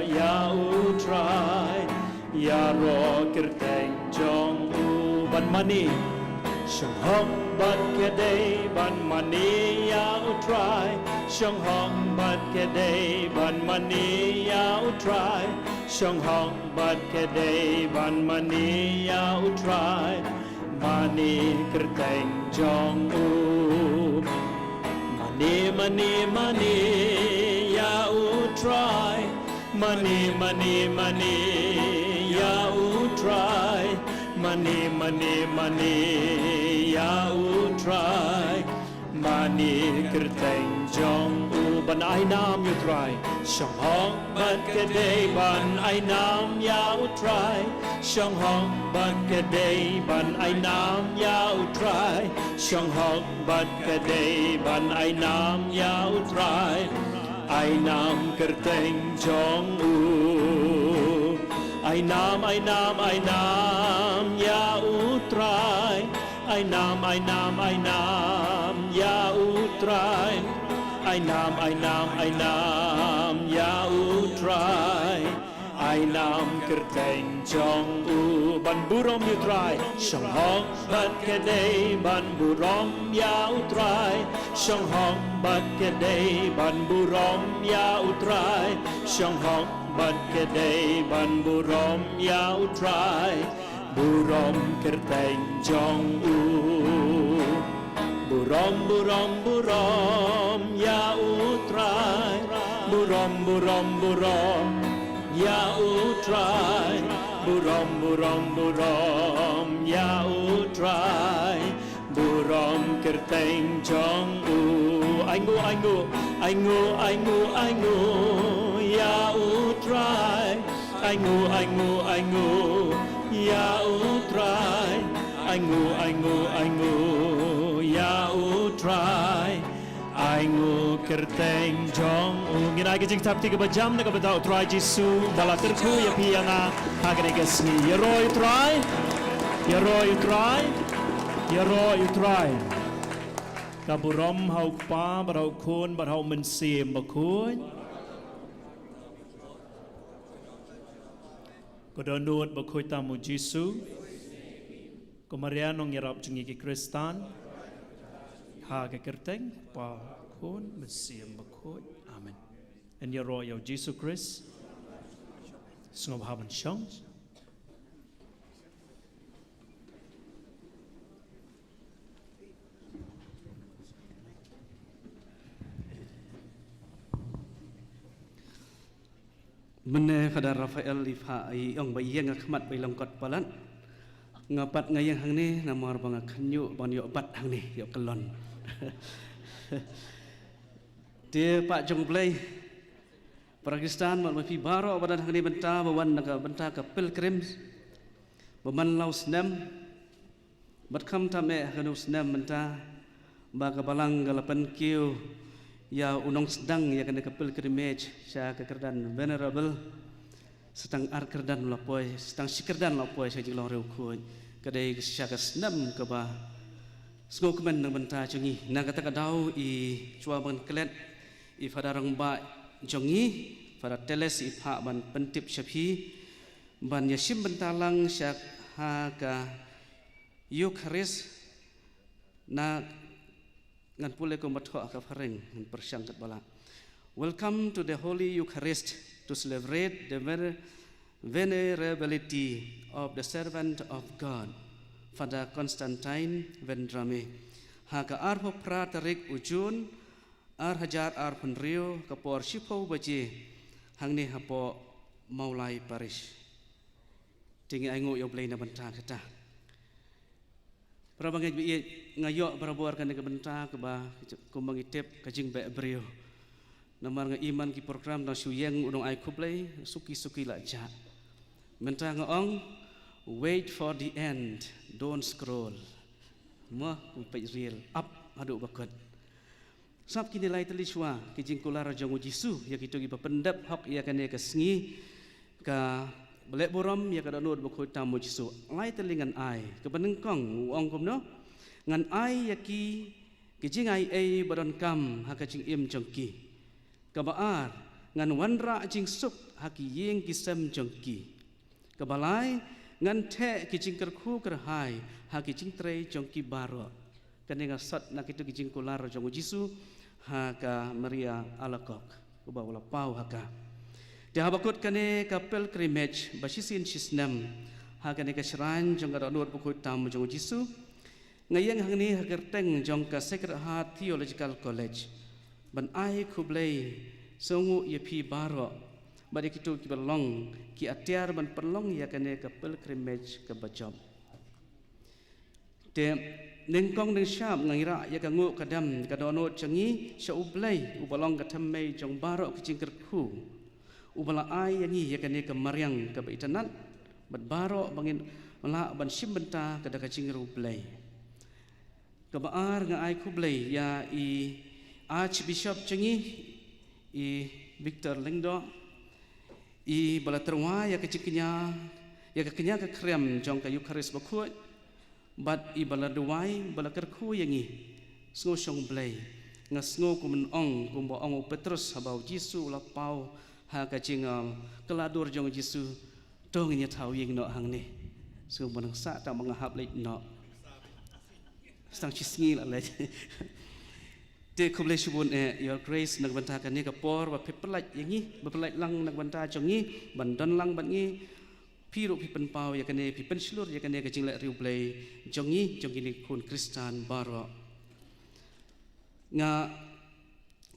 ya utrai ya ro kerteng jong u ban mani shong hong bat kedai ban mani ya utrai shong hong bat kedai ban mani ya utrai shong hong bat kedai ban mani ya utrai mani kerteng jong u mani mani mani ya utrai Money, money, money, ya utrai. Money, money, money, ya utrai. Money kerteng jong u ban ai nam utrai. Shong hong ban kedai ban ai nam ya utrai. Shong hong ban kedai ban ai nam ya utrai. Shong hong ban kedai ban ai nam ya utrai. Ai nam kerteng jong u Ai nam ya utrai Ai nam ya utrai Ai nam ya utrai Ai nam kerteng jong u ban burom utrai Shong hong ban kedai ban burom ya utrai Shong hong ban kedai ban burom ya utrai Shong hong ban kedai ban burom ya utrai Burom kerteng jong u Burom burom burom ya utrai Burom burom burom ya utrai Burom burom burom ya utrai Burom kerteng jong u Aingu ya utrai Aingu ya utrai Aingu ya utrai Aingu kerteng jong u Nginai kejing tap 3 jam na kabata utrai Jisu bala terku ya pianga hagane kesni ya ro utrai kaburom hau pa barau kun barau mensim bakun kodonut bakoi tamu Jisu Komarianong yarap jengi ki Kristan ha ke kerteng pa kun mensim bakun amen En je royal Jesus Christ. Sngop haben chance. Mene kada Rafael lifa ai ong bayeng akhmat bailong kot palan ngapat ngayang hang ni namar bang khanyu ban yo bat hang ni yo kelon dia Pak Jong Play Pakistan mal mafi baro badan hang ni benta bawan naga benta ka pilgrims baman laus nam bat kham tame hanus nam benta baga balang galapan kiu ya unong sedang ya kena kapil pilgrimage sya kekerdan venerable sedang ar kerdan lapoi sedang sikerdan lapoi sya jilong reu khoi kadai sya kasnam ke ba sngok men nang benta jungi na kata kadau I chua ban klet I fadarang ba jongi fara teles I pha ban pentip syapi ban yasim bentalang sya ha ka Eucharist na ngan pule ko matho ka fareng ngan persyangkat bala. Welcome to the Holy Eucharist to celebrate the venerability of the servant of God, Father Constantine Vendrame. Haka arho pratarik ujun ar hajar ar penrio kapor shipo baje hangni hapo maulai parish. Tingi aingo yo blay na banta kata. Para bangai bi ngayok berabuar kan ke benta ke ba kumbang itep kajing be brio. Namar nga iman ki program na suyeng unong ai kuplay suki-suki la ja. Benta ngaong wait for the end, don't scroll. Mo pe real up adu bakot. Sab kini lai tali shwa kijing kular jong Jisu ya kitu gi pendap hok ya kan ke sngi ka Belek boram ya kada nod bakoi tamu Jisu. Lai telingan ai kebenengkong uang kum no. Ngan ai yaki kijing ai badan kam haka jing im jongki. Kabaar ngan wanra jing sup haki yeng kisem jongki. Kabalai ngan te kijing kerku kerhai haki jing trei jongki baro. Kanenga sat nak itu kijing kular jong Jisu haka Maria alakok. Kuba wala pau haka. Dia bakut kane ka pilgrimage basisin sisnam ha kane ka shrine jong ka donor bakut tam jong Jisu ngayang hang ni hagerteng jong ka Sacred Heart Theological College ban ai khublei songu ye phi baro bari kitu ki belong ki atiar ban perlong ya kane ka pilgrimage ka bajob te nengkong neng syab ngira ya ka ngu kadam ka donor changi sha ublei ubalong ka thammei jong baro ki jingker khu ubala ai yangi yakane ke mariang ke baitanat bat baro bangin mala ban simbenta kada kacing rublai ke baar nga ai kublai ya I Archbishop cengi I Victor Lingdo I bala terwa ya keciknya ya kekenya ke krem jong ka Eucharist bakut bat I bala duai bala kerku yangi sngo syong blai nga sngo kumen ong kumbo ong Petrus habau Jisu la pau ha kacing keladur jong Jisu tong nya thau yeng no hang ni so bonang sa ta mangahap leit no stang chisngi la le te kuble shubun your grace nak banta kan ni ka por ba pepelaj yangi ba pelaj lang nak banta jong ni bandan lang ban ni pi ru pi pen pau ya kan ni pi pen slur ya kan ni kacing la riu play jong ni kun Kristan baro nga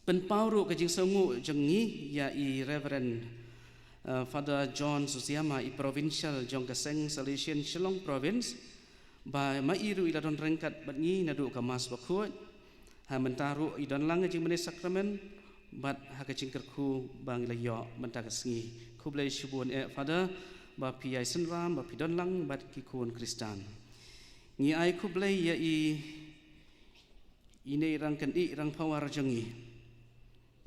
penpauru kajing songu jengi ya I Reverend Father John Susiama I Provincial jong kaseng Salesian Shillong Province ba mairu ila don rengkat batngi nadu ka mas bakut ha mentaru I don lang jing mene sakramen bat ha kajing kerku bang ila yo menta kasngi kublai shubun Father ba pi ai senram ba pi don lang bat ki kun Kristan ngi ai kublai ya I ine rangkan I rang pawar jengi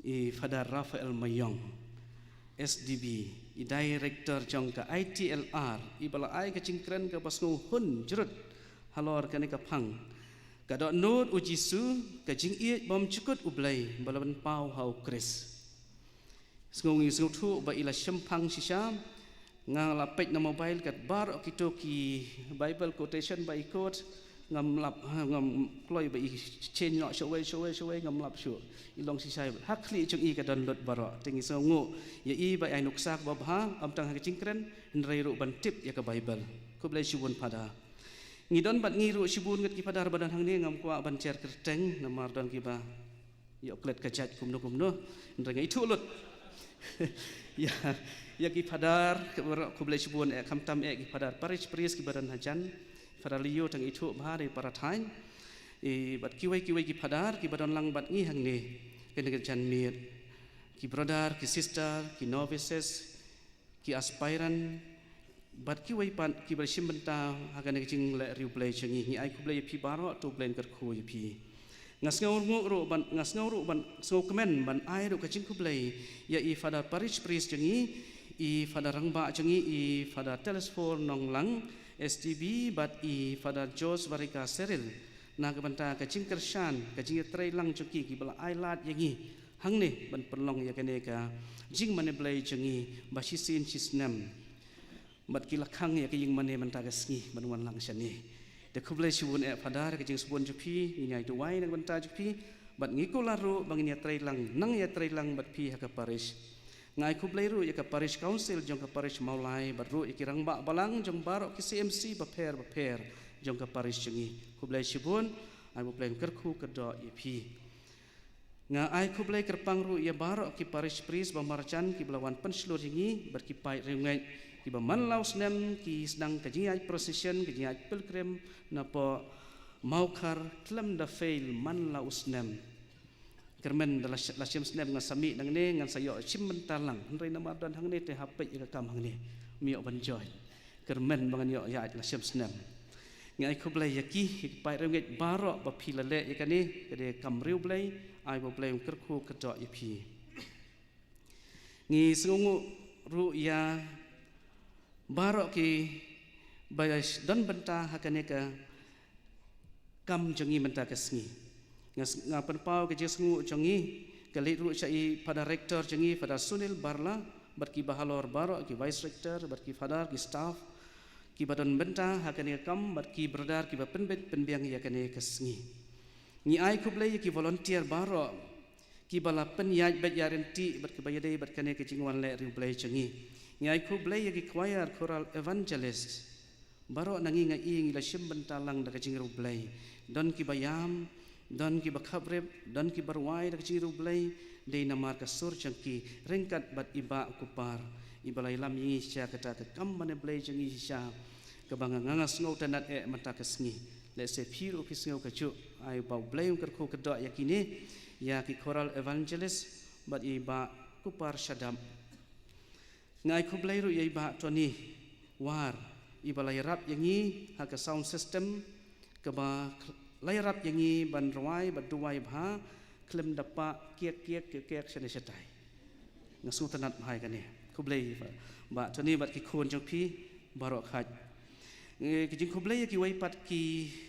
I Father Rafael Mayong SDB I Director jong ka ITLR I bala ai ka cingkren ka pasngu hun jerut halor ka ni ka phang ka do nod u Jisu ka jing I bom cukut ublai bala ban pau hau Kris sngongi sngu thu ba ila shempang sisam nga la pej na mobile kat bar okito ki Bible quotation by quote ngam lap ngam kloi ba I chen no showay ngam lap shu ilong si sai hakli chung I ka don lot baro tingi so ngo ya I ba ai nuksak ba ha am tang ha chingkren nrai ru ban tip ya ka bible kublai shibun pada ngidon bat ngiru shibun ngat ki padar badan hang ni ngam kwa ban cer kerteng namar don ki ba ya klet ka jat kumno nrai ngai thulut ya ki padar kublai shibun kam tam ki padar paris ki badan hajan pada liu tang itu bahari para tain bat kiwai ki padar ki badan lang bat ngi hang ni kena jan miet ki brother ki sister ki novices ki aspirant bat kiwai pan ki bersim benta hagan jing le riu play changi ni ai ku play pi baro to plan ker khu pi ngas ngau ru ban so kemen ban ai ru ka jing ku play ya I father parish priest changi I father rangba changi I father telesfor nong lang STB bat I Father Jos Varika Seril na kabanta kacing kershan kacing tray lang joki ki bala ailat yangi hang ni ban perlong ya kene ka jing mane blai jangi basisin chisnam bat ki lakhang ya ki jing mane manta kasngi banwan lang shani de kublai shubun e padar kacing subun jopi ni ai duwai na banta jopi bat ngi ko laru bangin ya tray lang nang ya tray lang bat pi haka parish ngai kublai ru ya ka parish council jong ka parish maulai baru ikirang ba balang jong barok ki CMC baper jong ka parish jengi kublai shibun ai bublai kerku kedo EP nga ai kublai kerpang ru ya barok ki parish priest bamarcan ki belawan penslur jengi berkipai rengai ki baman laus nem ki sedang kajiai procession kajiai pilgrim napa maukar klem da fail man laus nem kermen dalam lasim senem dengan sami nang ni ngan sayo sim mentalang hendrai nama dan hang ni te hapet ya kam hang ni miok banjoy kermen bangan yo ya lasim senem ngai ku blai yaki pai renget barok ba pilale ya kani kede kam riu blai ai bo blai kerku kedok yapi ngi sungu ru ya barok ki bayas dan benta hakane ka kam jengi menta kesngi ngapan pau ke jesngu jongi kali ru chai pada rektor jongi pada Sunil Barla berki bahalor barok ki vice rector berki fadar ki staff ki badan benta hakane kam berki berdar ki penbet penbiang yakane kesngi ni ai ku play ki volunteer barok ki bala penyaj bet yarenti berki bayade berkane ke jingwan le ri play jongi ni ai ku play ki choir choral evangelist barok nangi ngai la sim bentalang da ke jingru play don ki bayam dan ki bakhabrep dan ki barwai dak ciru blai de namar ka sur changki rengkat bat iba kupar ibalai lam yi sya kata ka kam mane blai changi sya ka banga ngangas ngau tanat e mata ka sngi le se phiru ki sngo ka chu ai ba blai ker ko ka do yakini ya ki choral evangelist bat iba kupar shadam ngai ku blai ru yai ba toni war ibalai rap yangi ha ka sound system ka ba lairap yangi ban rawai baduai bha klem dapa kiek sene setai ngasu tanat bhai kane kublai ba tani bat ki khon jong phi barok khat ki jing kublai ki wai pat ki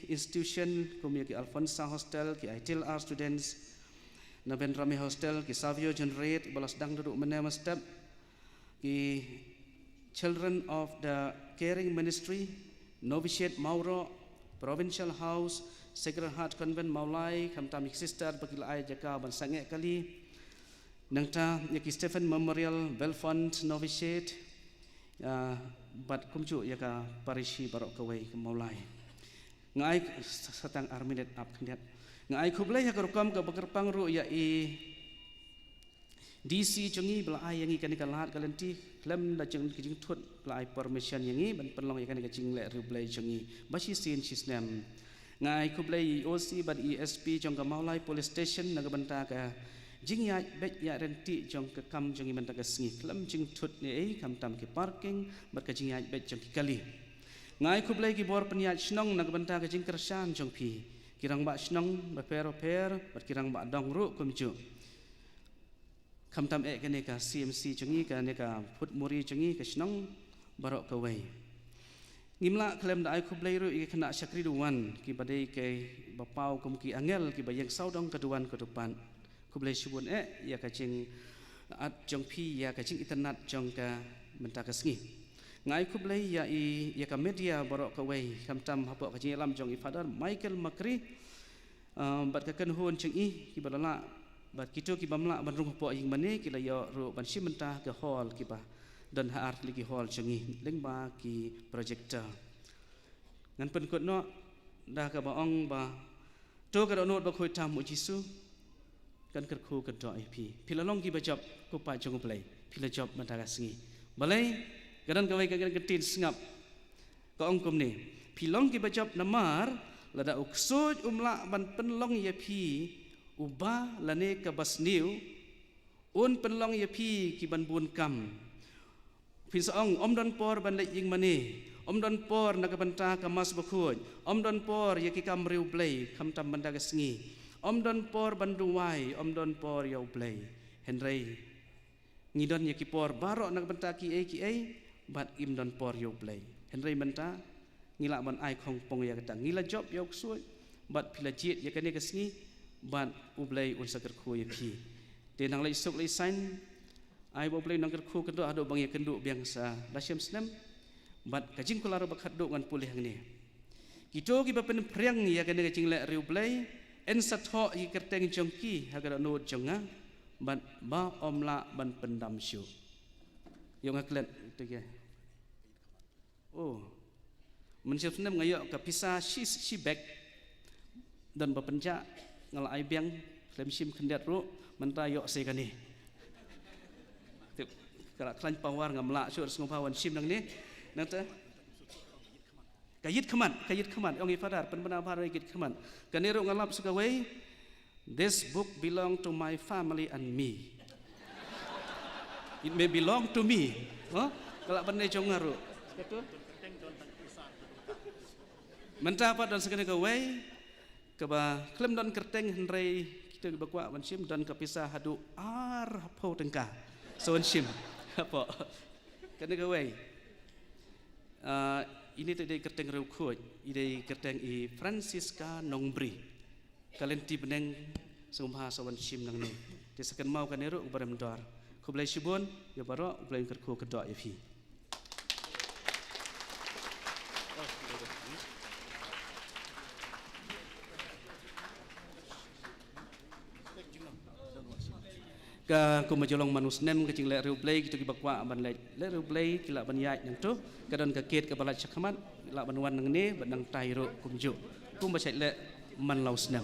institution komia ki Alfonsa hostel ki ITLR students Naben Rami hostel ki Savio generate balas dang duduk menema step ki children of the caring ministry novitiate Mauro provincial house Sacred Heart Convent Maulai kamtam sister bagi lai jaka ban sange kali nangta yaki Stephen Memorial Belfont Novitiate bat kumcu yaka parishi barok kawai ke Maulai ngai satang arminet up kniat ngai kublai ya karukam ka bagerpang ru ya I DC jongi bela ai yangi kan kalat kalenti klem da jeng kijing thut bela ai permission yangi ban perlong yakan ka jing le ru blai jongi bashi sin chisnam ngai kublai OC bat ESP jong ka Maulai police station naga banta ka jing ya bet ya renti jong ka kam jongi banta ka sngi klem jing thut ni ai kam tam ki parking bat ka jing ya bet jong ki kali ngai kublai ki bor penyat snong naga banta ka jing kersan jong pi kirang ba snong ba per bat kirang ba dong ru kumju kam tam kene ka CMC jongi ka ne ka put muri jongi ka snong barok ka wai ngimla klem da ai kublai ru i kena syakri duan ki badai ke bapau kum ki angel ki bayang saudong keduan ke depan kublai subun ya ka cing at jong pi ya ka cing internet jong ka menta ka sngi ngai kublai ya ka media borok ka wei kam tam hapok ka jingalam jong i father Michael Makri bat ka kan hon cheng i ki balala bat kito ki bamla ban rung hapok ing mane ki la yo ro ban sim mentah ke hall ki ba dan haar lagi hall cheng i leng ba ki projector ngan pen kot no dah ka ba ong ba to ka no ba khoi tam mu jisu kan ker khu kan do ip pilalong ki ba job ko pa jong play pila job mentah singi balai kadang kawai kadang ketin sengap ka ong kum ni pilong ki bajab namar lada uksud umla ban penlong ya pi uba lane ka basniu un penlong ya pi ki ban bun kam pin saong om don por ban lek ying mani om don por na ka banta ka mas bakhoj om don por ya ki kam riu blai kam tam banda ka sengi om don por ban duwai om don por ya blai henry ngidon ya ki por barok na ka banta ki ai bat im don por yo play henry banta ngila ban ai khong pong ya kata ngila job yok suai bat pila jit ya kane kesni bat ublay un sakar khu ya pi de nang lai sok lai sign ai bo play nang kar khu kendo ado bang ya kendo biangsa lasyam snem bat kajing kular bakhat do ngan pulih ngni kito ki bapen priang ya kane kajing la riu play en satho i kerteng jongki hagar no jonga bat ba omla ban pendam syu yo ngaklet tu oh mencium senam ngayok ke pisah si bag dan berpenjak ngal ai biang klem sim kendat ro menta yok se kani kala klan pawar ngamla sur ngopawan sim nang ni nata kayit khaman ong ifadar penbena par kayit khaman kani ro ngalap sukawai this book belong to my family and me it may belong to me kalau pandai jongaru betul mentah apa dan sekali kawai keba klem dan kerteng henry kita bakwa wansim dan kepisah hadu ar po tengka so wansim apa kan kawai ini tadi kerteng rukut ini kerteng i Francisca Nongbri kalian ti beneng sumha so wansim nang ni disakan mau kan eru barem dor kublai shibun ya baro kublai kerku kedok ya fi ka kumajolong manus nem ke jing le riu play kita ki bakwa ban le riu play kila ban yai nang tu kadon ka ket ka balat chakhamat la ban wan nang ne ban nang tai ro kumju kum ba le man laus nem